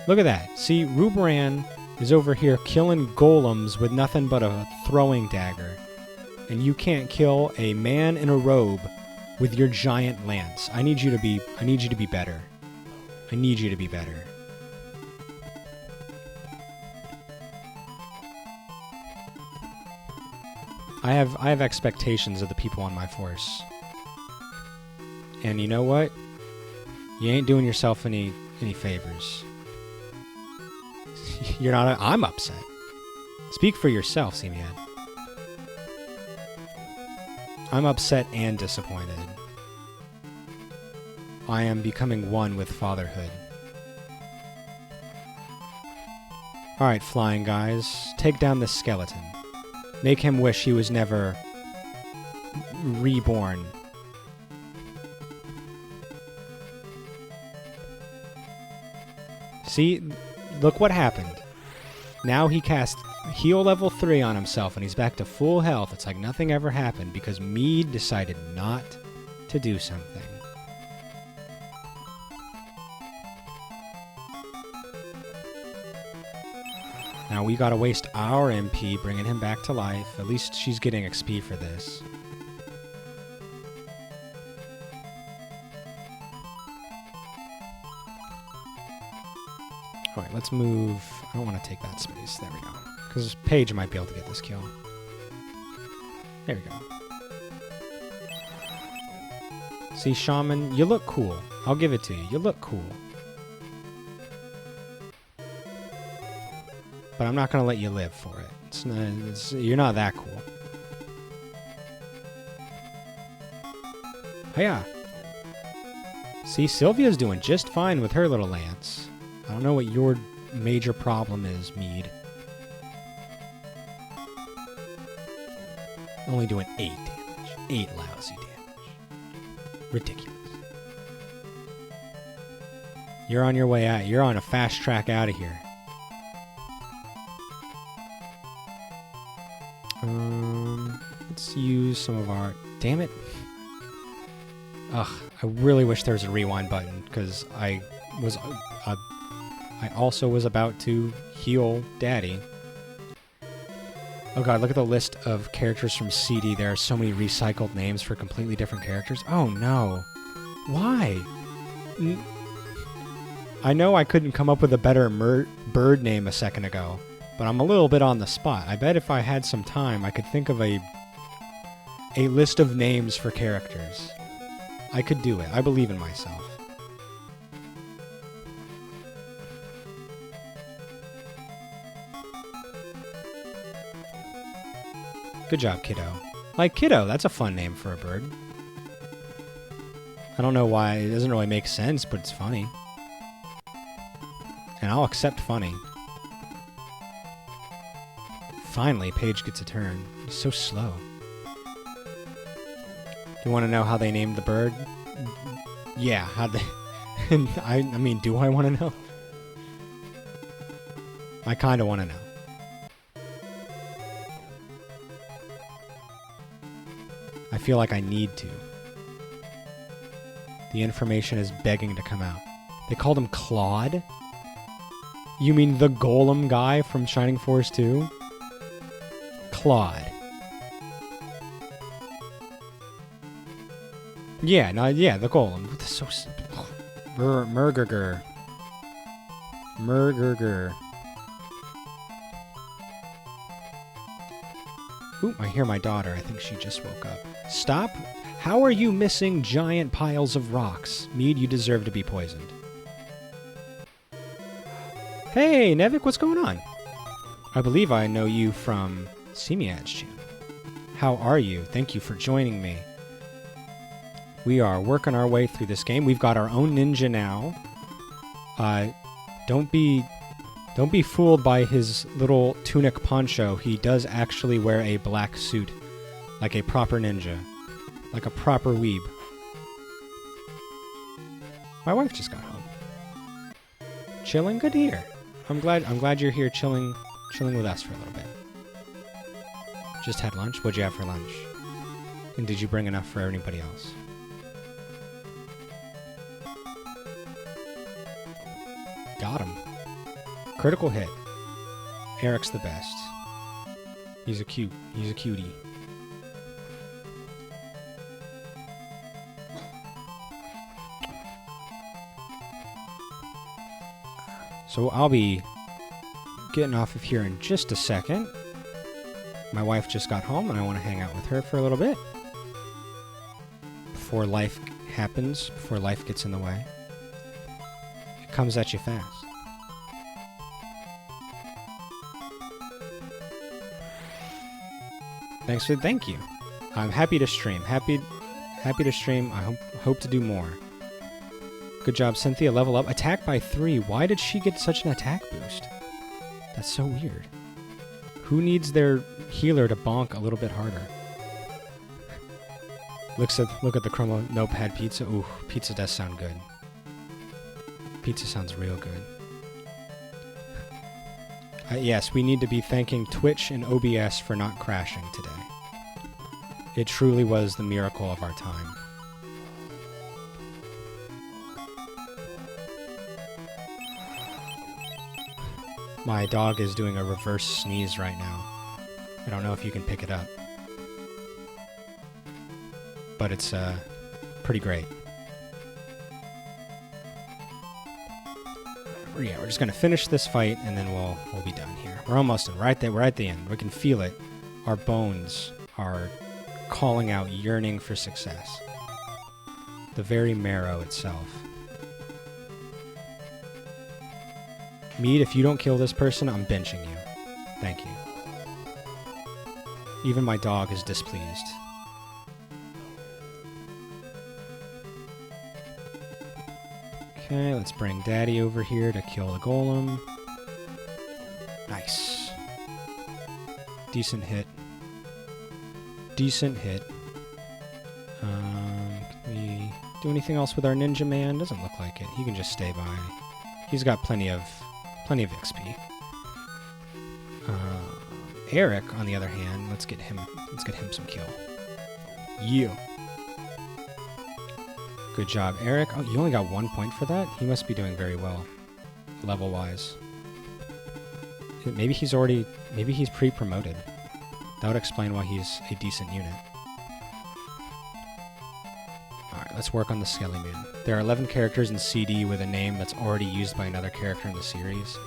Look at that. See, Ruberan is over here killing golems with nothing but a throwing dagger. And you can't kill a man in a robe with your giant lance. I need you to be better. I need you to be better. I have expectations of the people on my force. And you know what? You ain't doing yourself any favors. You're not. I'm upset. Speak for yourself, Seamian. I'm upset and disappointed. I am becoming one with fatherhood. Alright, flying guys. Take down this skeleton. Make him wish he was never reborn. See? Look what happened. Now he cast heal level 3 on himself and he's back to full health. It's like nothing ever happened because Mead decided not to do something. Now we gotta waste our MP bringing him back to life. At least she's getting XP for this. Alright, let's move. I don't want to take that space. There we go. Because Paige might be able to get this kill. There we go. See, Shaman, you look cool. I'll give it to you. You look cool. But I'm not going to let you live for it. You're not that cool. Hiya! See, Sylvia's doing just fine with her little lance. I don't know what your major problem is, Mead. Only doing 8 damage. 8 lousy damage. Ridiculous. You're on your way out. You're on a fast track out of here. Let's use some of our... Damn it. Ugh, I really wish there was a rewind button, because I also was about to heal Daddy. Oh god, look at the list of characters from CD. There are so many recycled names for completely different characters. Oh no. Why? I know I couldn't come up with a better bird name a second ago, but I'm a little bit on the spot. I bet if I had some time, I could think of a list of names for characters. I could do it. I believe in myself. Good job, Kiddo. Like Kiddo, that's a fun name for a bird. I don't know why. It doesn't really make sense, but it's funny. And I'll accept funny. Finally, Paige gets a turn. He's so slow. You want to know how they named the bird? Yeah, how they... I mean, do I want to know? I kind of want to know. I feel like I need to. The information is begging to come out. They called him Claude? You mean the golem guy from Shining Force 2? Claude. Yeah, no, yeah, the golem. That's so... Murgurger. Murgurger. Ooh, I hear my daughter. I think she just woke up. Stop. How are you missing giant piles of rocks? Mead, you deserve to be poisoned. Hey, Nevik, what's going on? I believe I know you from Simiad's channel. How are you? Thank you for joining me. We are working our way through this game. We've got our own ninja now. Don't be fooled by his little tunic poncho. He does actually wear a black suit, like a proper ninja, like a proper weeb. My wife just got home. Chilling? Good to hear. I'm glad you're here chilling with us for a little bit. Just had lunch. What'd you have for lunch? And did you bring enough for anybody else? Got him. Critical hit. Eric's the best. He's a cutie. So I'll be getting off of here in just a second. My wife just got home and I want to hang out with her for a little bit. Before life happens, before life gets in the way. It comes at you fast. Thank you. I'm happy to stream. Happy to stream. I hope to do more. Good job, Cynthia. Level up. Attack by 3. Why did she get such an attack boost? That's so weird. Who needs their healer to bonk a little bit harder? Look at the Chromo Notepad pizza. Ooh, pizza does sound good. Pizza sounds real good. Yes, we need to be thanking Twitch and OBS for not crashing today. It truly was the miracle of our time. My dog is doing a reverse sneeze right now. I don't know if you can pick it up. But it's pretty great. Yeah, we're just gonna finish this fight and then we'll be done here. We're almost done. Right there, we're at the end. We can feel it. Our bones are calling out, yearning for success. The very marrow itself. Mead, if you don't kill this person, I'm benching you. Thank you. Even my dog is displeased. Okay, let's bring Daddy over here to kill the golem. Nice. Decent hit. Decent hit. Can we do anything else with our ninja man? Doesn't look like it. He can just stay by. He's got plenty of XP. Eric, on the other hand, let's get him some kill. You. Good job, Eric. Oh, you only got 1 point for that? He must be doing very well, level-wise. Maybe he's pre-promoted. That would explain why he's a decent unit. Alright, let's work on the Skelly Man. There are 11 characters in CD with a name that's already used by another character in the series.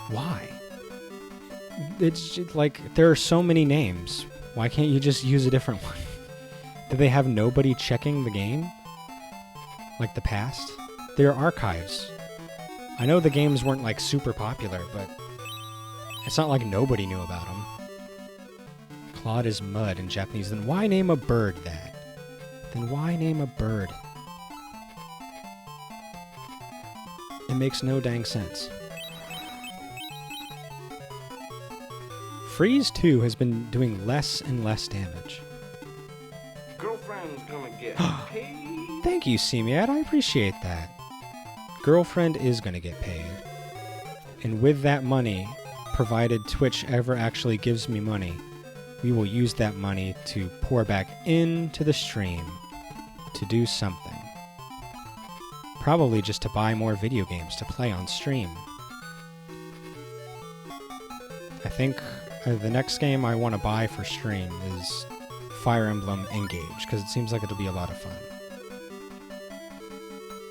Why? It's just, like, there are so many names. Why can't you just use a different one? Did they have nobody checking the game? Like the past? There are archives. I know the games weren't, like, super popular, but it's not like nobody knew about them. Claude is mud in Japanese. Then why name a bird that? Then why name a bird? makes no dang sense. Freeze 2 has been doing less and less damage. Girlfriend's gonna get paid. Thank you, Semiad. I appreciate that. Girlfriend is gonna get paid. And with that money, provided Twitch ever actually gives me money, we will use that money to pour back into the stream to do something. Probably just to buy more video games to play on stream. I think the next game I want to buy for stream is Fire Emblem Engage, because it seems like it'll be a lot of fun.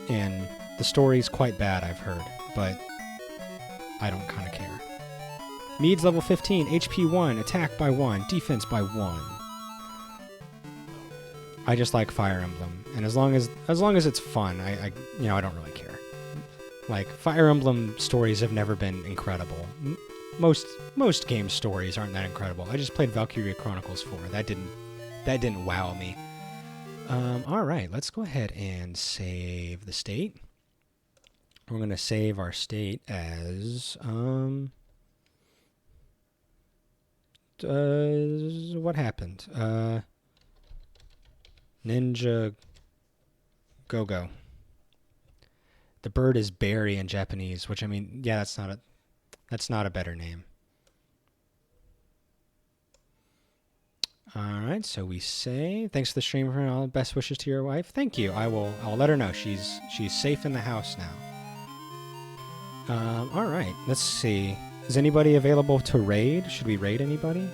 And the story's quite bad, I've heard, but I don't kind of care. Mead's level 15, HP 1, attack by 1, defense by 1. I just like Fire Emblem, and as long as it's fun, I don't really care. Like, Fire Emblem stories have never been incredible. Most game stories aren't that incredible. I just played Valkyria Chronicles 4. That didn't wow me. All right, let's go ahead and save the state. We're gonna save our state as what happened? Ninja Go-Go. The bird is berry in Japanese, which, I mean, yeah, that's not a better name. All right, so we say thanks to the stream for all the best wishes to your wife. Thank you. I'll let her know she's safe in the house now. All right, let's see. Is anybody available to raid? Should we raid anybody?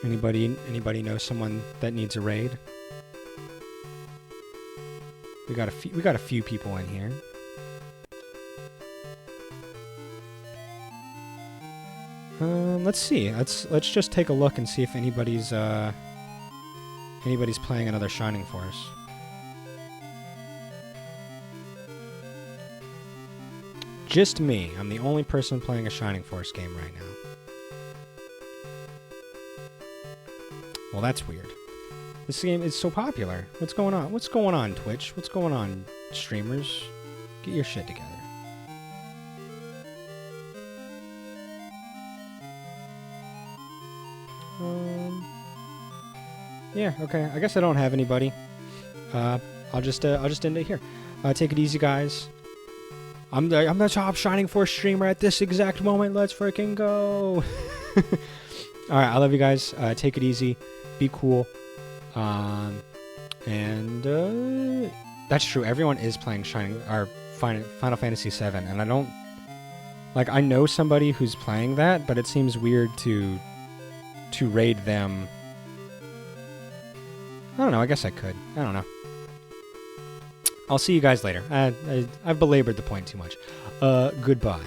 Anybody know someone that needs a raid? We got a few people in here. Let's see. Let's just take a look and see if anybody's playing another Shining Force. Just me. I'm the only person playing a Shining Force game right now. Well, that's weird. This game is so popular. What's going on? What's going on, Twitch? What's going on, streamers? Get your shit together. Yeah, okay. I guess I don't have anybody. I'll just end it here. Take it easy, guys. I'm the top Shining Force streamer at this exact moment. Let's freaking go. All right, I love you guys. Take it easy. Be cool. And that's true. Everyone is playing Final Fantasy VII, and I don't like. I know somebody who's playing that, but it seems weird to raid them. I don't know. I guess I could. I don't know. I'll see you guys later. I've belabored the point too much. Goodbye.